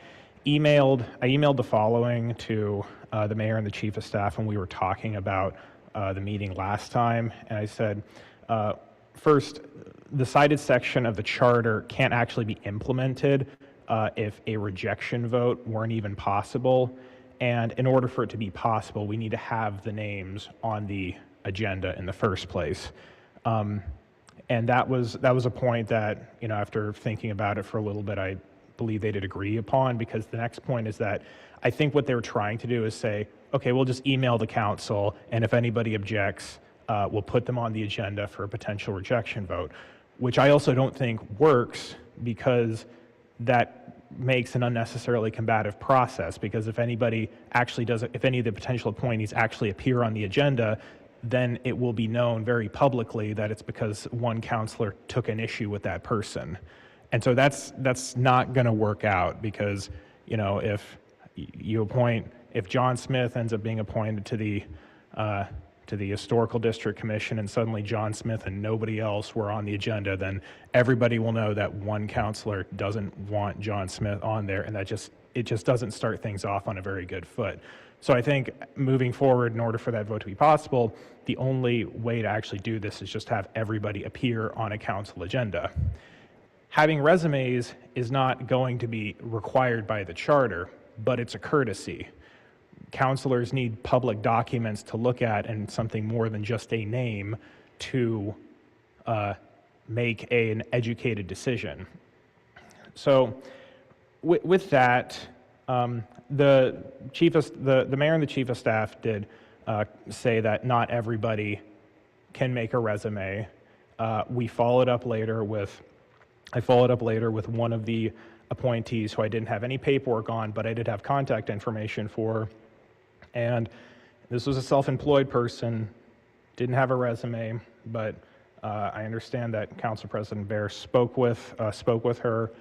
emailed the following to the mayor and the chief of staff when we were talking about the meeting last time, and I said, first, the cited section of the charter can't actually be implemented if a rejection vote weren't even possible, and in order for it to be possible, we need to have the names on the agenda in the first place. And that was a point that, after thinking about it for a little bit, I believe they did agree upon, because the next point is that I think what they were trying to do is say, okay, we'll just email the council, and if anybody objects, we'll put them on the agenda for a potential rejection vote, which I also don't think works, because that makes an unnecessarily combative process, because if any of the potential appointees actually appear on the agenda, then it will be known very publicly that it's because one counselor took an issue with that person. And so that's not going to work out, because, if John Smith ends up being appointed to the Historical District Commission, and suddenly John Smith and nobody else were on the agenda, then everybody will know that one counselor doesn't want John Smith on there, and it just doesn't start things off on a very good foot. So I think moving forward, in order for that vote to be possible, the only way to actually do this is just have everybody appear on a council agenda. Having resumes is not going to be required by the charter, but it's a courtesy. Counselors need public documents to look at, and something more than just a name to make an educated decision. So with that, the mayor and the chief of staff did say that not everybody can make a resume. I followed up later with one of the appointees who I didn't have any paperwork on, but I did have contact information for. And this was a self-employed person, didn't have a resume, but I understand that Council President Bear spoke with her.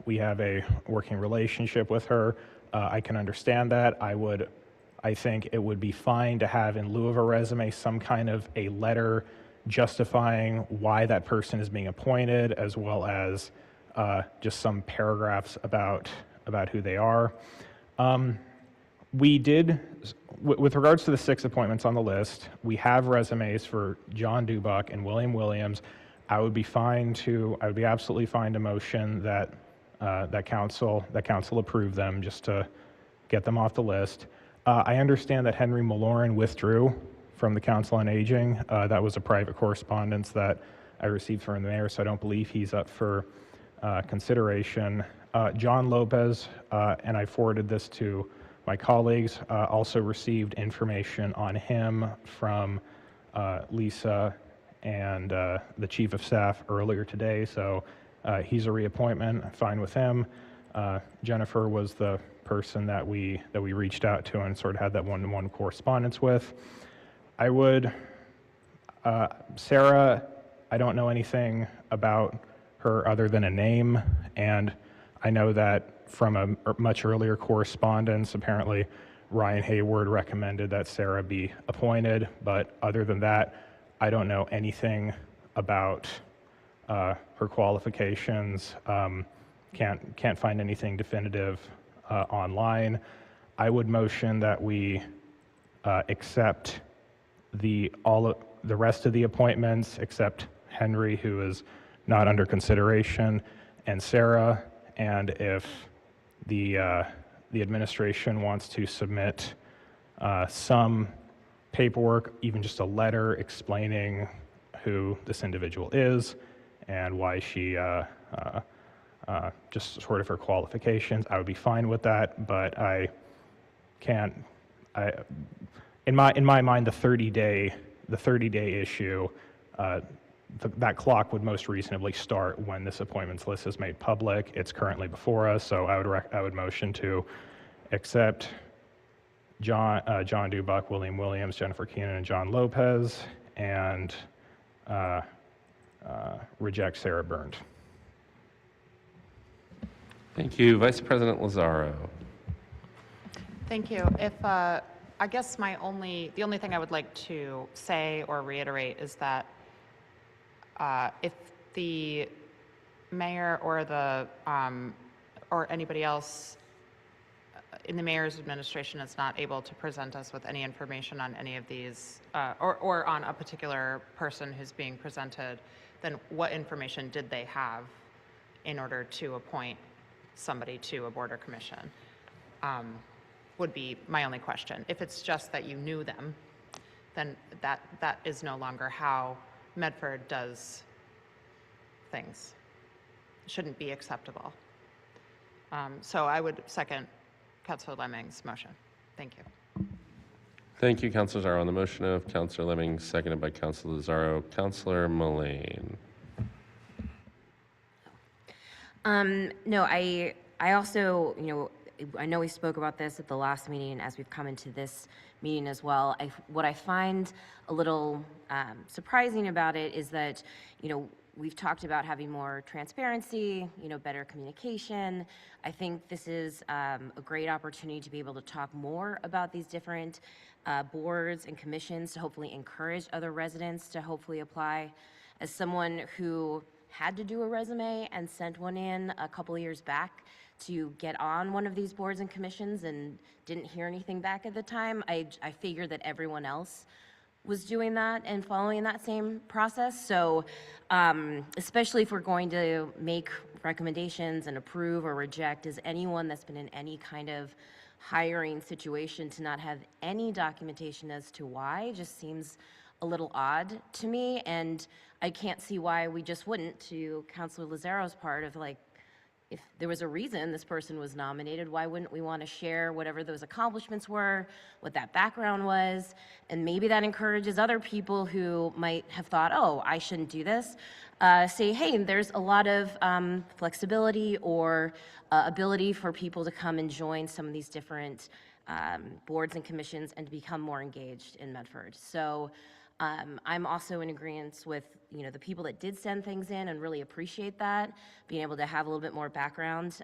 We have a working relationship with her. I can understand that. I think it would be fine to have, in lieu of a resume, some kind of a letter justifying why that person is being appointed, as well as just some paragraphs about who they are. We did, with regards to the 6 appointments on the list, we have resumes for John Dubuck and William Williams. I would be absolutely fine to motion that that council approve them, just to get them off the list. I understand that Henry Maloran withdrew from the Council on Aging. That was a private correspondence that I received from the mayor, so I don't believe he's up for consideration. John Lopez, and I forwarded this to my colleagues, also received information on him from Lisa and the chief of staff earlier today, so he's a reappointment, fine with him. Jennifer was the person that we reached out to and sort of had that one-to-one correspondence with. Sarah, I don't know anything about her other than a name, and I know that from a much earlier correspondence, apparently Ryan Hayward recommended that Sarah be appointed, but other than that, I don't know anything about her qualifications. Can't find anything definitive online. I would motion that we accept the rest of the appointments except Henry, who is not under consideration, and Sarah. And if the administration wants to submit some paperwork, even just a letter explaining who this individual is and why she just sort of her qualifications, I would be fine with that. But in my mind, the 30-day issue that clock would most reasonably start when this appointments list is made public. It's currently before us, so I would motion to accept John Dubuck, William Williams, Jennifer Keenan, and John Lopez, and reject Sarah Burned. Thank you. Vice President Lazaro. Thank you. If, I guess the only thing I would like to say or reiterate is that if the mayor or or anybody else in the mayor's administration is not able to present us with any information on any of these, or on a particular person who's being presented, then what information did they have in order to appoint somebody to a board or commission? Would be my only question. If it's just that you knew them, then that is no longer how Medford does things. It shouldn't be acceptable. So I would second Councilor Lemming's motion. Thank you. Thank you, Councilor Zarro. On the motion of Councilor Lemming, seconded by Councilor Zarro, Councilor Mullane. No, I also, I know we spoke about this at the last meeting as we've come into this meeting as well. What I find a little surprising about it is that, we've talked about having more transparency, better communication. I think this is a great opportunity to be able to talk more about these different boards and commissions to hopefully encourage other residents to hopefully apply. As someone who had to do a resume and sent one in a couple of years back to get on one of these boards and commissions and didn't hear anything back at the time, I figured that everyone else was doing that and following that same process. So especially if we're going to make recommendations and approve or reject, is anyone that's been in any kind of hiring situation to not have any documentation as to why just seems a little odd to me. And I can't see why we just wouldn't, to Councilor Lazaro's part of if there was a reason this person was nominated, why wouldn't we want to share whatever those accomplishments were, what that background was, and maybe that encourages other people who might have thought, oh, I shouldn't do this, say, hey, there's a lot of flexibility or ability for people to come and join some of these different boards and commissions and to become more engaged in Medford. So I'm also in agreement with the people that did send things in and really appreciate that, being able to have a little bit more background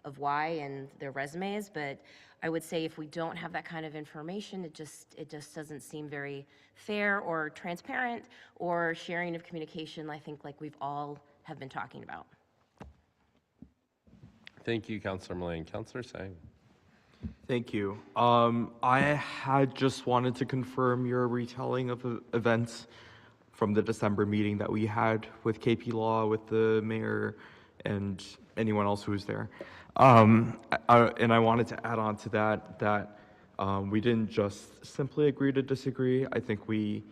of why and their resumes. But I would say if we don't have that kind of information, it just doesn't seem very fair or transparent or sharing of communication, I think, like we've all have been talking about. Thank you, Councilor Mullane. Councilor Sang. Thank you. I had just wanted to confirm your retelling of events from the December meeting that we had with KP Law, with the mayor, and anyone else who was there. And I wanted to add on to that we didn't just simply agree to disagree. I think we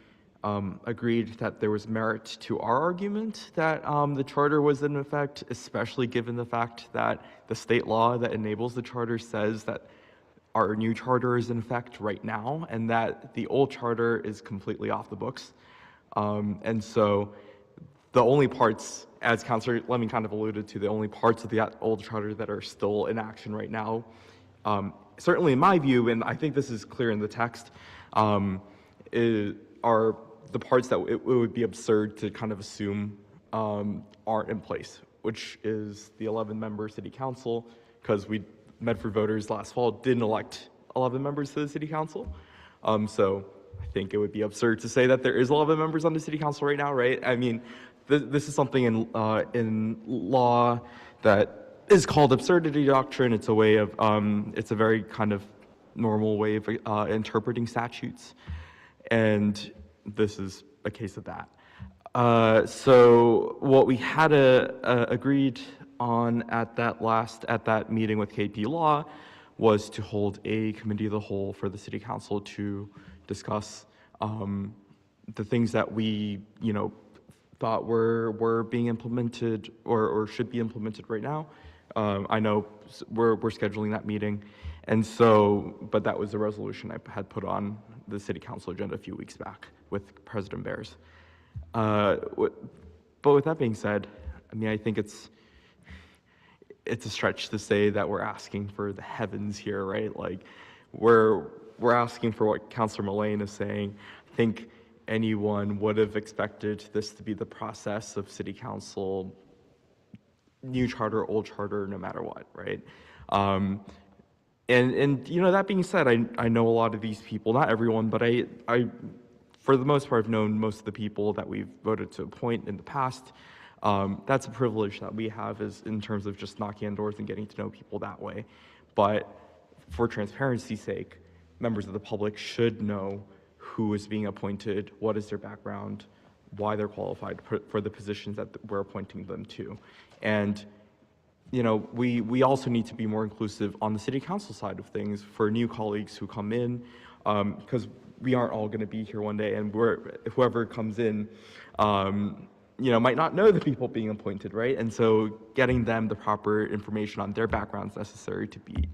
agreed that there was merit to our argument that the charter was in effect, especially given the fact that the state law that enables the charter says that our new charter is in effect right now, and that the old charter is completely off the books. And so the only parts, as Councilor Lemming kind of alluded to, the only parts of the old charter that are still in action right now, certainly in my view, and I think this is clear in the text, are the parts that it would be absurd to kind of assume aren't in place, which is the 11-member city council, because Medford voters last fall didn't elect 11 members to the city council. So I think it would be absurd to say that there is 11 members on the city council right now, right? I mean, this is something in law that is called absurdity doctrine. It's a way of, it's a very kind of normal way of interpreting statutes. And this is a case of that. So what we had agreed on at that meeting with KP Law was to hold a committee of the whole for the city council to discuss the things that we, thought were being implemented or should be implemented right now. I know we're scheduling that meeting, and so, but that was the resolution I had put on the city council agenda a few weeks back with President Bears. But with that being said, I mean, I think it's a stretch to say that we're asking for the heavens here, right? Like, we're asking for what Councilor Mullane is saying. I think anyone would have expected this to be the process of city council, new charter, old charter, no matter what, right? And you know, that being said, I know a lot of these people, not everyone, but I for the most part, I've known most of the people that we've voted to appoint in the past. That's a privilege that we have, is in terms of just knocking on doors and getting to know people that way. But for transparency's sake, members of the public should know who is being appointed, what is their background, why they're qualified for the positions that we're appointing them to. And you know, we also need to be more inclusive on the city council side of things for new colleagues who come in, because we aren't all going to be here one day, and whoever comes in, you know, might not know the people being appointed, right? And so getting them the proper information on their backgrounds necessary to be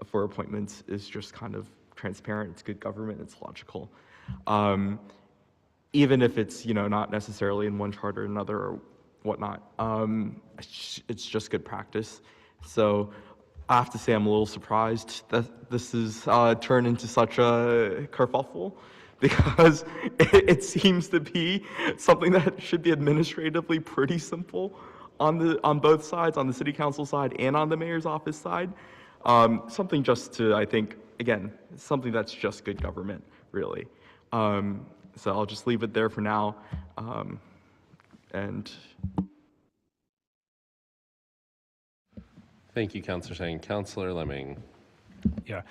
for appointments is just kind of transparent. It's good government. It's logical. Even if it's, you know, not necessarily in one charter or another or whatnot, it's just good practice. So I have to say I'm a little surprised that this is turned into such a kerfuffle, because it seems to be something that should be administratively pretty simple on both sides, on the city council side and on the mayor's office side. Something just to, I think, again, something that's just good government, really. So I'll just leave it there for now. And Thank you, Councilor Sang. Councilor Lemming. Yeah.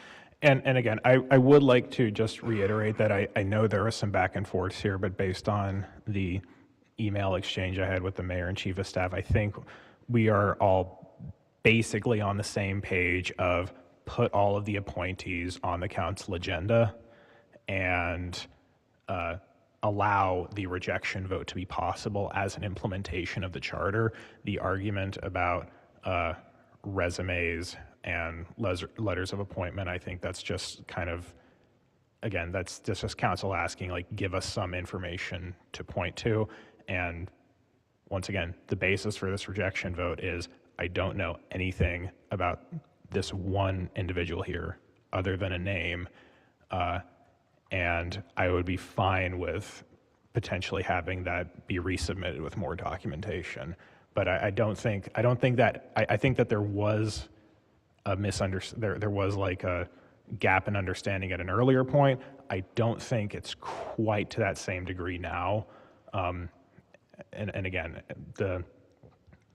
And again, I would like to just reiterate that I know there are some back and forths here, but based on the email exchange I had with the mayor and chief of staff, I think we are all basically on the same page of put all of the appointees on the council agenda and allow the rejection vote to be possible as an implementation of the charter. The argument about resumes and letters of appointment, I think that's just kind of, again, that's just council asking, like, give us some information to point to. And once again, the basis for this rejection vote is I don't know anything about this one individual here other than a name. And I would be fine with potentially having that be resubmitted with more documentation. But I think that there was a there was like a gap in understanding at an earlier point. I don't think it's quite to that same degree now. And again, the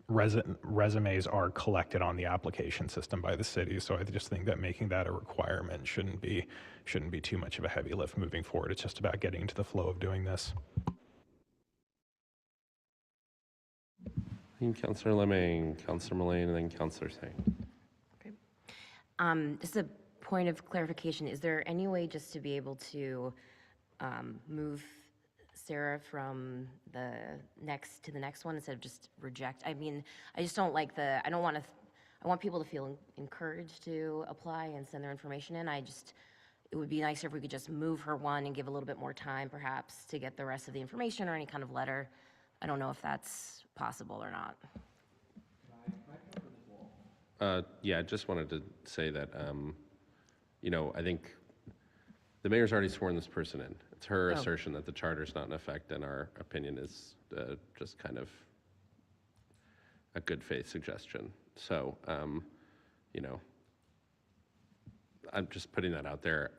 resumes are collected on the application system by the city, so I just think that making that a requirement shouldn't be too much of a heavy lift moving forward. It's just about getting into the flow of doing this. Thank you, Councilor Lemming, Councilor Mullane, and then Councilor Sang. Just a point of clarification, is there any way just to be able to move Sarah from the next to the next one instead of just reject? I mean, I just don't like I want people to feel encouraged to apply and send their information in. It would be nicer if we could just move her one and give a little bit more time perhaps to get the rest of the information or any kind of letter. I don't know if that's possible or not. Yeah, I just wanted to say that, you know, I think the mayor's already sworn this person in. It's her assertion that the charter's not in effect, and our opinion is just kind of a good faith suggestion. So, you know, I'm just putting that out there.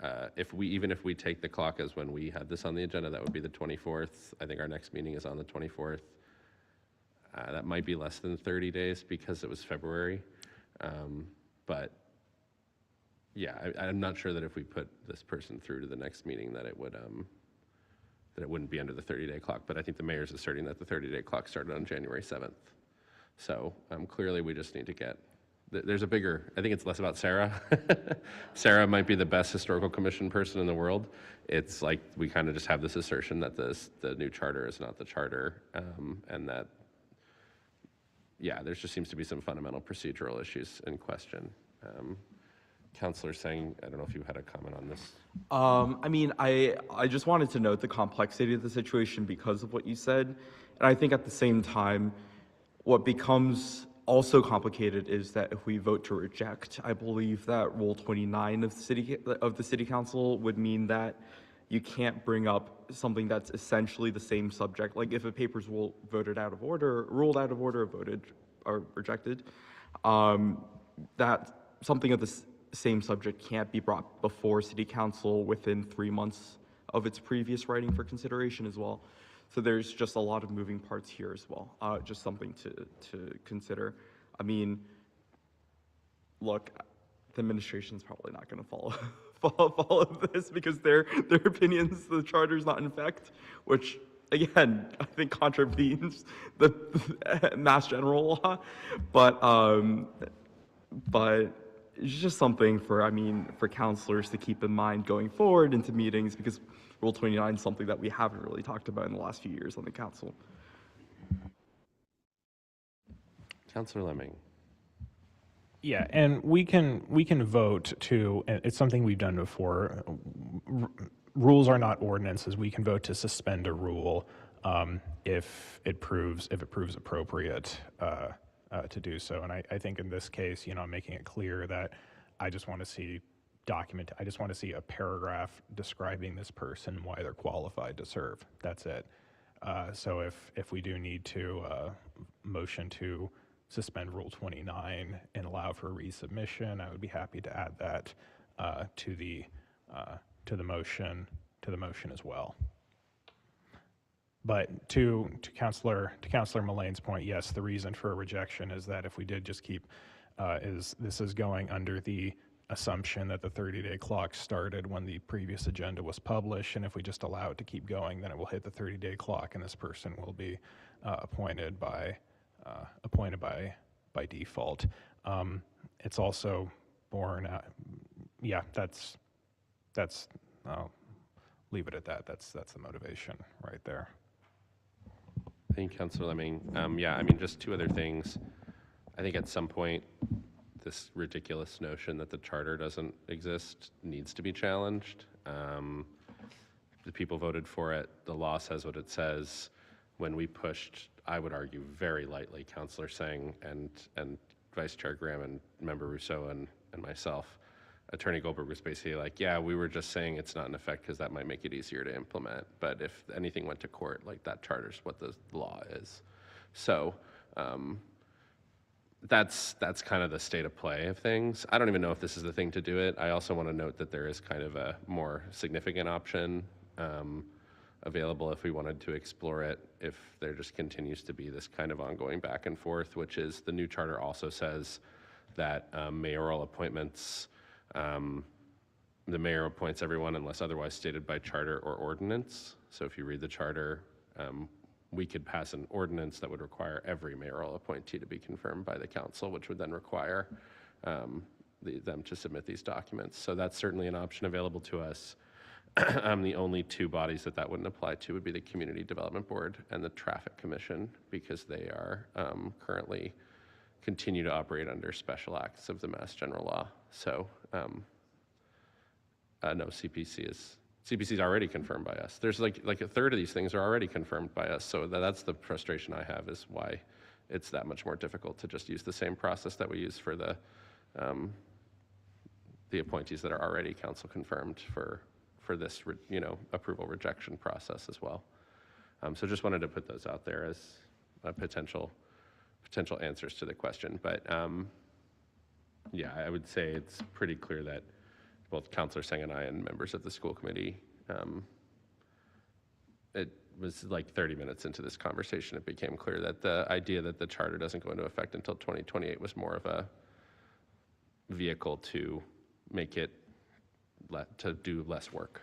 Even if we take the clock as when we had this on the agenda, that would be the 24th. I think our next meeting is on the 24th. That might be less than 30 days because it was February. But yeah, I'm not sure that if we put this person through to the next meeting that it wouldn't be under the 30-day clock. But I think the mayor's asserting that the 30-day clock started on January 7th. So clearly we just need to get, there's a bigger, I think it's less about Sarah. Sarah might be the best historical commission person in the world. It's like we kind of just have this assertion that the new charter is not the charter, and that, yeah, there just seems to be some fundamental procedural issues in question. Counselor Singh, I don't know if you had a comment on this. I mean, I just wanted to note the complexity of the situation because of what you said. And I think at the same time, what becomes also complicated is that if we vote to reject, I believe that Rule 29 of the city council would mean that you can't bring up something that's essentially the same subject. Like if a paper's ruled out of order, voted or rejected, that something of the same subject can't be brought before city council within 3 months of its previous writing for consideration as well. So there's just a lot of moving parts here as well. Just something to consider. I mean, look, the administration's probably not going to follow this because their opinions, the charter's not in effect, which again I think contravenes the Mass General law. But it's just something for counselors to keep in mind going forward into meetings, because Rule 29 is something that we haven't really talked about in the last few years on the council. Counselor Lemming. Yeah, and we can vote to, and it's something we've done before. Rules are not ordinances. We can vote to suspend a rule if it proves appropriate to do so. And I think in this case, I'm making it clear that I just want to see I just want to see a paragraph describing this person, why they're qualified to serve. That's it. So if we do need to motion to suspend Rule 29 and allow for resubmission, I would be happy to add that to the motion as well. But to Councilor Mullane's point, yes, the reason for a rejection is that if we did just keep this is going under the assumption that the 30-day clock started when the previous agenda was published, and if we just allow it to keep going, then it will hit the 30-day clock, and this person will be appointed by default. It's also born out. Yeah, that's. I'll leave it at that. That's the motivation right there. Thank you, Councilor Lemming. Yeah, just two other things. I think at some point, this ridiculous notion that the charter doesn't exist needs to be challenged. The people voted for it. The law says what it says. When we pushed, I would argue very lightly, Councilor Singh and Vice Chair Graham and Member Rousseau and myself, Attorney Goldberg was basically like, yeah, we were just saying it's not in effect because that might make it easier to implement. But if anything went to court, like that charter's what the law is. So that's kind of the state of play of things. I don't even know if this is the thing to do it. I also want to note that there is kind of a more significant option available if we wanted to explore it, if there just continues to be this kind of ongoing back and forth, which is the new charter also says that mayoral appointments, the mayor appoints everyone unless otherwise stated by charter or ordinance. So if you read the charter, we could pass an ordinance that would require every mayoral appointee to be confirmed by the council, which would then require them to submit these documents. So that's certainly an option available to us. The only two bodies that wouldn't apply to would be the Community Development Board and the Traffic Commission, because they are currently continue to operate under special acts of the Mass General Law. So no, CPC is already confirmed by us. There's like a third of these things are already confirmed by us. So that's the frustration I have, is why it's that much more difficult to just use the same process that we use for the appointees that are already council confirmed for this approval rejection process as well. So just wanted to put those out there as potential answers to the question. But yeah, I would say it's pretty clear that both Councilor Singh and I and members of the school committee, it was like 30 minutes into this conversation, it became clear that the idea that the charter doesn't go into effect until 2028 was more of a vehicle to make it to do less work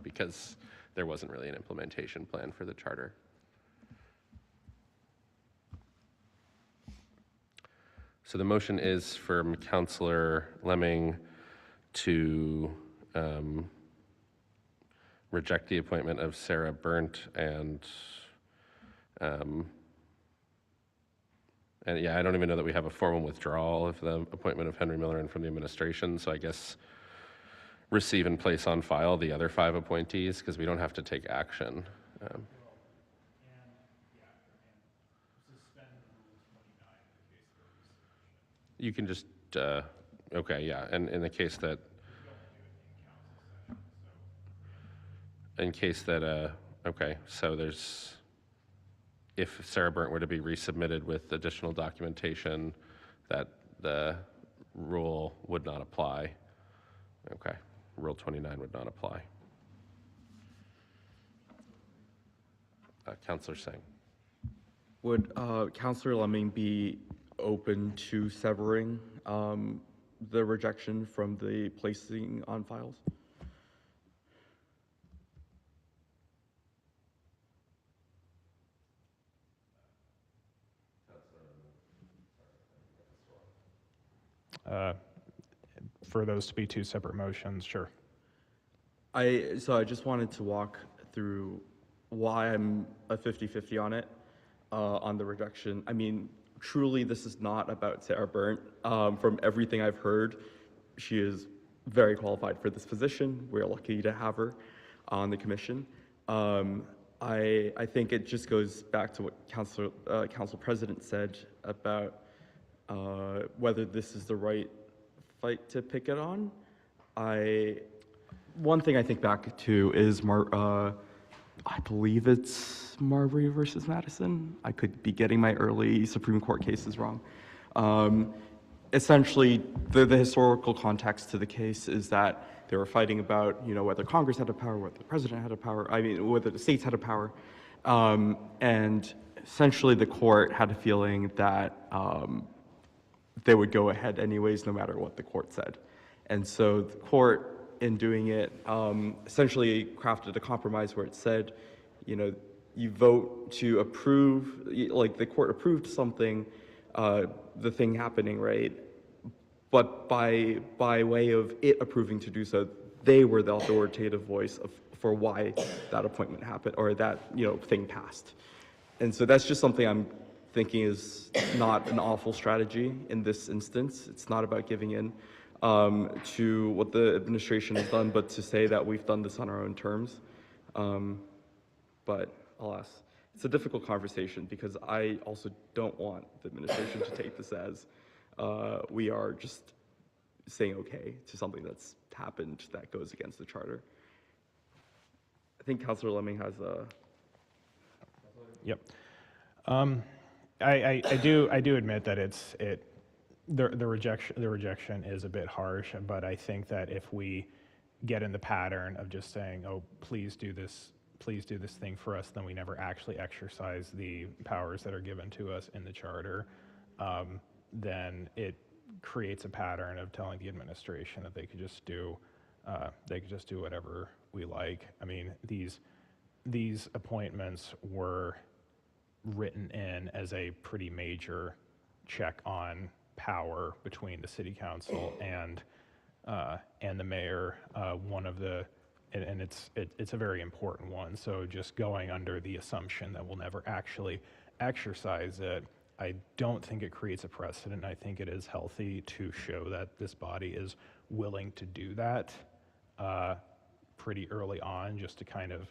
because there wasn't really an implementation plan for the charter. So the motion is from Councilor Lemming to reject the appointment of Sarah Berndt and And yeah, I don't even know that we have a formal withdrawal of the appointment of Henry Miller in from the administration, so I guess receive and place on file the other 5 appointees, because we don't have to take action. You can just, okay, yeah, and in the case that, okay, so there's, if Sarah Burnt were to be resubmitted with additional documentation, that the rule would not apply. Okay, Rule 29 would not apply. Councillor Singh. Would Councillor Lemming be open to severing the rejection from the placing on files? For those to be 2 separate motions, sure. So I just wanted to walk through why I'm a 50-50 on it, on the rejection. I mean, truly, this is not about Sarah Burnt. From everything I've heard, she is very qualified for this position. We're lucky to have her on the commission. I think it just goes back to what Council President said about whether this is the right fight to pick it on. One thing I think back to is I believe it's Marbury versus Madison. I could be getting my early Supreme Court cases wrong. Essentially, the historical context to the case is that they were fighting about, you know, whether Congress had a power, whether the president had a power, I mean, whether the states had a power. And essentially the court had a feeling that they would go ahead anyways, no matter what the court said. And so the court, in doing it, essentially crafted a compromise where it said, you know, you vote to approve, like the court approved something, the thing happening, right? But by way of it approving to do so, they were the authoritative voice for why that appointment happened, or that, you know, thing passed. And so that's just something I'm thinking is not an awful strategy in this instance. It's not about giving in to what the administration has done, but to say that we've done this on our own terms. But alas, it's a difficult conversation because I also don't want the administration to take this as we are just saying okay to something that's happened that goes against the charter. I think Councillor Lemming has a... Yep. I do admit that the rejection is a bit harsh, but I think that if we get in the pattern of just saying, oh, please do this thing for us, then we never actually exercise the powers that are given to us in the charter, then it creates a pattern of telling the administration that they could just do whatever we like. I mean, these appointments were written in as a pretty major check on power between the city council and the mayor. And it's a very important one. So just going under the assumption that we'll never actually exercise it, I don't think it creates a precedent. I think it is healthy to show that this body is willing to do that pretty early on, just to kind of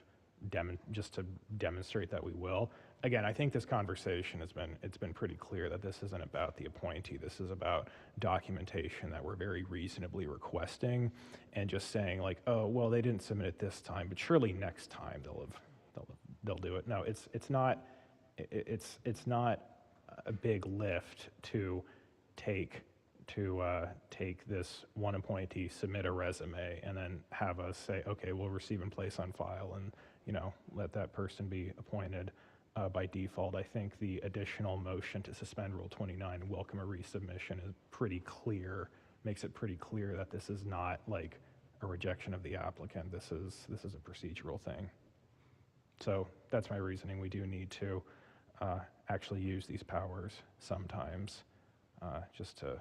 demonstrate that we will. Again, I think this conversation it's been pretty clear that this isn't about the appointee. This is about documentation that we're very reasonably requesting, and just saying like, oh, well, they didn't submit it this time, but surely next time they'll do it. No, it's not a big lift to take this one appointee, submit a resume, and then have us say, okay, we'll receive and place on file, and let that person be appointed by default. I think the additional motion to suspend Rule 29 and welcome a resubmission is pretty clear, makes it pretty clear that this is not like a rejection of the applicant. This is a procedural thing. So that's my reasoning. We do need to actually use these powers sometimes, just to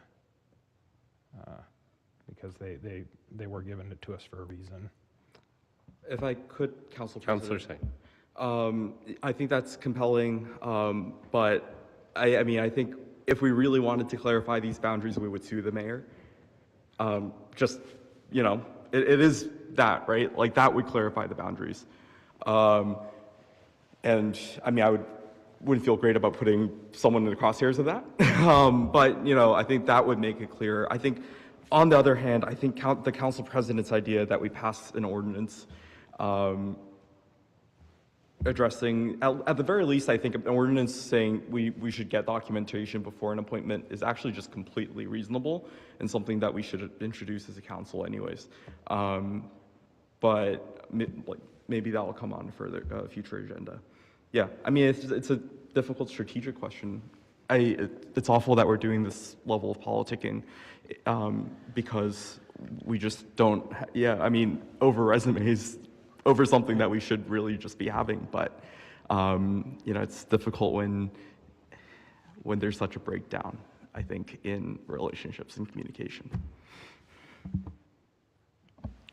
because they were given to us for a reason. If I could, Councillor Singh. I think that's compelling, but I mean, I think if we really wanted to clarify these boundaries, we would sue the mayor. Just, you know, it is that, right? Like that would clarify the boundaries. And I mean, wouldn't feel great about putting someone in the crosshairs of that. But, you know, I think that would make it clear. I think, on the other hand, I think the council president's idea that we pass an ordinance addressing, at the very least, I think an ordinance saying we should get documentation before an appointment is actually just completely reasonable and something that we should introduce as a council anyways. But like, maybe that will come on further future agenda. Yeah, I mean, it's a difficult strategic question. It's awful that we're doing this level of politicking because we just don't, I mean, over resumes, over something that we should really just be having. But, you know, it's difficult when there's such a breakdown, I think, in relationships and communication.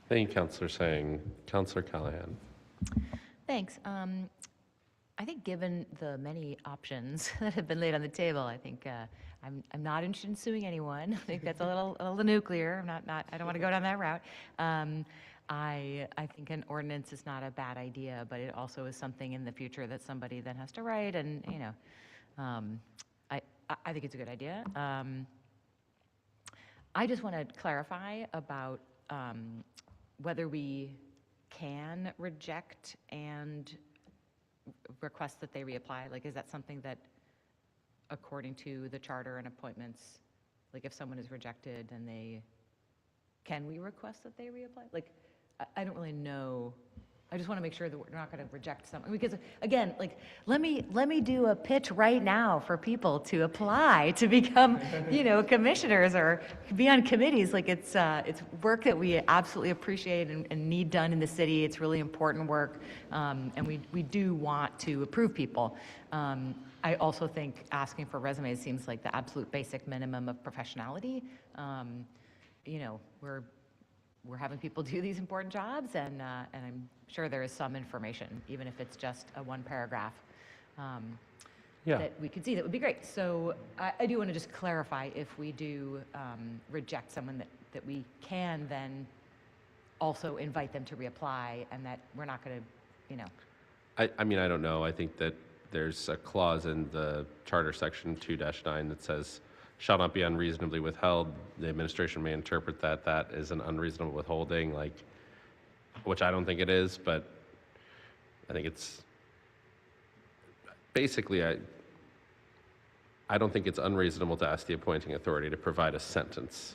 Thank you, Councillor Singh. Councillor Callahan. Thanks. I think given the many options that have been laid on the table, I think I'm not interested in suing anyone. I think that's a little nuclear. I don't want to go down that route. I think an ordinance is not a bad idea, but it also is something in the future that somebody then has to write, and you know, I think it's a good idea. I just want to clarify about whether we can reject and request that they reapply. Like, is that something that, according to the charter and appointments, like if someone is rejected and can we request that they reapply? Like, I don't really know. I just want to make sure that we're not going to reject someone, because again, like, let me do a pitch right now for people to apply to become, you know, commissioners or be on committees. Like, it's work that we absolutely appreciate and need done in the city. It's really important work, and we do want to approve people. I also think asking for resumes seems like the absolute basic minimum of professionality. You know, we're having people do these important jobs, and I'm sure there is some information, even if it's just a one paragraph, that we could see. That would be great. So I do want to just clarify, if we do reject someone, that we can then also invite them to reapply, and that we're not going to, you know. I mean, I don't know. I think that there's a clause in the charter section 2-9 that says, shall not be unreasonably withheld. The administration may interpret that is an unreasonable withholding, like, which I don't think it is, but I think it's basically, I don't think it's unreasonable to ask the appointing authority to provide a sentence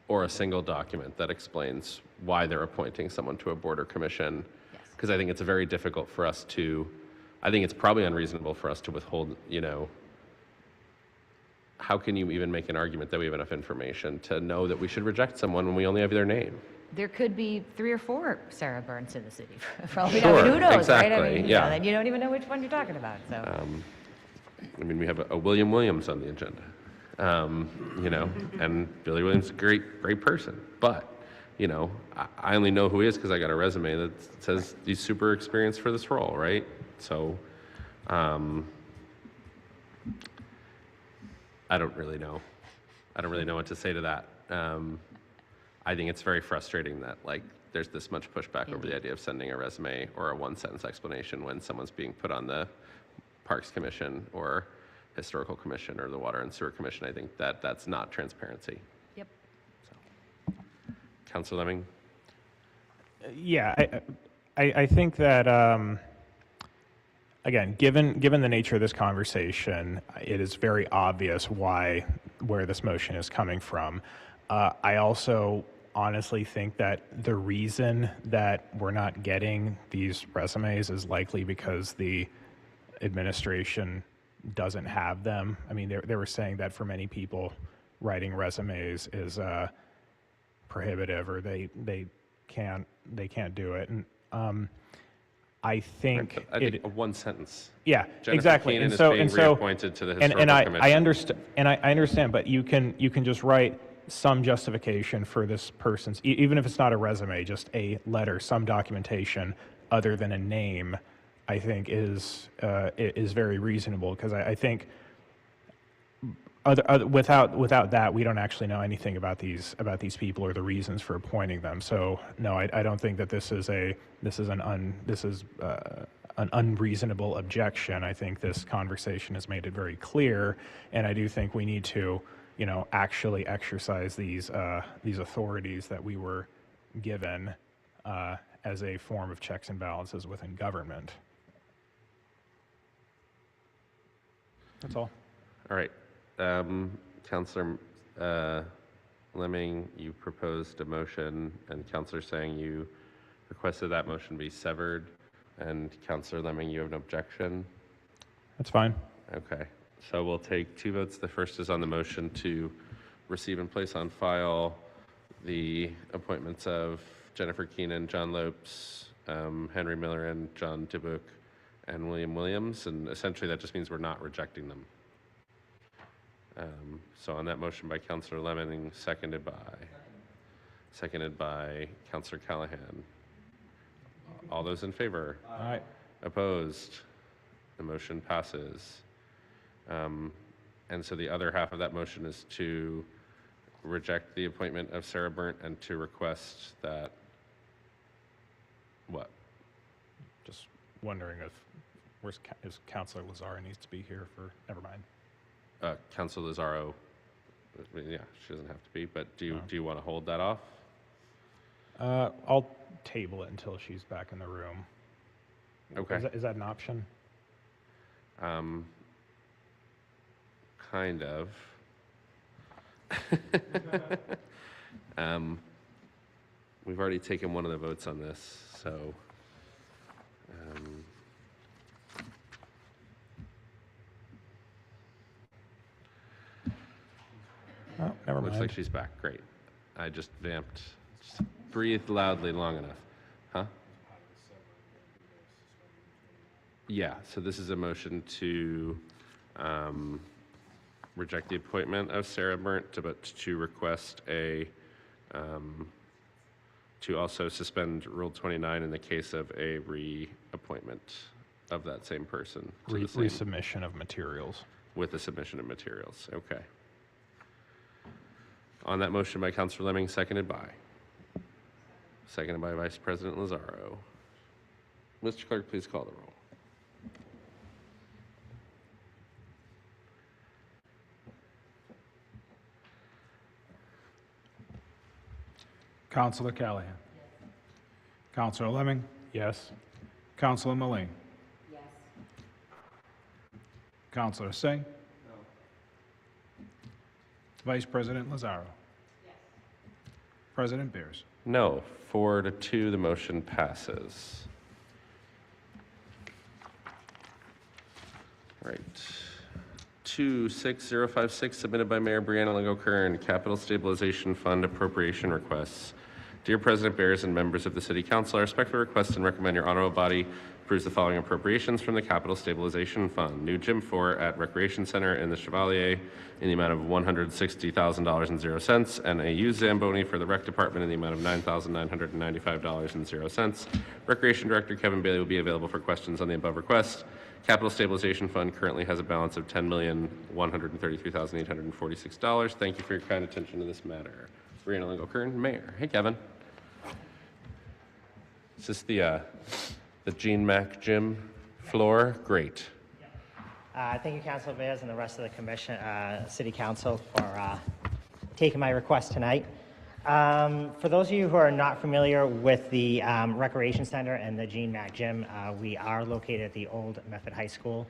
or a single document that explains why they're appointing someone to a board or commission. Because I think it's very difficult for us to, I think it's probably unreasonable for us to withhold, you know, how can you even make an argument that we have enough information to know that we should reject someone when we only have their name? There could be 3 or 4 Sarah Burns in the city. For all we Sure, know. I mean, who knows, exactly, right? I mean, yeah. You know, then you don't even know which one you're talking about. So. I mean, we have a William Williams on the agenda, you know, and Billy Williams is a great person. But, you know, I only know who he is because I got a resume that says he's super experienced for this role, right? So, I don't really know. I don't really know what to say to that. I think it's very frustrating that, like, there's this much pushback over the idea of sending a resume or a one-sentence explanation when someone's being put on the Parks Commission or Historical Commission or the Water and Sewer Commission. I think that that's not transparency. Yep. So, Councilor Lemming? Yeah, I think that, again, given the nature of this conversation, it is very obvious where this motion is coming from. I also honestly think that the reason that we're not getting these resumes is likely because the administration doesn't have them. I mean, they were saying that for many people, writing resumes is prohibitive, or they can't do it. And I think I think a one sentence. Yeah, Jennifer exactly. Keenan is being reappointed to the Historical Commission. I understand, but you can just write some justification for this person's, even if it's not a resume, just a letter, some documentation other than a name, I think is very reasonable, because I think Without that, we don't actually know anything about these people or the reasons for appointing them. So no, I don't think that this is an unreasonable objection. I think this conversation has made it very clear, and I do think we need to, actually exercise these authorities that we were given as a form of checks and balances within government. That's all. All right. Councillor Lemming, you proposed a motion, and Councillor Sang, you requested that motion be severed. And Councillor Lemming, you have an objection? That's fine. Okay. So we'll take 2 votes. The first is on the motion to receive and place on file the appointments of Jennifer Keenan, John Lopes, Henry Miller, and John Dubuc, and William Williams. And essentially that just means we're not rejecting them. So on that motion by Councillor Lemming, seconded by Councillor Callahan. All those in favor? Aye. Opposed? The motion passes. And so the other half of that motion is to reject the appointment of Sarah Burnt and to request that, what? Just wondering if Councilor Lazaro needs to be here for, never mind. Councilor Lazaro, yeah, she doesn't have to be, but do you want to hold that off? I'll table it until she's back in the room. Okay. Is that an option? Kind of. We've already taken one of the votes on this, so. Oh, never Looks mind. like she's back. Great. I just vamped. Just breathed loudly long enough. Huh? Yeah, so this is a motion to reject the appointment of Sarah Burnt, but to request to also suspend Rule 29 in the case of a reappointment of that same person. to the same- Resubmission of materials. With the submission of materials. Okay. On that motion by Councilor Lemming, seconded by Vice President Lazaro. Mr. Clerk, please call the roll. Councilor Callahan. Councilor Lemming. Yes. Councilor Mullane. Yes. Councilor Singh. No. Vice President Lazaro. Yes. President Beers. No. 4-2, the motion passes. All right. 26056, submitted by Mayor Brianna Lingo-Kern, Capital Stabilization Fund appropriation requests. Dear President Bears and members of the City Council, I respectfully request and recommend your honorable body approves the following appropriations from the Capital Stabilization Fund. New gym floor at Recreation Center in the Chevalier in the amount of $160,000.00, and a used Zamboni for the Rec Department in the amount of $9,995.00. Recreation Director Kevin Bailey will be available for questions on the above request. Capital Stabilization Fund currently has a balance of $10,133,846. Thank you for your kind attention to this matter. Brianna Lingo-Kern, Mayor. Hey, Kevin. Is this the Gene Mack gym floor? Great. Thank you, Councilor Bears, and the rest of the commission, City Council for taking my request tonight. For those of you who are not familiar with the Recreation Center and the Gene Mack Gym, we are located at the old Medford High School.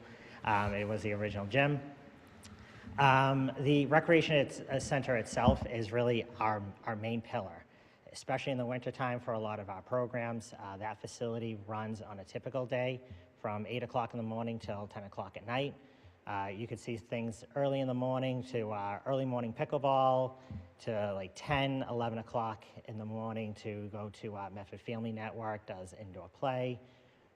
It was the original gym. The Recreation Center itself is really our main pillar, especially in the wintertime for a lot of our programs. That facility runs on a typical day from 8 o'clock in the morning till 10 o'clock at night. You could see things early in the morning to early morning pickleball, to like 10, 11 o'clock in the morning to go to Medford Family Network, does indoor play.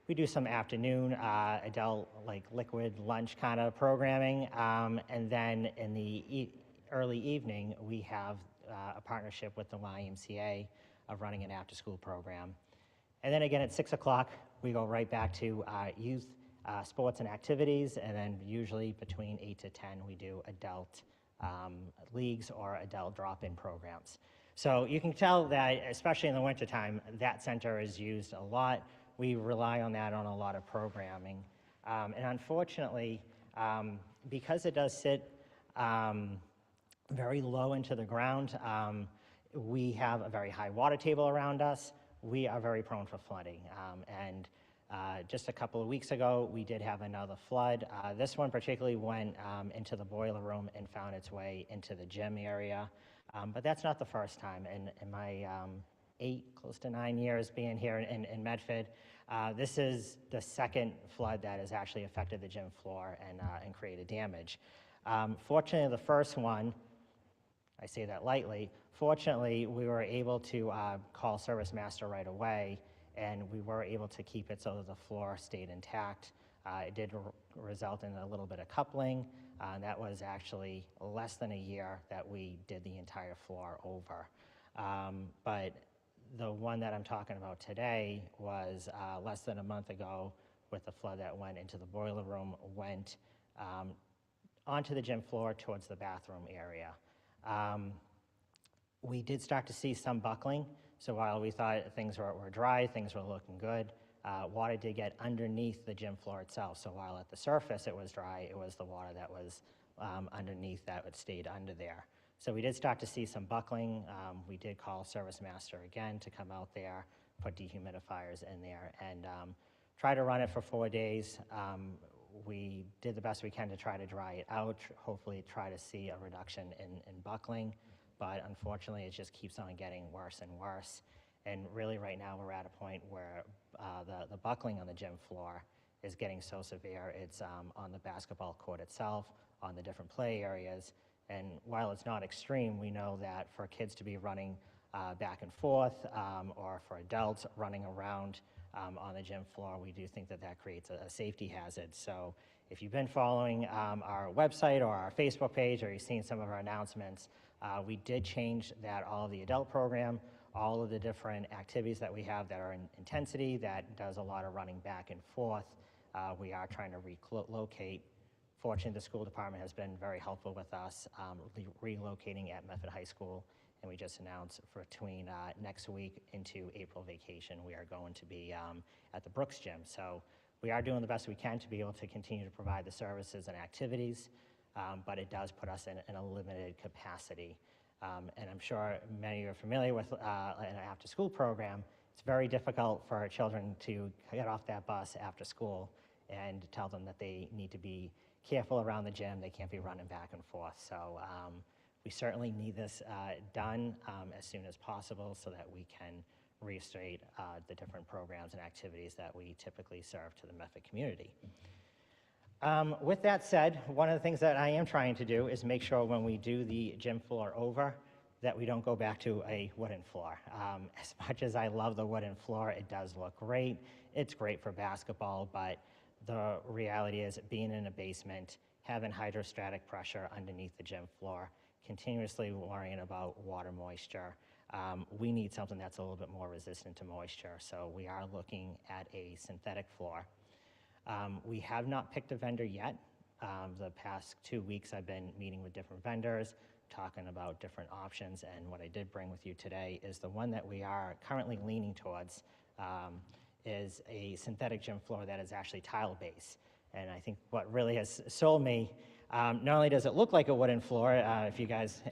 We do some afternoon adult like liquid lunch kind of programming. And then in the early evening, we have a partnership with the YMCA of running an after-school program. And then again at 6 o'clock, we go right back to youth sports and activities, and then usually between 8 to 10, we do adult leagues or adult drop-in programs. So you can tell that, especially in the wintertime, that center is used a lot. We rely on that on a lot of programming. And unfortunately, because it does sit very low into the ground, we have a very high water table around us. We are very prone for flooding. Just a couple of weeks ago, we did have another flood. This one particularly went into the boiler room and found its way into the gym area. But that's not the first time. In my 8, close to 9 years being here in Medford, this is the second flood that has actually affected the gym floor and created damage. Fortunately, the first one, I say that lightly, fortunately, we were able to call Service Master right away, and we were able to keep it so that the floor stayed intact. It did result in a little bit of coupling. That was actually less than a year that we did the entire floor over. But the one that I'm talking about today was less than a month ago with the flood that went into the boiler room, went onto the gym floor towards the bathroom area. We did start to see some buckling. So while we thought things were dry, things were looking good, water did get underneath the gym floor itself. So while at the surface it was dry, it was the water that was underneath that had stayed under there. So we did start to see some buckling. We did call Service Master again to come out there, put dehumidifiers in there, and try to run it for 4 days. We did the best we can to try to dry it out, hopefully try to see a reduction in buckling. But unfortunately, it just keeps on getting worse and worse. And really right now we're at a point where the buckling on the gym floor is getting so severe. It's on the basketball court itself, on the different play areas. And while it's not extreme, we know that for kids to be running back and forth, or for adults running around on the gym floor, we do think that that creates a safety hazard. So if you've been following our website or our Facebook page, or you've seen some of our announcements, we did change that all of the adult program, all of the different activities that we have that are in intensity, that does a lot of running back and forth. We are trying to relocate. Fortunately, the school department has been very helpful with us relocating at Medford High School. And we just announced for between next week into April vacation, we are going to be at the Brooks Gym. So we are doing the best we can to be able to continue to provide the services and activities, but it does put us in a limited capacity. And I'm sure many of you are familiar with an after-school program. It's very difficult for children to get off that bus after school and tell them that they need to be careful around the gym. They can't be running back and forth. So we certainly need this done as soon as possible so that we can restate the different programs and activities that we typically serve to the Medford community. With that said, one of the things that I am trying to do is make sure when we do the gym floor over that we don't go back to a wooden floor. As much as I love the wooden floor, it does look great. It's great for basketball, but the reality is being in a basement, having hydrostatic pressure underneath the gym floor, continuously worrying about water moisture. We need something that's a little bit more resistant to moisture, so we are looking at a synthetic floor. We have not picked a vendor yet. The past 2 weeks I've been meeting with different vendors, talking about different options, and what I did bring with you today is the one that we are currently leaning towards is a synthetic gym floor that is actually tile-based. And I think what really has sold me, not only does it look like a wooden floor, if you guys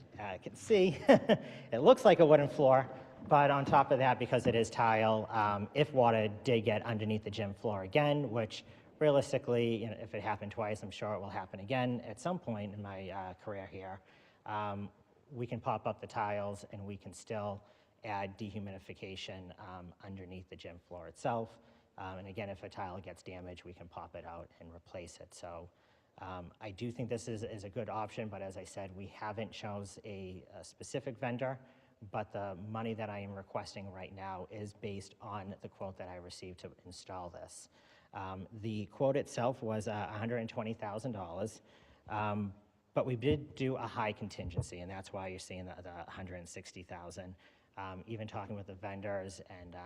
can see, it looks like a wooden floor, but on top of that, because it is tile, if water did get underneath the gym floor again, which realistically, if it happened twice, I'm sure it will happen again at some point in my career here, we can pop up the tiles and we can still add dehumidification underneath the gym floor itself. And again, if a tile gets damaged, we can pop it out and replace it. So I do think this is a good option, but as I said, we haven't chose a specific vendor, but the money that I am requesting right now is based on the quote that I received to install this. The quote itself was $120,000, but we did do a high contingency, and that's why you're seeing the $160,000. Even talking with the vendors and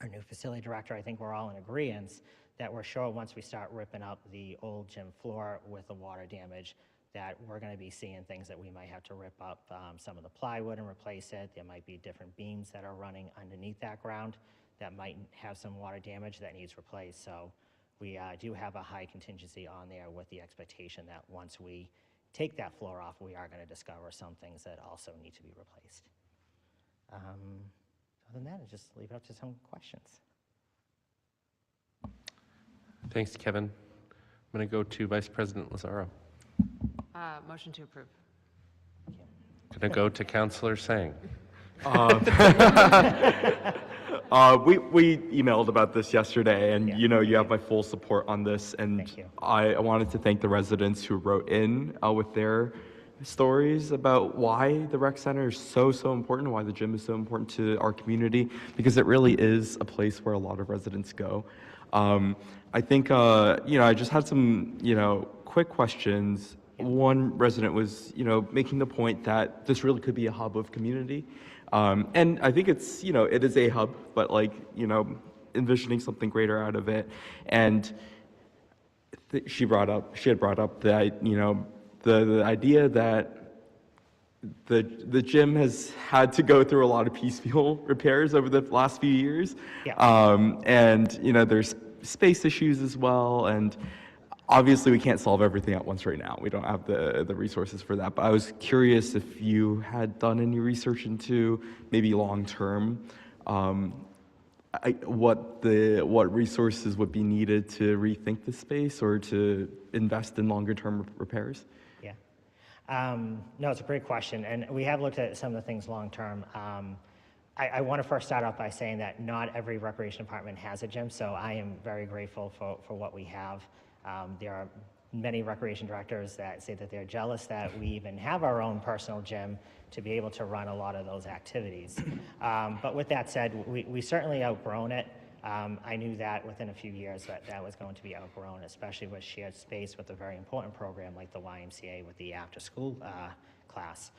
our new facility director, I think we're all in agreement that we're sure once we start ripping up the old gym floor with the water damage, that we're going to be seeing things that we might have to rip up some of the plywood and replace it. There might be different beams that are running underneath that ground that might have some water damage that needs replaced. So we do have a high contingency on there with the expectation that once we take that floor off, we are going to discover some things that also need to be replaced. Other than that, I just leave it up to some questions. Thanks, Kevin. I'm going to go to Vice President Lazaro. Motion to approve. Going to go to Councillor Sang. We emailed about this yesterday, and you know you have my full support on this. And I wanted to thank the residents who wrote in with their stories about why the rec center is so important, why the gym is so important to our community, because it really is a place where a lot of residents go. I think I just had some quick questions. One resident was making the point that this really could be a hub of community. And I think it's, it is a hub, but envisioning something greater out of it. And she had brought up that, the idea that the gym has had to go through a lot of piecemeal repairs over the last few years. And, there's space issues as well. And obviously we can't solve everything at once right now. We don't have the resources for that. But I was curious if you had done any research into maybe long-term, what resources would be needed to rethink the space or to invest in longer-term repairs? No, it's a great question. And we have looked at some of the things long-term. I want to first start off by saying that not every recreation department has a gym, so I am very grateful for what we have. There are many recreation directors that say that they're jealous that we even have our own personal gym to be able to run a lot of those activities. But with that said, we certainly outgrown it. I knew that within a few years that was going to be outgrown, especially with shared space with a very important program like the YMCA with the after-school class.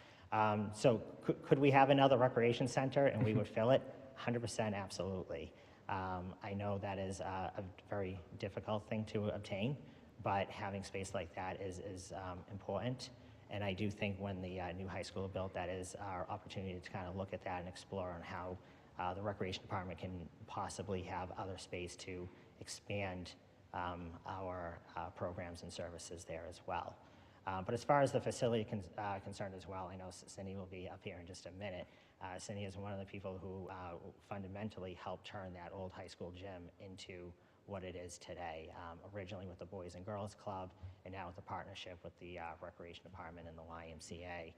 So could we have another recreation center and we would fill it? 100% absolutely. I know that is a very difficult thing to obtain, but having space like that is important. And I do think when the new high school built, that is our opportunity to kind of look at that and explore on how the recreation department can possibly have other space to expand our programs and services there as well. But as far as the facility concerned as well, I know Cindy will be up here in just a minute. Cindy is one of the people who fundamentally helped turn that old high school gym into what it is today, originally with the Boys and Girls Club, and now with the partnership with the Recreation Department and the YMCA.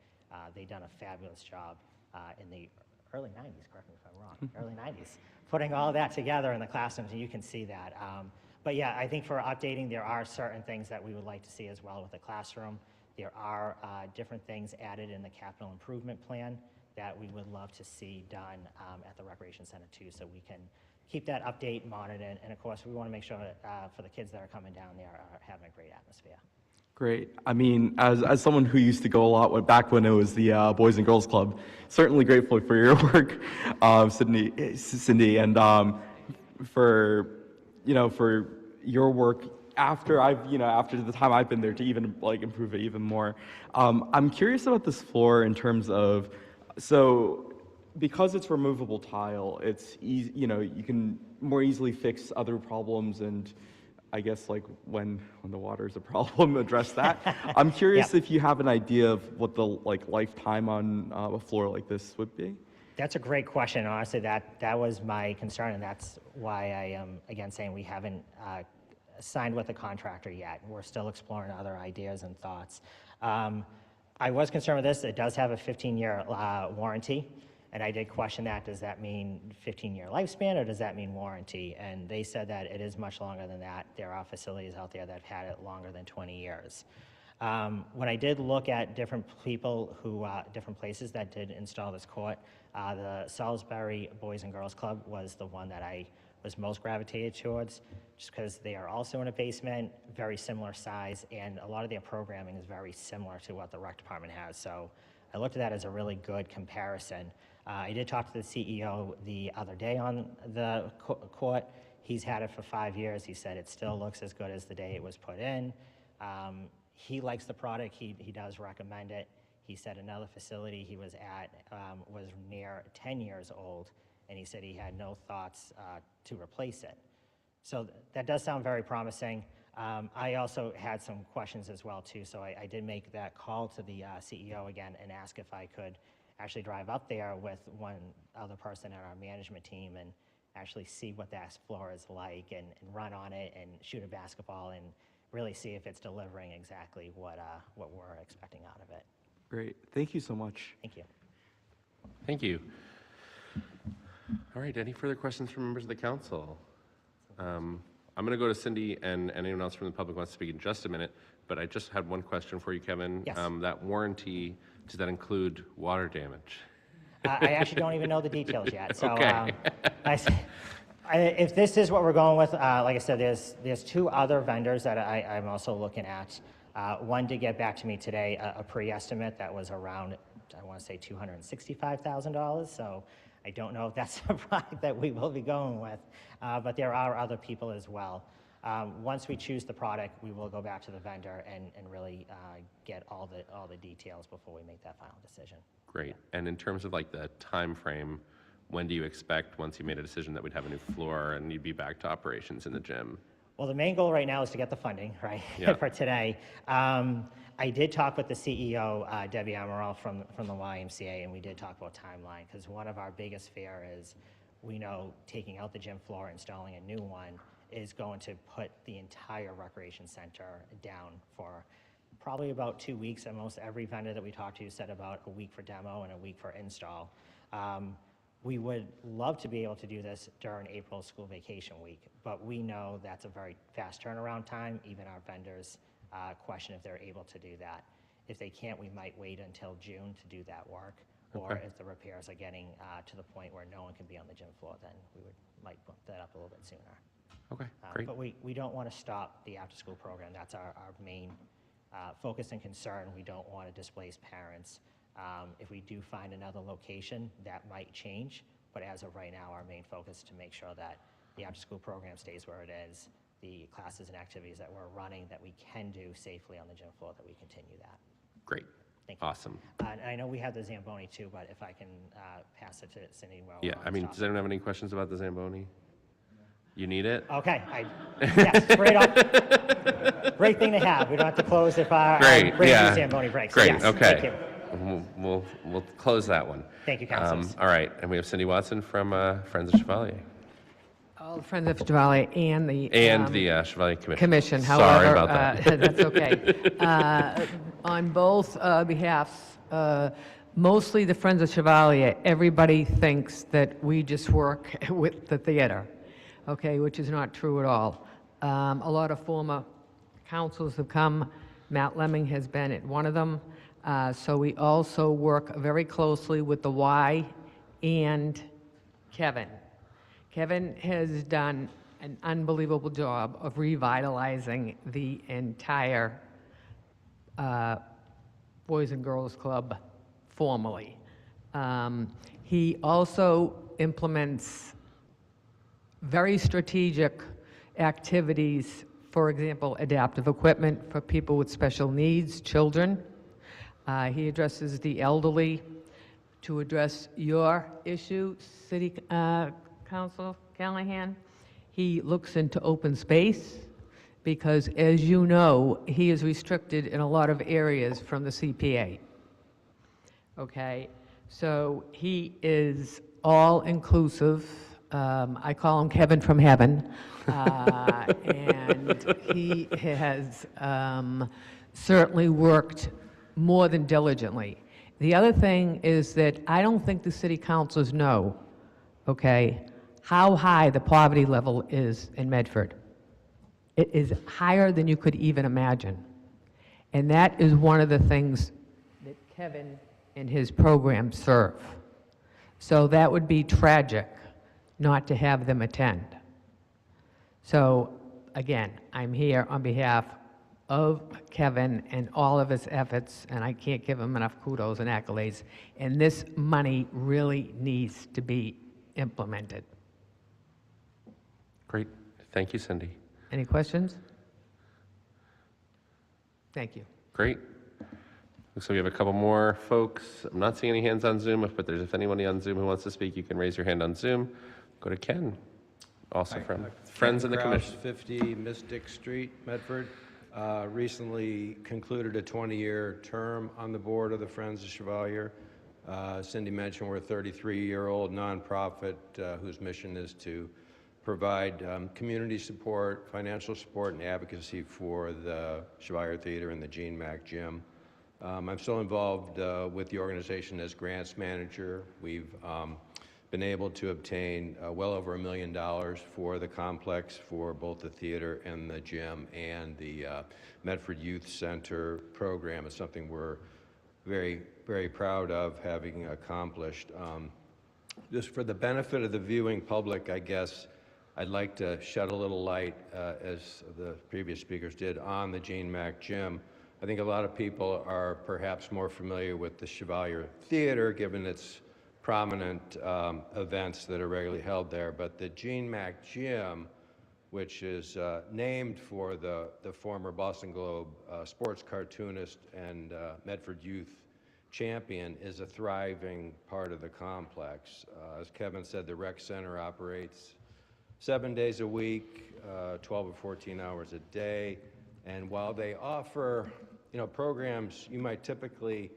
They've done a fabulous job in the early 90s, correct me if I'm wrong, early 90s, putting all that together in the classrooms, and you can see that. But yeah, I think for updating, there are certain things that we would like to see as well with the classroom. There are different things added in the capital improvement plan that we would love to see done at the Recreation Center too, so we can keep that update, monitored, and of course, we want to make sure that for the kids that are coming down there are having a great atmosphere. Great. I mean, as someone who used to go a lot back when it was the Boys and Girls Club, certainly grateful for your work, Cindy, and for your work after after the time I've been there to even improve it even more. I'm curious about this floor in terms of, so because it's removable tile, it's easy, you can more easily fix other problems, and I guess when the water is a problem, address that. I'm curious if you have an idea of what the lifetime on a floor like this would be. That's a great question. Honestly, that was my concern, and that's why I am again saying we haven't signed with a contractor yet. We're still exploring other ideas and thoughts. I was concerned with this. It does have a 15-year warranty, and I did question that. Does that mean 15-year lifespan, or does that mean warranty? And they said that it is much longer than that. There are facilities out there that have had it longer than 20 years. When I did look at different people different places that did install this court, the Salisbury Boys and Girls Club was the one that I was most gravitated towards, just because they are also in a basement, very similar size, and a lot of their programming is very similar to what the rec department has. So I looked at that as a really good comparison. I did talk to the CEO the other day on the court. He's had it for 5 years. He said it still looks as good as the day it was put in. he likes the product. He does recommend it. He said another facility he was at was near 10 years old, and he said he had no thoughts to replace it. So that does sound very promising. I also had some questions as well too, so I did make that call to the CEO again and ask if I could actually drive up there with one other person in our management team and actually see what that floor is like and run on it and shoot a basketball and really see if it's delivering exactly what we're expecting out of it. Great. Thank you so much. Thank you. Thank you. All right, any further questions from members of the council? I'm going to go to Cindy and anyone else from the public wants to speak in just a minute, but I just had one question for you, Kevin. Yes. That warranty, does that include water damage? I actually don't even know the details yet. So Okay. if this is what we're going with, like I said, there's two other vendors that I'm also looking at. One did get back to me today, a pre-estimate that was around, I want to say $265,000. So I don't know if that's a product that we will be going with, but there are other people as well. Once we choose the product, we will go back to the vendor and really get all the details before we make that final decision. Great. And in terms of like the time frame, when do you expect, once you made a decision, that we'd have a new floor and you'd be back to operations in the gym? Well, the main goal right now is to get the funding, right, Yeah. for today. I did talk with the CEO, Debbie Amaral from the YMCA, and we did talk about timeline, because one of our biggest fear is, we know taking out the gym floor, installing a new one is going to put the entire recreation center down for probably about 2 weeks, and most every vendor that we talked to said about a week for demo and a week for install. We would love to be able to do this during April school vacation week, but we know that's a very fast turnaround time. Even our vendors question if they're able to do that. If they can't, we might wait until June to do that work. Or Okay. if the repairs are getting to the point where no one can be on the gym floor, then we might bump that up a little bit sooner. Okay, great. But we don't want to stop the after-school program. That's our main focus and concern. We don't want to displace parents. If we do find another location, that might change. But as of right now, our main focus is to make sure that the after-school program stays where it is, the classes and activities that we're running that we can do safely on the gym floor, that we continue that. Great. Thank you. Awesome. And I know we have the Zamboni too, but if I can pass it to Cindy while Yeah, we're on I this mean, topic. does anyone have any questions about the Zamboni? You need it? Okay, yes, great thing to have. We don't have to close if our Great, bridge yeah. Zamboni breaks. Great, Yes, thank okay. you. We'll close that one. Thank you, councilors. All right, and we have Cindy Watson from Friends of Chevalier. All the Friends of Chevalier and the... And the Chevalier Commission. Commission, Sorry however, about that. that's okay. On both behalfs, mostly the Friends of Chevalier, everybody thinks that we just work with the theater, okay, which is not true at all. A lot of former councils have come. Matt Lemming has been at one of them. So we also work very closely with the Y and Kevin. Kevin has done an unbelievable job of revitalizing the entire Boys and Girls Club formally. He also implements very strategic activities, for example, adaptive equipment for people with special needs, children. He addresses the elderly. To address your issue, City Council Callahan, he looks into open space because, as you know, he is restricted in a lot of areas from the CPA. Okay, so he is all-inclusive. I call him Kevin from heaven, and he has certainly worked more than diligently. The other thing is that I don't think the city councilors know, okay, how high the poverty level is in Medford. It is higher than you could even imagine. And that is one of the things that Kevin and his program serve. So that would be tragic not to have them attend. So again, I'm here on behalf of Kevin and all of his efforts, and I can't give him enough kudos and accolades. And this money really needs to be implemented. Great. Thank you, Cindy. Any questions? Thank you. Great. Looks like we have a couple more folks. I'm not seeing any hands on Zoom, but if anybody on Zoom who wants to speak, you can raise your hand on Zoom. Go to Ken, also from Friends in the Ken Kraus, Commission. 50 Mystic Street, Medford. Recently concluded a 20-year term on the board of the Friends of Chevalier. Cindy mentioned we're a 33-year-old nonprofit whose mission is to provide community support, financial support, and advocacy for the Chevalier Theater and the Gene Mack Gym. I'm still involved with the organization as grants manager. We've been able to obtain well over $1 million for the complex for both the theater and the gym, and the Medford Youth Center program is something we're very, very proud of having accomplished. Just for the benefit of the viewing public, I guess, I'd like to shed a little light, as the previous speakers did, on the Gene Mack Gym. I think a lot of people are perhaps more familiar with the Chevalier Theater, given its prominent events that are regularly held there. But the Gene Mack Gym, which is named for the former Boston Globe sports cartoonist and Medford Youth champion, is a thriving part of the complex. As Kevin said, the rec center operates 7 days a week, 12 or 14 hours a day. And while they offer, programs you might typically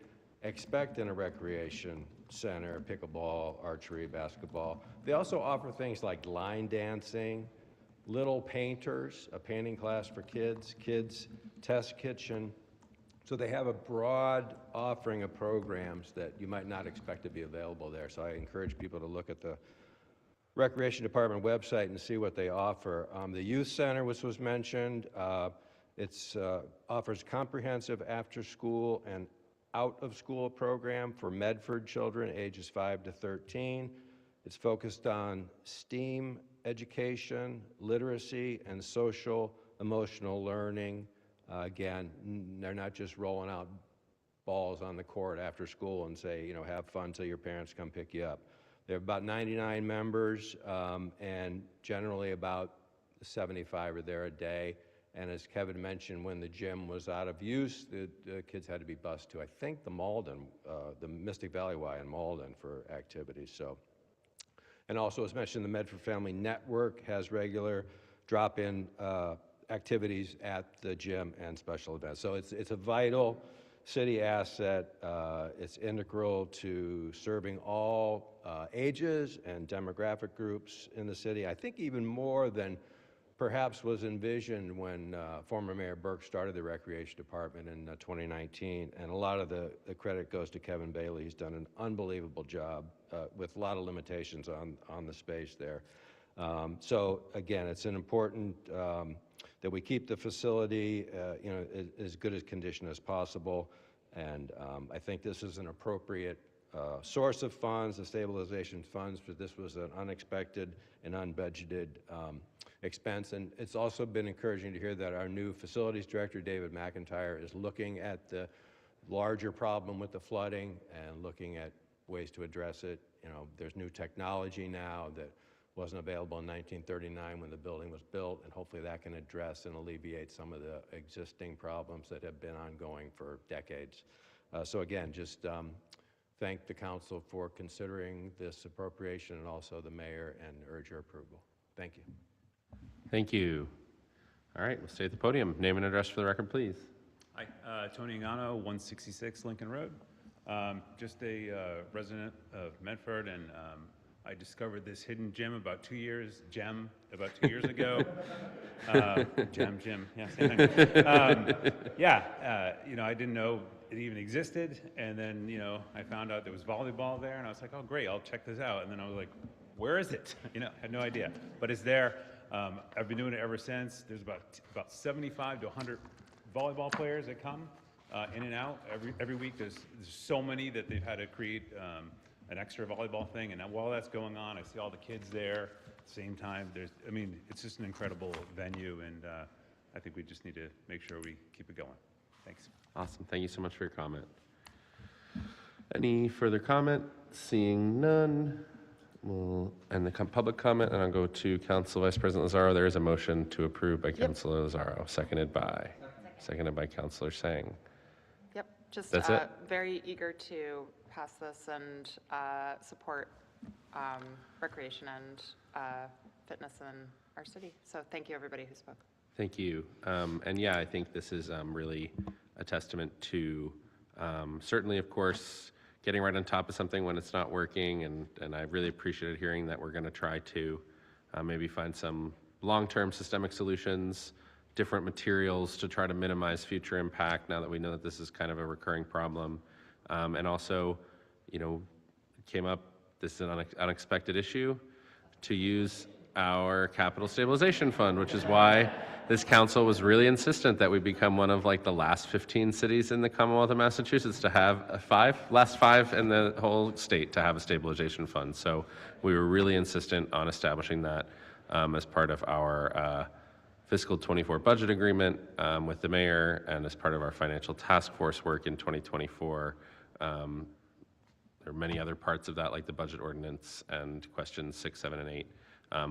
expect in a recreation center, pickleball, archery, basketball, they also offer things like line dancing, Little Painters, a painting class for kids, kids test kitchen. So they have a broad offering of programs that you might not expect to be available there. So I encourage people to look at the Recreation Department website and see what they offer. The Youth Center, which was mentioned, it offers comprehensive after-school and out-of-school program for Medford children ages 5 to 13. It's focused on STEAM education, literacy, and social emotional learning. Again, they're not just rolling out balls on the court after school and say, have fun till your parents come pick you up. They have about 99 members, and generally about 75 are there a day. And as Kevin mentioned, when the gym was out of use, the kids had to be bused to, I think, the Malden, the Mystic Valley Y in Malden for activities. So, and also as mentioned, the Medford Family Network has regular drop-in activities at the gym and special events. So it's a vital city asset. It's integral to serving all ages and demographic groups in the city. I think even more than perhaps was envisioned when former Mayor Burke started the Recreation Department in 2019. And a lot of the credit goes to Kevin Bailey. He's done an unbelievable job with a lot of limitations on the space there. So again, it's an important that we keep the facility as good a condition as possible. And I think this is an appropriate source of funds, the stabilization funds, but this was an unexpected and unbudgeted expense. And it's also been encouraging to hear that our new facilities director, David McIntyre, is looking at the larger problem with the flooding and looking at ways to address it. There's new technology now that wasn't available in 1939 when the building was built, and hopefully that can address and alleviate some of the existing problems that have been ongoing for decades. So again, just thank the council for considering this appropriation, and also the mayor, and urge your approval. Thank you. Thank you. All right, we'll stay at the podium. Name and address for the record, please. Hi, Tony Ingano, 166 Lincoln Road. Just a resident of Medford, and I discovered this hidden gem about 2 years ago. Gem, yeah, same thing. I didn't know it even existed, and then I found out there was volleyball there, and I was like, oh great, I'll check this out. And then I was like, where is it? Had no idea, but it's there. I've been doing it ever since. There's about 75 to 100 volleyball players that come in and out every week. There's so many that they've had to create an extra volleyball thing, and while that's going on, I see all the kids there at the same time. It's just an incredible venue, and I think we just need to make sure we keep it going. Thanks. Awesome. Thank you so much for your comment. Any further comment? Seeing none, we'll end the public comment, and I'll go to Council Vice President Lazaro. There is a motion to approve by Councilor Lazaro, seconded by. seconded by Councilor Sang. Yep, just That's it? very eager to pass this and support recreation and fitness in our city. So thank you, everybody who spoke. Thank you. And yeah, I think this is really a testament to certainly, of course, getting right on top of something when it's not working. And I really appreciated hearing that we're going to try to maybe find some long-term systemic solutions, different materials to try to minimize future impact now that we know that this is kind of a recurring problem. And also, you know, it came up, this is an unexpected issue, to use our capital stabilization fund, which is why this council was really insistent that we become one of like the last 15 cities in the Commonwealth of Massachusetts to have last five in the whole state to have a stabilization fund. So we were really insistent on establishing that as part of our fiscal 24 budget agreement with the mayor and as part of our financial task force work in 2024. There are many other parts of that, like the budget ordinance and questions 6, 7, and 8.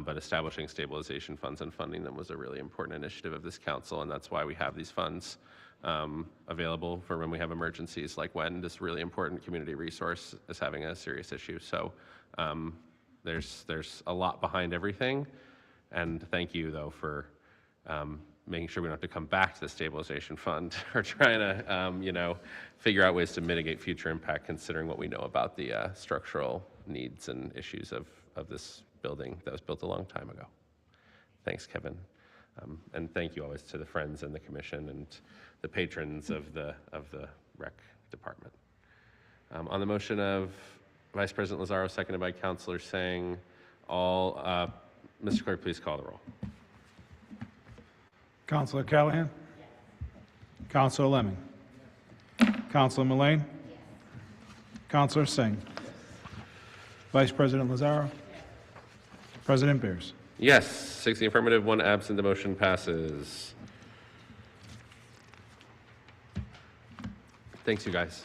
But establishing stabilization funds and funding them was a really important initiative of this council, and that's why we have these funds available for when we have emergencies, like when this really important community resource is having a serious issue. So there's a lot behind everything, and thank you, though, for making sure we don't have to come back to the stabilization fund or trying to, you know, figure out ways to mitigate future impact, considering what we know about the structural needs and issues of this building that was built a long time ago. Thanks, Kevin. And thank you always to the friends and the commission and the patrons of the rec department. On the motion of Vice President Lazaro, seconded by Councilor Sang, Mr. Clerk, please call the roll. Councilor Callahan? Councilor Lemming? Councilor Mullane? Councilor Singh? Vice President Lazaro? President Beers? Yes, 6 in the affirmative, 1 absent. The motion passes. Thanks, you guys.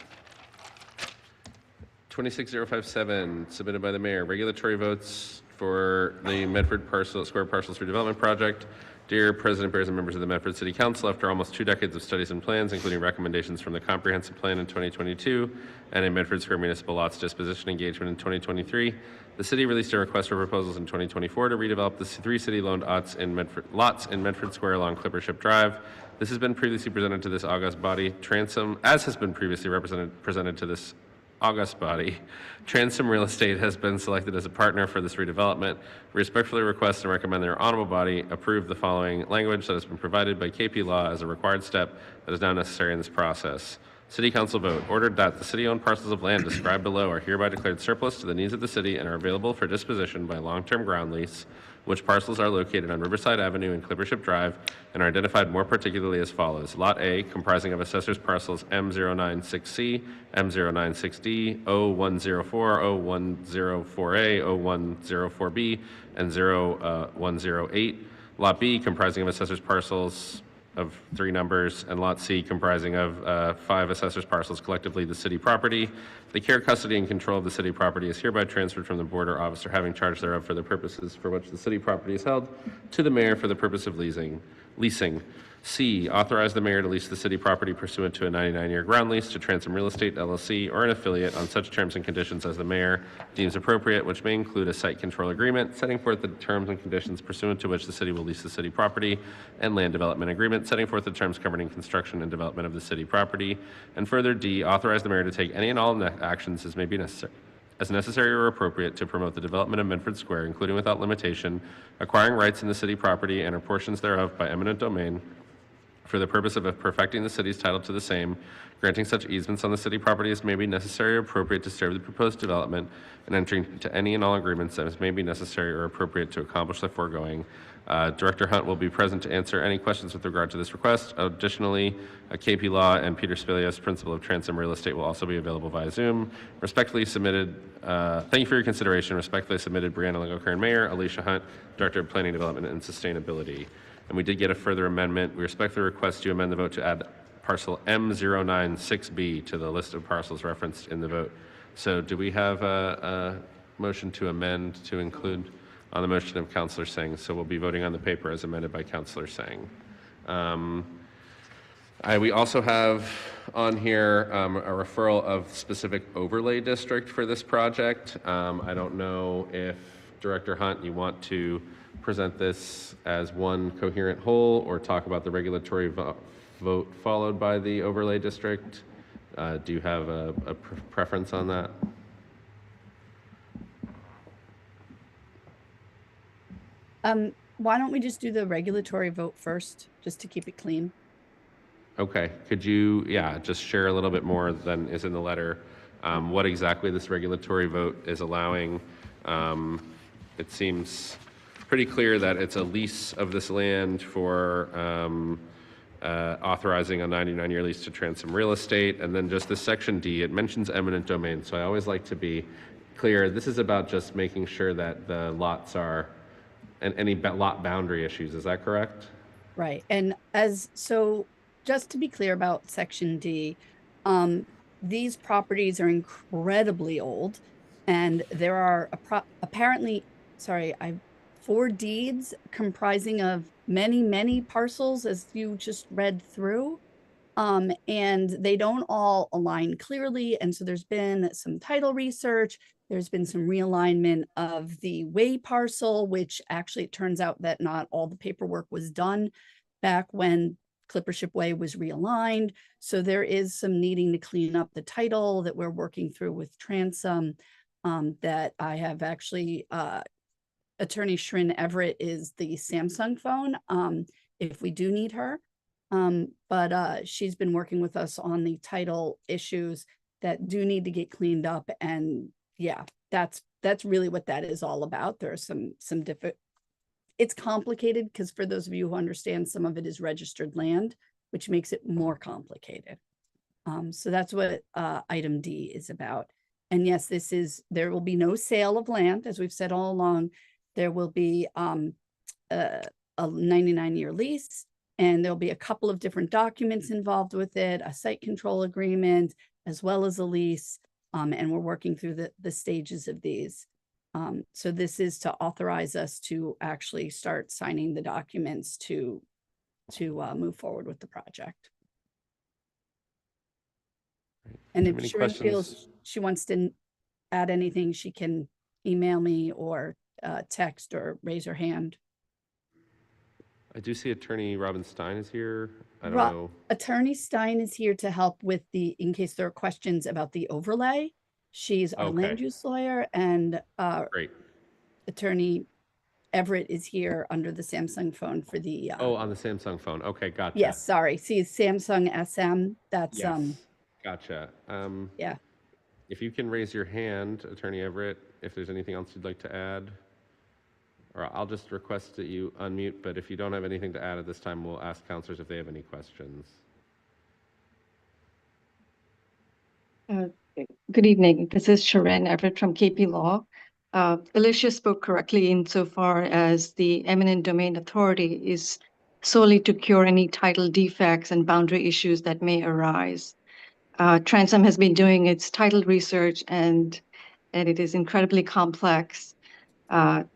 26057, submitted by the mayor. Regulatory votes for the Medford Square Parcels Redevelopment Project. Dear President Beers and members of the Medford City Council, after almost 2 decades of studies and plans, including recommendations from the Comprehensive Plan in 2022 and a Medford Square Municipal Lots Disposition Engagement in 2023, the city released a request for proposals in 2024 to redevelop the 3 city-loaned lots in Medford Square along Clippership Drive. This has been previously presented to this august body. Transom, as has been previously presented to this august body, Transom Real Estate has been selected as a partner for this redevelopment. We respectfully request and recommend their honorable body approve the following language that has been provided by KP Law as a required step that is now necessary in this process. City Council vote ordered that the city-owned parcels of land described below are hereby declared surplus to the needs of the city and are available for disposition by long-term ground lease, which parcels are located on Riverside Avenue and Clippership Drive and are identified more particularly as follows. Lot A, comprising of assessors parcels M096C, M096D, O104, O104A, O104B, and 0108. Lot B, comprising of assessors parcels of 3 numbers, and Lot C, comprising of 5 assessors parcels, collectively the city property. The care, custody, and control of the city property is hereby transferred from the board or officer having charge thereof for the purposes for which the city property is held to the mayor for the purpose of leasing. C, authorize the mayor to lease the city property pursuant to a 99-year ground lease to Transom Real Estate LLC or an affiliate on such terms and conditions as the mayor deems appropriate, which may include a site control agreement setting forth the terms and conditions pursuant to which the city will lease the city property, and land development agreement setting forth the terms governing construction and development of the city property. And further, D, authorize the mayor to take any and all actions as may be necessary or appropriate to promote the development of Medford Square, including without limitation, acquiring rights in the city property and or portions thereof by eminent domain, for the purpose of perfecting the city's title to the same, granting such easements on the city property as may be necessary or appropriate to serve the proposed development, and entering into any and all agreements as may be necessary or appropriate to accomplish the foregoing. Director Hunt will be present to answer any questions with regard to this request. Additionally, KP Law and Peter Spilius, principal of Transom Real Estate, will also be available via Zoom. Respectfully submitted, thank you for your consideration. Respectfully submitted, Brianna Lingo-Kern, Mayor, Alicia Hunt, Director of Planning, Development, and Sustainability. And we did get a further amendment. We respectfully request to amend the vote to add parcel M096B to the list of parcels referenced in the vote. So do we have a motion to amend to include on the motion of Councilor Singh? So we'll be voting on the paper as amended by Councilor Singh. We also have on here a referral of specific overlay district for this project. I don't know if Director Hunt, you want to present this as one coherent whole or talk about the regulatory vote followed by the overlay district. Do you have a preference on that? Why don't we just do the regulatory vote first, just to keep it clean? Okay, could you, just share a little bit more than is in the letter, what exactly this regulatory vote is allowing? It seems pretty clear that it's a lease of this land for authorizing a 99-year lease to Transom Real Estate, and then just this section D, it mentions eminent domain, so I always like to be clear. This is about just making sure that the lots are, and any lot boundary issues, is that correct? Right, and so just to be clear about section D, these properties are incredibly old, and there are apparently, 4 deeds comprising of many parcels, as you just read through, and they don't all align clearly, and so there's been some title research, there's been some realignment of the way parcel, which actually it turns out that not all the paperwork was done back when Clippership Way was realigned. So there is some needing to clean up the title that we're working through with Transom, that I have actually, Attorney Shrin Everett is the Samsung phone, if we do need her. But she's been working with us on the title issues that do need to get cleaned up. And yeah, that's really what that is all about. There are some different, it's complicated because for those of you who understand, some of it is registered land, which makes it more complicated. So that's what item D is about. And yes, there will be no sale of land, as we've said all along. There will be a 99-year lease, and there'll be a couple of different documents involved with it, a site control agreement, as well as a lease. And we're working through the stages of these. So this is to authorize us to actually start signing the documents to move forward with the project. And if Sharon feels she wants to add anything, she can email me or text or raise her hand. I do see Attorney Robin Stein is here. I don't know. Attorney Stein is here to help with in case there are questions about the overlay. She's our land use lawyer, and Great. Attorney Everett is here under the Samsung phone for the. On the Samsung phone. Okay, gotcha. Yes, sorry. See, Samsung SM. That's Gotcha. Yeah. If you can raise your hand, Attorney Everett, if there's anything else you'd like to add, or I'll just request that you unmute, but if you don't have anything to add at this time, we'll ask counselors if they have any questions. Good evening. This is Sharon Everett from KP Law. Alicia spoke correctly insofar as the eminent domain authority is solely to cure any title defects and boundary issues that may arise. Transom has been doing its title research, and it is incredibly complex. So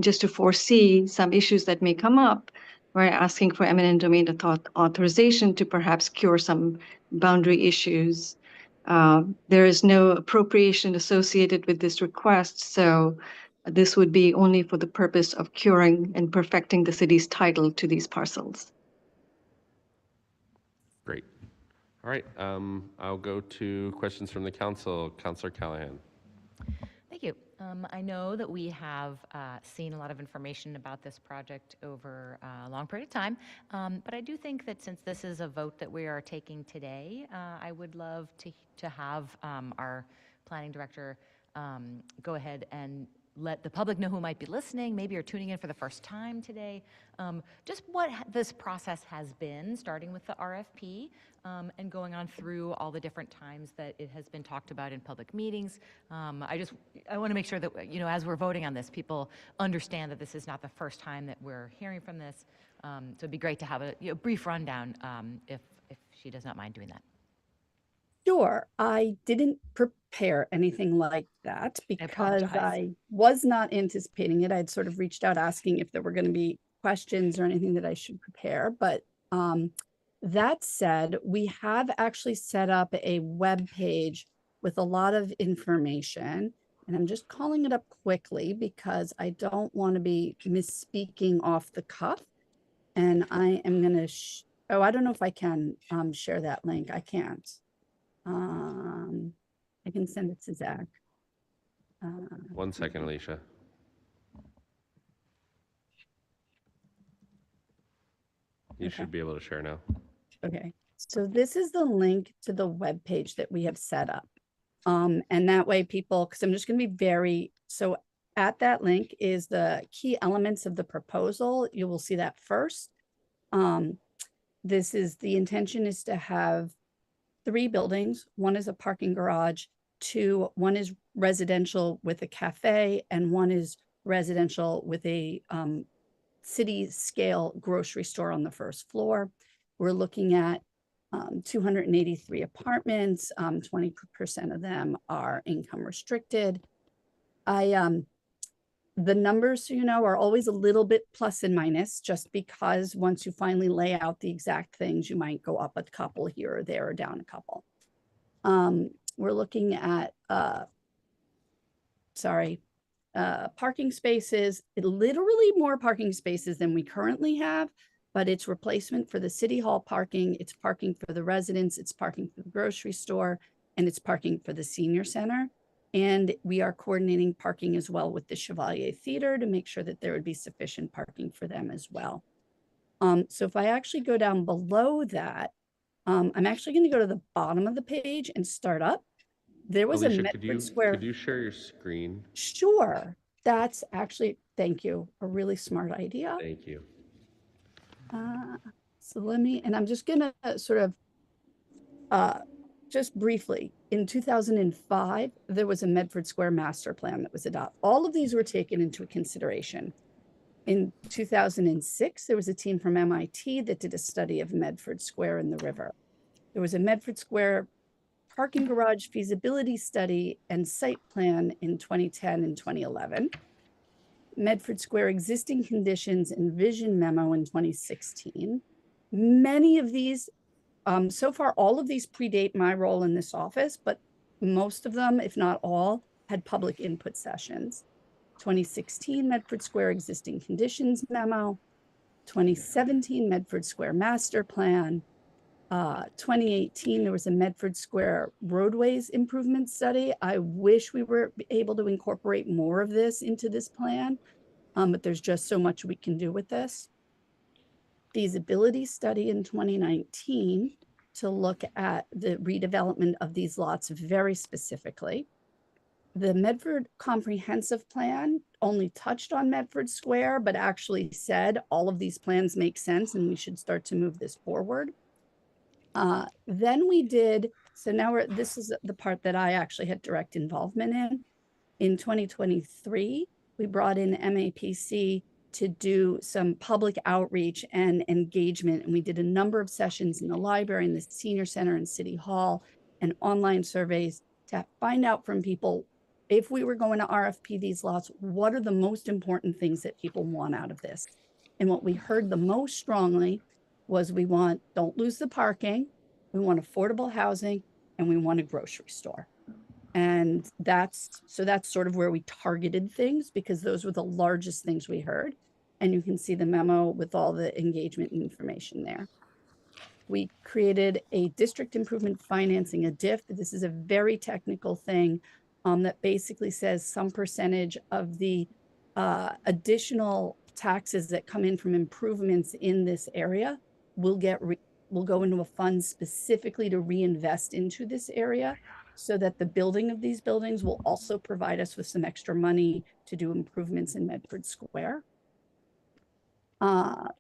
just to foresee some issues that may come up, we're asking for eminent domain authorization to perhaps cure some boundary issues. There is no appropriation associated with this request, so this would be only for the purpose of curing and perfecting the city's title to these parcels. Great. All right. I'll go to questions from the council. Councilor Callahan. Thank you. I know that we have seen a lot of information about this project over a long period of time, but I do think that since this is a vote that we are taking today, I would love to have our planning director go ahead and let the public know who might be listening, maybe are tuning in for the first time today, just what this process has been, starting with the RFP and going on through all the different times that it has been talked about in public meetings. I want to make sure that, as we're voting on this, people understand that this is not the first time that we're hearing from this. So it'd be great to have a brief rundown if she does not mind doing that. Sure. I didn't prepare anything like that because I was not anticipating it. I'd sort of reached out asking if there were going to be questions or anything that I should prepare, but that said, we have actually set up a web page with a lot of information, and I'm just calling it up quickly because I don't want to be misspeaking off the cuff. And I am going to, oh, I don't know if I can share that link. I can't. I can send it to Zach. 1 second, Alicia. You should be able to share now. Okay, so this is the link to the web page that we have set up. And that way people, because I'm just going to be very, so at that link is the key elements of the proposal. You will see that first. This is, the intention is to have 3 buildings. One is a parking garage, one is residential with a cafe, and one is residential with a city scale grocery store on the first floor. We're looking at 283 apartments, 20% of them are income restricted. The numbers, you know, are always a little bit plus and minus, just because once you finally lay out the exact things, you might go up a couple here or there or down a couple. We're looking at, parking spaces, literally more parking spaces than we currently have, but it's replacement for the city hall parking, it's parking for the residents, it's parking for the grocery store, and it's parking for the senior center. And we are coordinating parking as well with the Chevalier Theater to make sure that there would be sufficient parking for them as well. So if I actually go down below that, I'm actually going to go to the bottom of the page and start up. There was Alicia, a Medford Square. could you share your screen? Sure. That's actually, thank you, a really smart idea. Thank you. So let me, and I'm just going to sort of, just briefly, in 2005, there was a Medford Square master plan that was adopted. All of these were taken into consideration. In 2006, there was a team from MIT that did a study of Medford Square and the river. There was a Medford Square parking garage feasibility study and site plan in 2010 and 2011. Medford Square existing conditions and vision memo in 2016. Many of these, so far, all of these predate my role in this office, but most of them, if not all, had public input sessions. 2016 Medford Square existing conditions memo, 2017 Medford Square master plan, 2018 there was a Medford Square roadways improvement study. I wish we were able to incorporate more of this into this plan, but there's just so much we can do with this. Feasibility study in 2019 to look at the redevelopment of these lots very specifically. The Medford Comprehensive Plan only touched on Medford Square, but actually said all of these plans make sense and we should start to move this forward. Then we did, so now this is the part that I actually had direct involvement in. In 2023, we brought in MAPC to do some public outreach and engagement. And we did a number of sessions in the library, in the senior center and city hall, and online surveys to find out from people, if we were going to RFP these lots, what are the most important things that people want out of this? And what we heard the most strongly was we want, don't lose the parking, we want affordable housing, and we want a grocery store. And that's sort of where we targeted things, because those were the largest things we heard. And you can see the memo with all the engagement and information there. We created a district improvement financing, a DIF. This is a very technical thing that basically says some percentage of the additional taxes that come in from improvements in this area will go into a fund specifically to reinvest into this area, so that the building of these buildings will also provide us with some extra money to do improvements in Medford Square.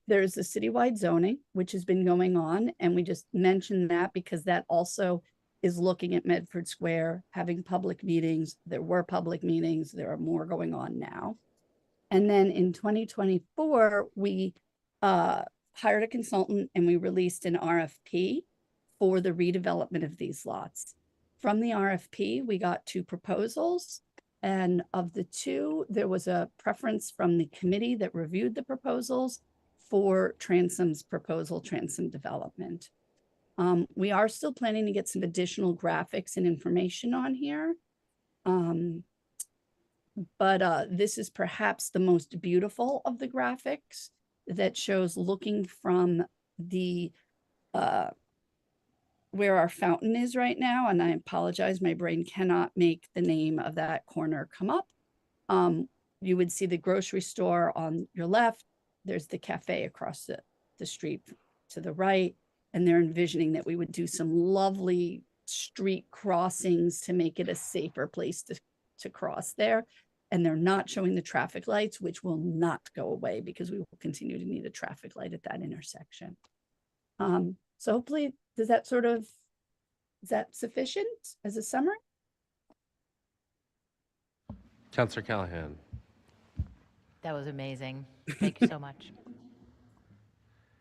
There's the citywide zoning, which has been going on, and we just mentioned that because that also is looking at Medford Square, having public meetings. There were public meetings, there are more going on now. And then in 2024, we hired a consultant and we released an RFP for the redevelopment of these lots. From the RFP, we got 2 proposals, and of the 2, there was a preference from the committee that reviewed the proposals for Transom's proposal, Transom Development. We are still planning to get some additional graphics and information on here. But this is perhaps the most beautiful of the graphics that shows looking from the where our fountain is right now. And I apologize, my brain cannot make the name of that corner come up. You would see the grocery store on your left. There's the cafe across the street to the right. And they're envisioning that we would do some lovely street crossings to make it a safer place to cross there. And they're not showing the traffic lights, which will not go away because we will continue to need a traffic light at that intersection. So hopefully, is that sufficient as a summary? Councillor Callahan. That was amazing. Thank you so much.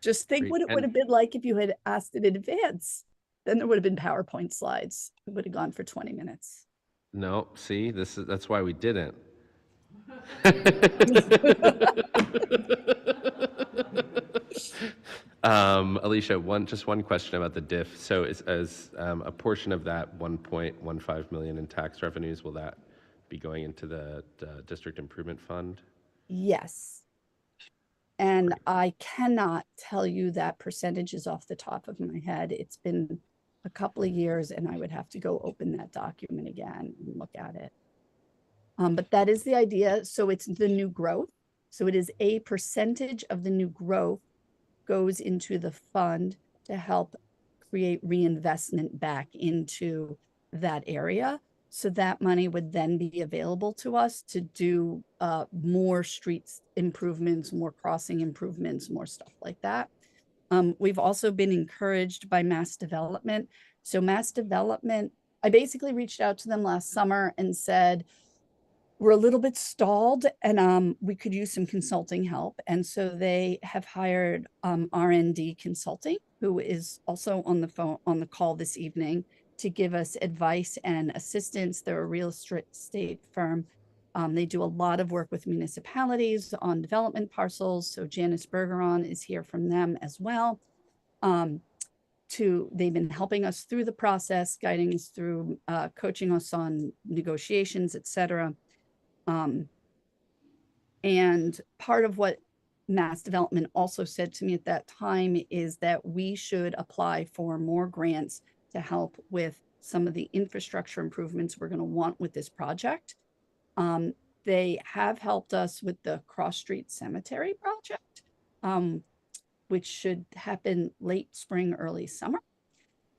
Just think Great. what it would have been like if you had asked it in advance. Then there would have been PowerPoint slides. It would have gone for 20 minutes. No, see, that's why we didn't. Alicia, just one question about the diff. So as a portion of that 1.15 million in tax revenues, will that be going into the district improvement fund? Yes. And I cannot tell you that percentages off the top of my head. It's been a couple of years and I would have to go open that document again and look at it. But that is the idea. So it's the new growth. So it is a percentage of the new growth goes into the fund to help create reinvestment back into that area. So that money would then be available to us to do more streets improvements, more crossing improvements, more stuff like that. We've also been encouraged by Mass Development. So Mass Development, I basically reached out to them last summer and said, we're a little bit stalled and we could use some consulting help. And so they have hired R&D Consulting, who is also on the call this evening, to give us advice and assistance. They're a real estate firm. They do a lot of work with municipalities on development parcels. So Janice Bergeron is here from them as well. They've been helping us through the process, guiding us through, coaching us on negotiations, et cetera. And part of what Mass Development also said to me at that time is that we should apply for more grants to help with some of the infrastructure improvements we're going to want with this project. They have helped us with the Cross Street Cemetery project, which should happen late spring, early summer.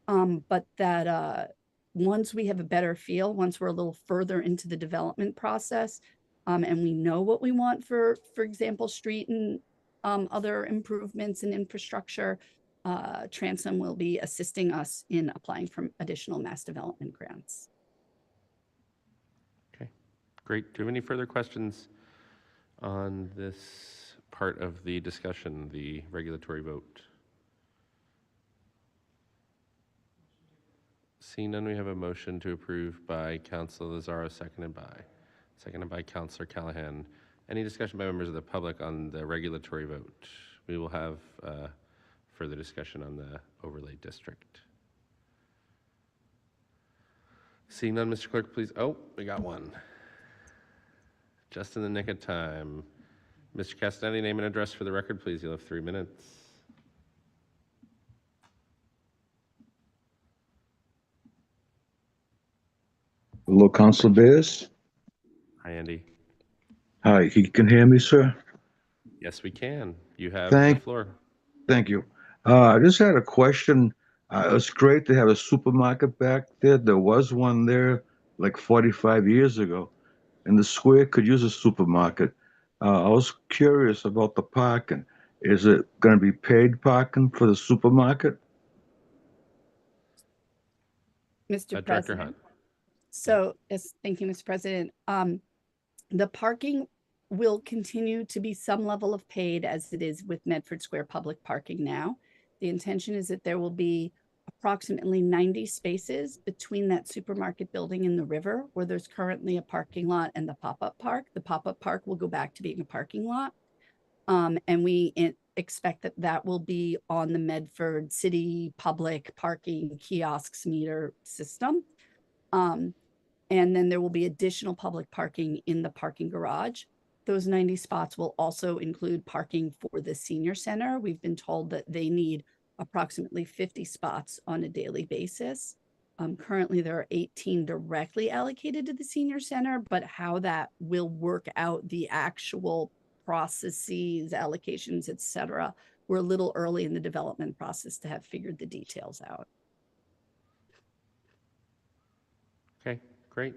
But that once we have a better feel, once we're a little further into the development process, and we know what we want for example, street and other improvements in infrastructure, Transom will be assisting us in applying for additional Mass Development grants. Okay, great. Do you have any further questions on this part of the discussion, the regulatory vote? Seeing none, we have a motion to approve by Councilor Lazzaro, seconded by Councilor Callahan. Any discussion by members of the public on the regulatory vote? We will have further discussion on the overlay district. Seeing none, Mr. Clerk, please. Oh, we got one. Just in the nick of time. Mr. Castanetti, name and address for the record, please. You'll have 3 minutes. Hello, Councilor Bears. Hi, Andy. Hi, you can hear me, sir? Yes, we can. You have the floor. Thank you. I just had a question. It was great to have a supermarket back there. There was one there like 45 years ago, and the square could use a supermarket. I was curious about the parking. Is it going to be paid parking for the supermarket? Mr. Director President. Hunt. So, yes, thank you, Mr. President. The parking will continue to be some level of paid as it is with Medford Square public parking now. The intention is that there will be approximately 90 spaces between that supermarket building and the river, where there's currently a parking lot and the pop-up park. The pop-up park will go back to being a parking lot. And we expect that that will be on the Medford City Public Parking Kiosks meter system. And then there will be additional public parking in the parking garage. Those 90 spots will also include parking for the senior center. We've been told that they need approximately 50 spots on a daily basis. Currently, there are 18 directly allocated to the senior center, but how that will work out, the actual processes, allocations, et cetera, we're a little early in the development process to have figured the details out. Okay, great.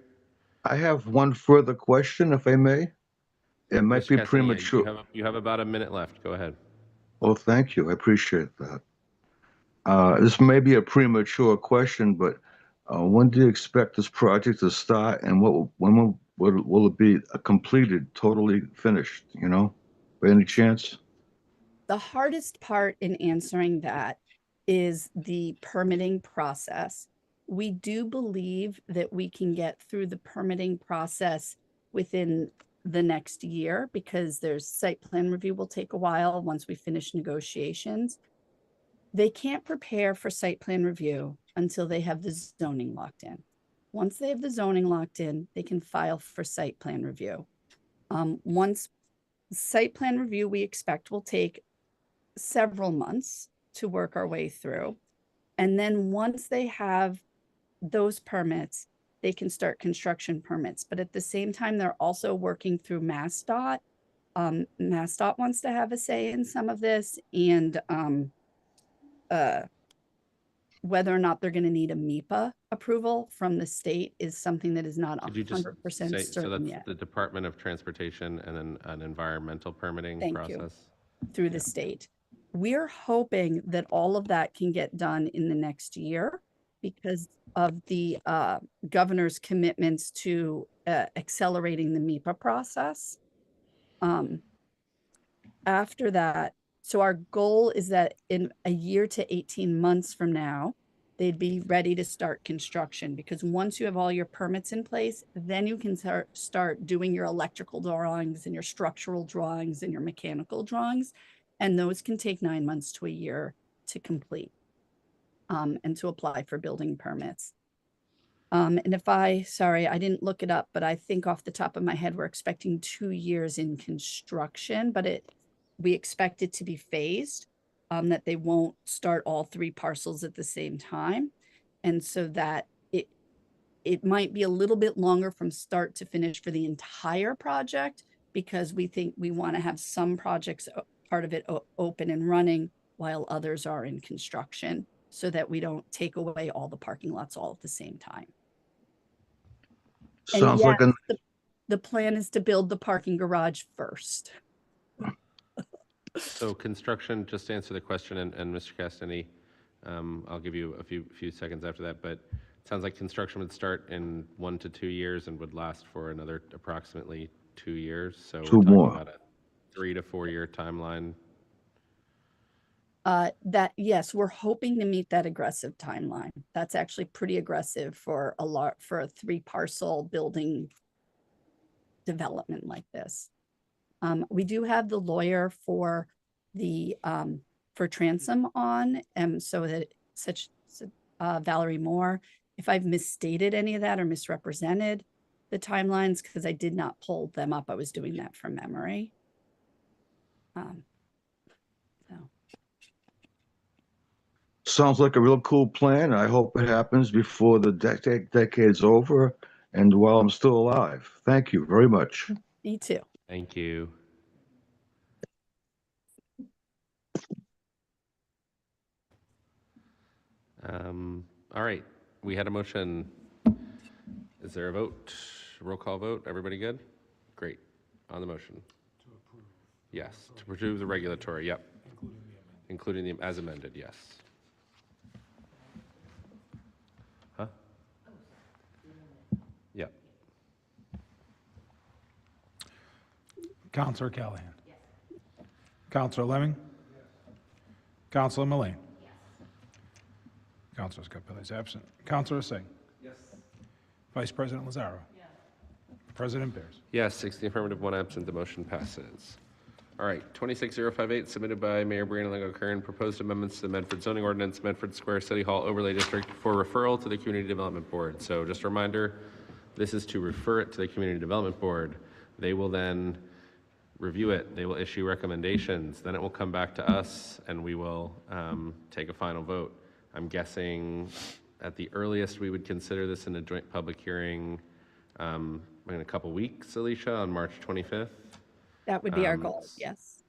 I have one further question, if I may. It might Mr. be Castaneda, premature. you have about a minute left. Go ahead. Oh, thank you. I appreciate that. This may be a premature question, but when do you expect this project to start, and when will it be completed, totally finished, you know, by any chance? The hardest part in answering that is the permitting process. We do believe that we can get through the permitting process within the next year because there's site plan review will take a while once we finish negotiations. They can't prepare for site plan review until they have the zoning locked in. Once they have the zoning locked in, they can file for site plan review. Once site plan review, we expect will take several months to work our way through. And then once they have those permits, they can start construction permits. But at the same time, they're also working through MassDOT. MassDOT wants to have a say in some of this, and whether or not they're going to need a MEPA approval from the state is something that is not Could you just 100% say, so certain that's yet. the Department of Transportation and then an environmental permitting Thank process? you. Through the state. We're hoping that all of that can get done in the next year because of the governor's commitments to accelerating the MEPA process. After that, so our goal is that in a year to 18 months from now, they'd be ready to start construction, because once you have all your permits in place, then you can start doing your electrical drawings and your structural drawings and your mechanical drawings. And those can take 9 months to a year to complete and to apply for building permits. And sorry, I didn't look it up, but I think off the top of my head, we're expecting 2 years in construction, but we expect it to be phased, that they won't start all 3 parcels at the same time. And so that it might be a little bit longer from start to finish for the entire project, because we think we want to have some projects, part of it open and running while others are in construction, so that we don't take away all the parking lots all at the same time. Sounds like the plan is to build the parking garage first. So construction, just to answer the question, and Mr. Castany, I'll give you a few seconds after that, but it sounds like construction would start in 1 to 2 years and would last for another approximately 2 years. So we're talking about a 3 to 4 year timeline. Yes, we're hoping to meet that aggressive timeline. That's actually pretty aggressive for a 3-parcel building development like this. We do have the lawyer for the for Transom on, so that Valerie Moore. If I've misstated any of that or misrepresented the timelines, because I did not pull them up, I was doing that from memory. Sounds like a real cool plan. I hope it happens before the decade's over and while I'm still alive. Thank you very much. Me too. Thank you. All right, we had a motion. Is there a vote? Roll call vote. Everybody good? Great. On the motion. To approve. Yes, to approve the regulatory. Yep. Including the as amended. Yes. Huh? Yep. Counselor Callahan. Yes. Counselor Lemming. Yes. Counselor Mullane. Yes. Counselor Scarpelli is absent. Counselor Singh. Yes. Vice President Lazaro. Yes. President Bears. Yes, 6 in the affirmative, 1 absent. The motion passes. All right, 26058, submitted by Mayor Brianna Longo Kern, proposed amendments to the Medford zoning ordinance, Medford Square City Hall Overlay District for referral to the Community Development Board. So just a reminder, this is to refer it to the Community Development Board. They will then review it, they will issue recommendations, then it will come back to us and we will take a final vote. I'm guessing at the earliest we would consider this in a joint public hearing in a couple weeks, Alicia, on March 25th. That would be our goal, yes.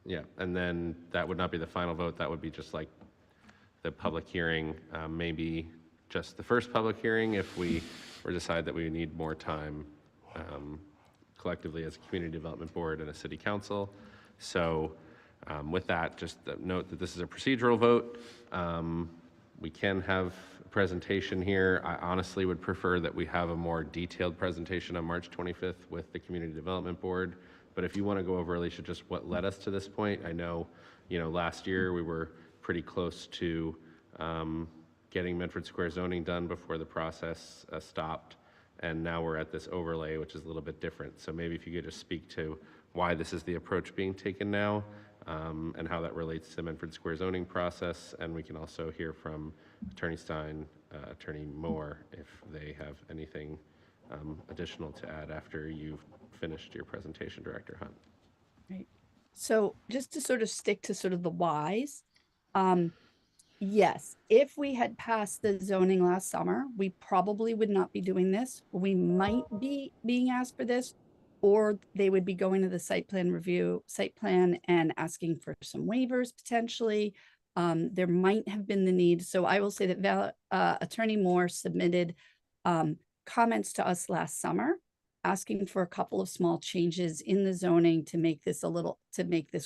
Yeah, and then that would not be the final vote, that would be just like the public hearing, maybe just the first public hearing if we decide that we need more time collectively as a community development board and a city council. So with that, just note that this is a procedural vote. We can have a presentation here. I honestly would prefer that we have a more detailed presentation on March 25th with the community development board. But if you want to go over, Alicia, just what led us to this point, I know, last year we were pretty close to getting Medford Square zoning done before the process stopped. And now we're at this overlay, which is a little bit different. So maybe if you could just speak to why this is the approach being taken now and how that relates to the Medford Square zoning process. And we can also hear from Attorney Stein, Attorney Moore, if they have anything additional to add after you've finished your presentation, Director Hunt. Right. So just to sort of stick to sort of the whys, yes, if we had passed the zoning last summer, we probably would not be doing this. We might be being asked for this, or they would be going to the site plan and asking for some waivers potentially. There might have been the need. So I will say that Attorney Moore submitted comments to us last summer, asking for a couple of small changes in the zoning to make this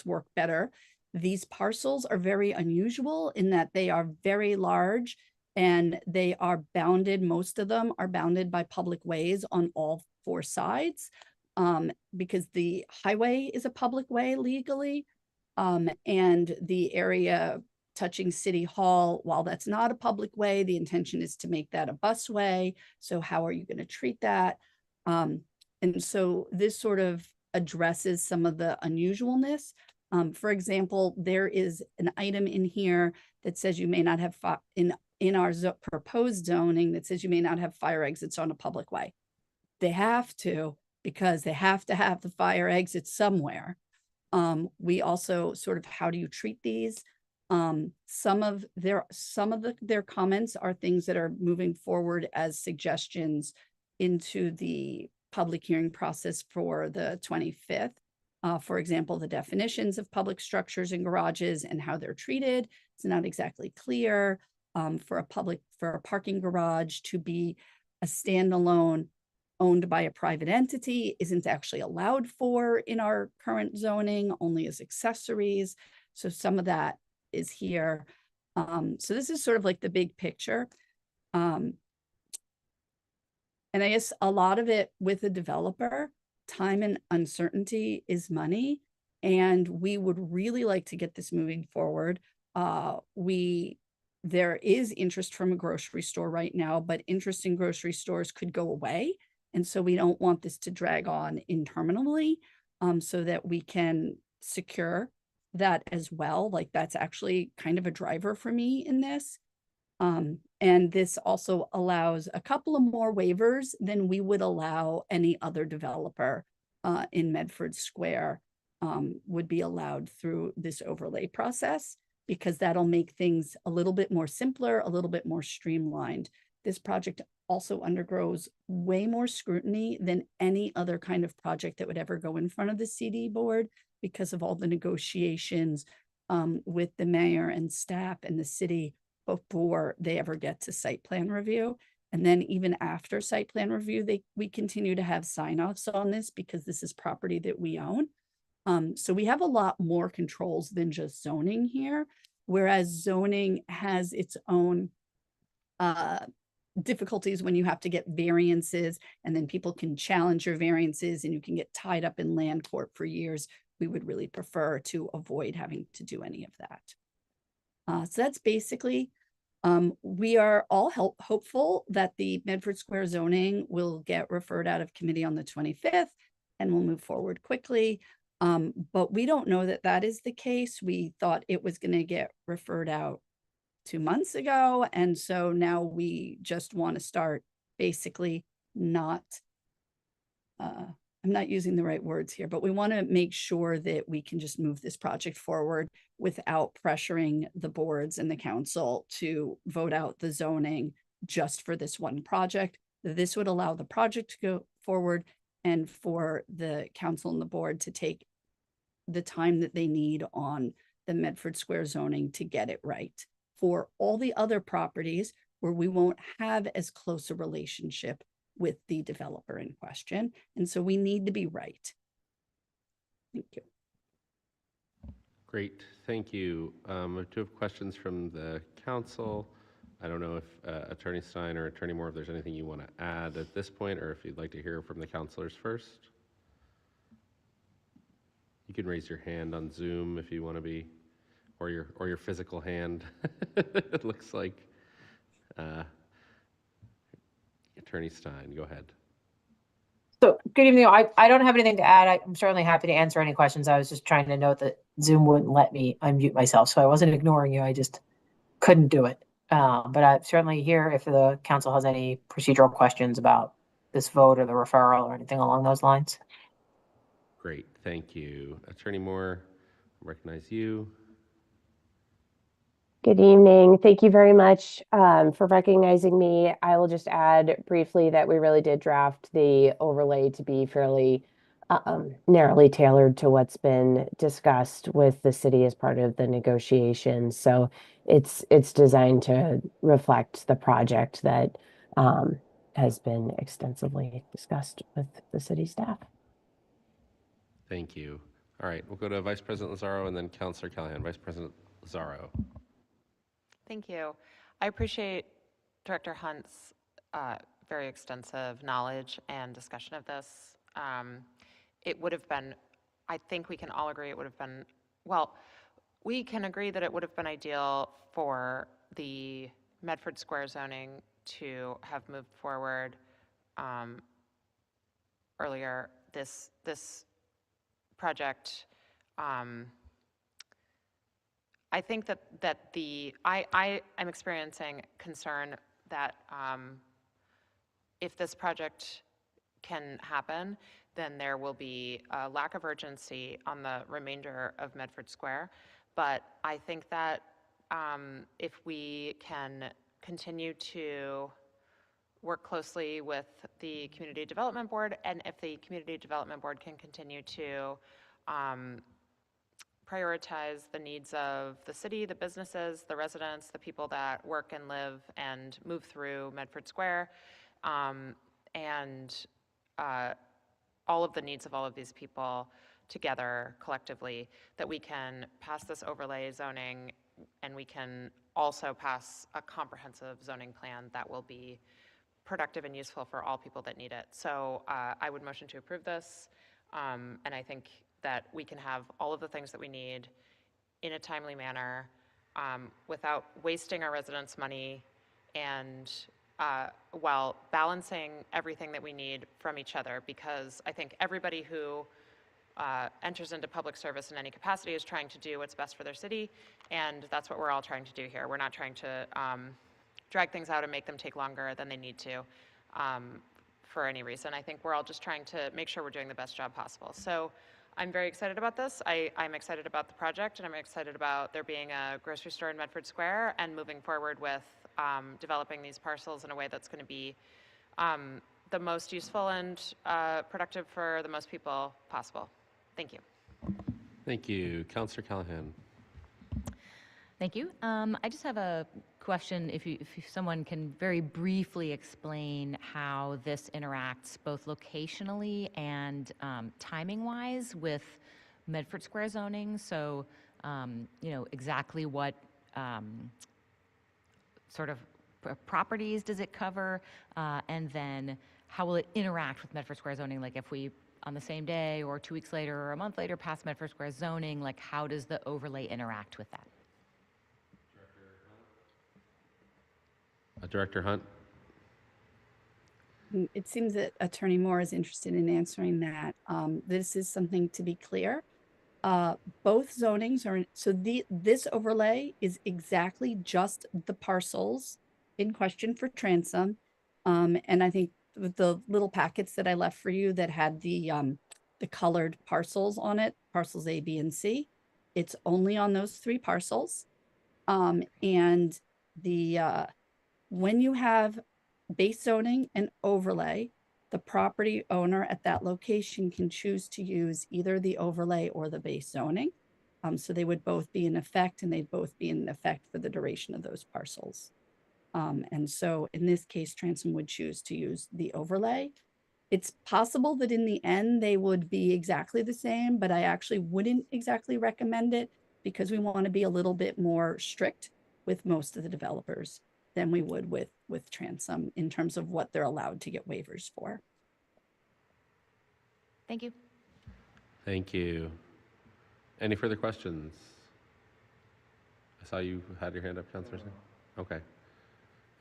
work better. These parcels are very unusual in that they are very large and they are bounded. Most of them are bounded by public ways on all four sides because the highway is a public way legally. And the area touching City Hall, while that's not a public way, the intention is to make that a busway. So how are you going to treat that? And so this sort of addresses some of the unusualness. For example, there is an item in here that says you may not have in our proposed zoning that says you may not have fire exits on a public way. They have to, because they have to have the fire exit somewhere. We also sort of, how do you treat these? Some of their comments are things that are moving forward as suggestions into the public hearing process for the 25th. For example, the definitions of public structures and garages and how they're treated. It's not exactly clear for a parking garage to be a standalone owned by a private entity isn't actually allowed for in our current zoning, only as accessories. So some of that is here. So this is sort of like the big picture. And I guess a lot of it with a developer, time and uncertainty is money. And we would really like to get this moving forward. There is interest from a grocery store right now, but interest in grocery stores could go away. And so we don't want this to drag on interminably so that we can secure that as well. Like that's actually kind of a driver for me in this. And this also allows a couple of more waivers than we would allow any other developer in Medford Square would be allowed through this overlay process, because that'll make things a little bit more simpler, a little bit more streamlined. This project also undergoes way more scrutiny than any other kind of project that would ever go in front of the CD board because of all the negotiations with the mayor and staff and the city before they ever get to site plan review. And then even after site plan review, we continue to have sign-offs on this because this is property that we own. So we have a lot more controls than just zoning here, whereas zoning has its own difficulties when you have to get variances and then people can challenge your variances and you can get tied up in land court for years. We would really prefer to avoid having to do any of that. So that's basically, we are all hopeful that the Medford Square zoning will get referred out of committee on the 25th and we'll move forward quickly. But we don't know that that is the case. We thought it was going to get referred out 2 months ago. And so now we just want to start basically not, I'm not using the right words here, but we want to make sure that we can just move this project forward without pressuring the boards and the council to vote out the zoning just for this one project. This would allow the project to go forward and for the council and the board to take the time that they need on the Medford Square zoning to get it right. For all the other properties where we won't have as close a relationship with the developer in question. And so we need to be right. Thank you. Great, thank you. I do have questions from the council. I don't know if Attorney Stein or Attorney Moore, if there's anything you want to add at this point, or if you'd like to hear from the councilors first. You can raise your hand on Zoom if you want to be, or your physical hand. It looks like Attorney Stein, go ahead. So, good evening. I don't have anything to add. I'm certainly happy to answer any questions. I was just trying to note that Zoom wouldn't let me unmute myself, so I wasn't ignoring you. I just couldn't do it. But I'm certainly here if the council has any procedural questions about this vote or the referral or anything along those lines. Great, thank you. Attorney Moore, I recognize you. Good evening. Thank you very much for recognizing me. I will just add briefly that we really did draft the overlay to be fairly narrowly tailored to what's been discussed with the city as part of the negotiations. So it's designed to reflect the project that has been extensively discussed with the city staff. Thank you. All right, we'll go to Vice President Lazzaro and then Councilor Callahan. Vice President Lazzaro. Thank you. I appreciate Director Hunt's very extensive knowledge and discussion of this. It would have been, I think we can all agree it would have been, well, we can agree that it would have been ideal for the Medford Square zoning to have moved forward earlier. This project, I think that I am experiencing concern that if this project can happen, then there will be a lack of urgency on the remainder of Medford Square. But I think that if we can continue to work closely with the Community Development Board, and if the Community Development Board can continue to prioritize the needs of the city, the businesses, the residents, the people that work and live and move through Medford Square, and all of the needs of all of these people together collectively, that we can pass this overlay zoning and we can also pass a comprehensive zoning plan that will be productive and useful for all people that need it. So I would motion to approve this, and I think that we can have all of the things that we need in a timely manner without wasting our residents' money, and while balancing everything that we need from each other, because I think everybody who enters into public service in any capacity is trying to do what's best for their city, and that's what we're all trying to do here. We're not trying to drag things out and make them take longer than they need to for any reason. I think we're all just trying to make sure we're doing the best job possible. So I'm very excited about this. I'm excited about the project, and I'm excited about there being a grocery store in Medford Square and moving forward with developing these parcels in a way that's going to be the most useful and productive for the most people possible. Thank you. Thank you. Councilor Callahan. Thank you. I just have a question. If someone can very briefly explain how this interacts both locationally and timing-wise with Medford Square zoning. So, exactly what sort of properties does it cover, and then how will it interact with Medford Square zoning? Like if we, on the same day or 2 weeks later or a month later, pass Medford Square zoning, like how does the overlay interact with that? Director Hunt. It seems that Attorney Moore is interested in answering that. This is something to be clear. Both zonings are, this overlay is exactly just the parcels in question for Transom. And I think with the little packets that I left for you that had the colored parcels on it, parcels A, B, and C, it's only on those 3 parcels. And when you have base zoning and overlay, the property owner at that location can choose to use either the overlay or the base zoning. So they would both be in effect, and they'd both be in effect for the duration of those parcels. And so in this case, Transom would choose to use the overlay. It's possible that in the end they would be exactly the same, but I actually wouldn't exactly recommend it because we want to be a little bit more strict with most of the developers than we would with Transom in terms of what they're allowed to get waivers for. Thank you. Thank you. Any further questions? I saw you had your hand up, Councilor Singh. Okay.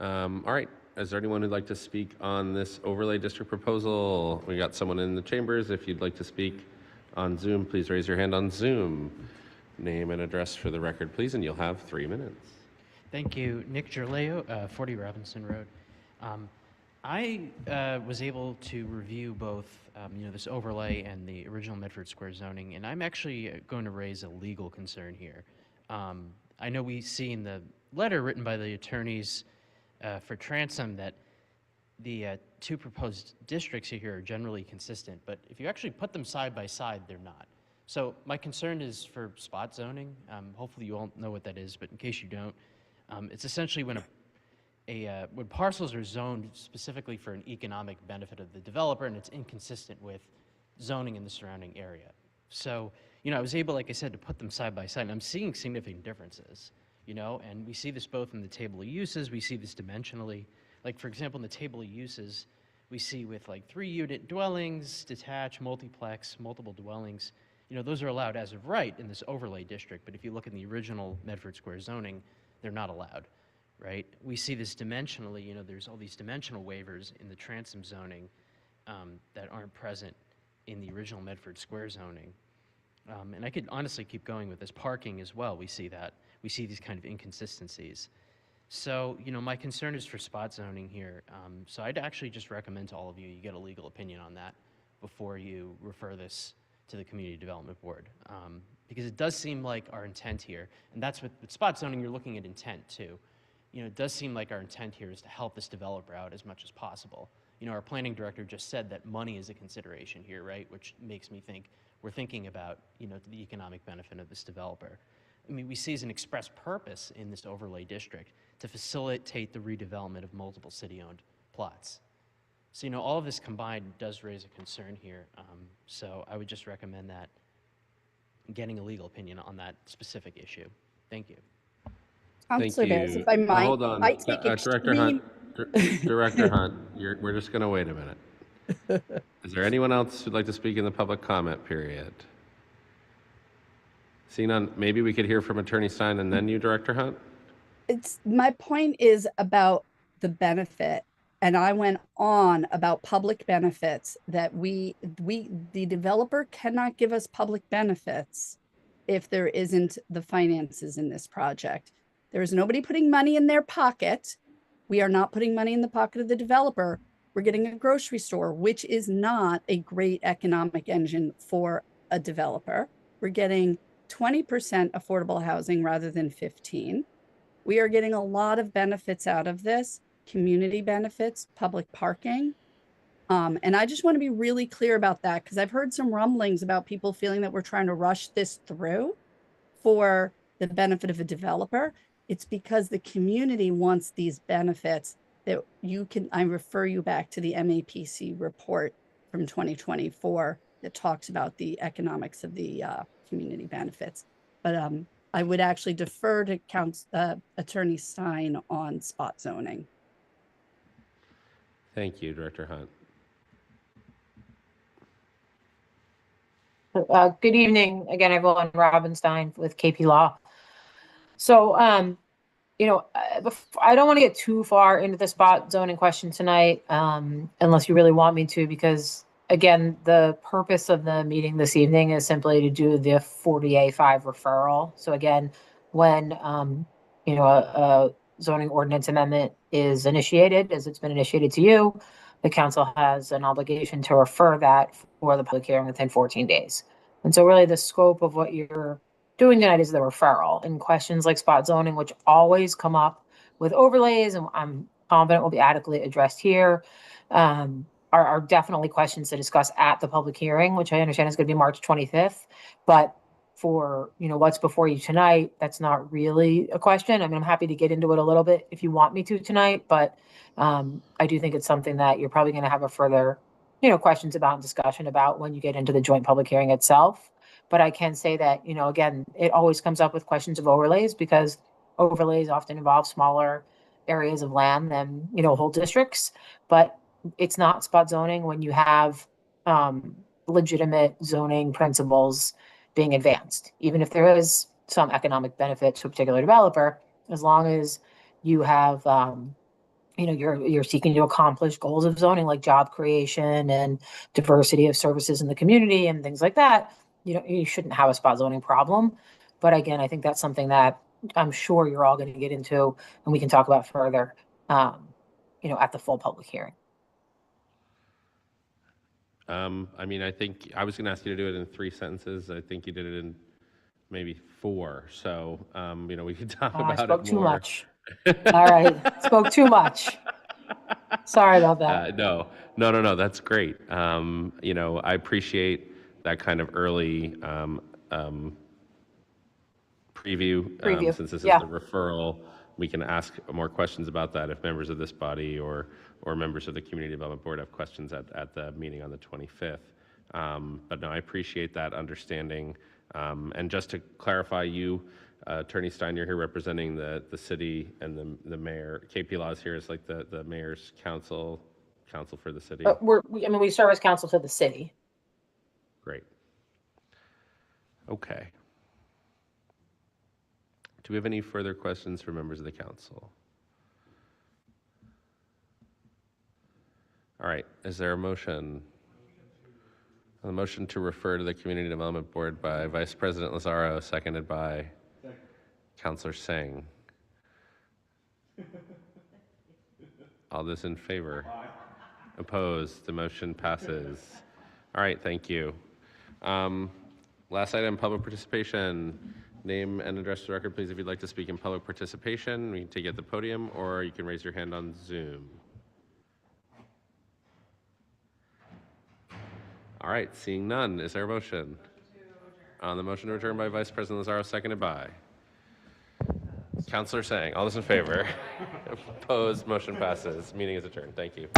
All right. Is there anyone who'd like to speak on this overlay district proposal? We got someone in the chambers. If you'd like to speak on Zoom, please raise your hand on Zoom. Name and address for the record, please, and you'll have 3 minutes. Thank you. Nick Gerleo, 40 Robinson Road. I was able to review both, this overlay and the original Medford Square zoning, and I'm actually going to raise a legal concern here. I know we see in the letter written by the attorneys for Transom that the 2 proposed districts here are generally consistent, but if you actually put them side by side, they're not. So my concern is for spot zoning. Hopefully you all know what that is, but in case you don't, it's essentially when when parcels are zoned specifically for an economic benefit of the developer and it's inconsistent with zoning in the surrounding area. So, I was able, like I said, to put them side by side, and I'm seeing significant differences, and we see this both in the table of uses, we see this dimensionally. Like, for example, in the table of uses, we see with like 3-unit dwellings, detached, multiplex, multiple dwellings, those are allowed as of right in this overlay district, but if you look in the original Medford Square zoning, they're not allowed, right? We see this dimensionally, there's all these dimensional waivers in the Transom zoning that aren't present in the original Medford Square zoning. And I could honestly keep going with this. Parking as well, we see that. We see these kind of inconsistencies. So, my concern is for spot zoning here. So I'd actually just recommend to all of you, you get a legal opinion on that before you refer this to the Community Development Board. Because it does seem like our intent here, and that's with spot zoning, you're looking at intent too. It does seem like our intent here is to help this developer out as much as possible. Our planning director just said that money is a consideration here, right? Which makes me think we're thinking about, the economic benefit of this developer. I mean, we see as an express purpose in this overlay district to facilitate the redevelopment of multiple city-owned plots. So, all of this combined does raise a concern here. So I would just recommend that getting a legal opinion on that specific issue. Thank you. Councilor Bears, if I Well, might, hold on, I take Director Hunt. Director Hunt, we're just going to wait a minute. Is there anyone else who'd like to speak in the public comment period? Seeing none, maybe we could hear from Attorney Stein and then you, Director Hunt? My point is about the benefit, and I went on about public benefits that the developer cannot give us public benefits if there isn't the finances in this project. There is nobody putting money in their pocket. We are not putting money in the pocket of the developer. We're getting a grocery store, which is not a great economic engine for a developer. We're getting 20% affordable housing rather than 15. We are getting a lot of benefits out of this, community benefits, public parking. And I just want to be really clear about that because I've heard some rumblings about people feeling that we're trying to rush this through for the benefit of a developer. It's because the community wants these benefits that I refer you back to the MAPC report from 2024 that talks about the economics of the community benefits. But I would actually defer to Attorney Stein on spot zoning. Thank you, Director Hunt. Good evening again, everyone. Robin Stein with KP Law. So I don't want to get too far into the spot zoning question tonight, unless you really want me to, because again, the purpose of the meeting this evening is simply to do the 40A5 referral. So again, when, a zoning ordinance amendment is initiated, as it's been initiated to you, the council has an obligation to refer that for the public hearing within 14 days. And so really the scope of what you're doing tonight is the referral, and questions like spot zoning, which always come up with overlays, and I'm confident will be adequately addressed here, are definitely questions to discuss at the public hearing, which I understand is going to be March 25th. But for, what's before you tonight, that's not really a question. I mean, I'm happy to get into it a little bit if you want me to tonight, but I do think it's something that you're probably going to have a further, questions about and discussion about when you get into the joint public hearing itself. But I can say that, again, it always comes up with questions of overlays, because overlays often involve smaller areas of land than, whole districts. But it's not spot zoning when you have legitimate zoning principles being advanced, even if there is some economic benefit to a particular developer, as long as you have, you're seeking to accomplish goals of zoning like job creation and diversity of services in the community and things like that. You shouldn't have a spot zoning problem. But again, I think that's something that I'm sure you're all going to get into, and we can talk about further, at the full public hearing. I think I was going to ask you to do it in 3 sentences. I think you did it in maybe 4. So, we could talk about it more. I spoke too much. All right. Spoke too much. Sorry about that. No, that's great. I appreciate that kind of early preview. Since this is a referral, we can ask more questions about that if members of this body or members of the Community Development Board have questions at the meeting on the 25th. But no, I appreciate that understanding. And just to clarify, you, Attorney Stein, you're here representing the city, and the mayor. KP Law is here as like the mayor's counsel for the city. We serve as counsel to the city. Great. Okay. Do we have any further questions for members of the council? All right, is there a motion? A motion to refer to the Community Development Board by Vice President Lazaro, seconded by Councilor Singh. All those in favor? Aye. Opposed? The motion passes. All right, thank you. Last item, public participation. Name and address to the record, please, if you'd like to speak in public participation. We can take you at the podium, or you can raise your hand on Zoom. All right, seeing none, is there a motion? On the motion to adjourn by Vice President Lazaro, seconded by Councilor Singh. All those in favor? Opposed? Motion passes. Meeting is adjourned. Thank you.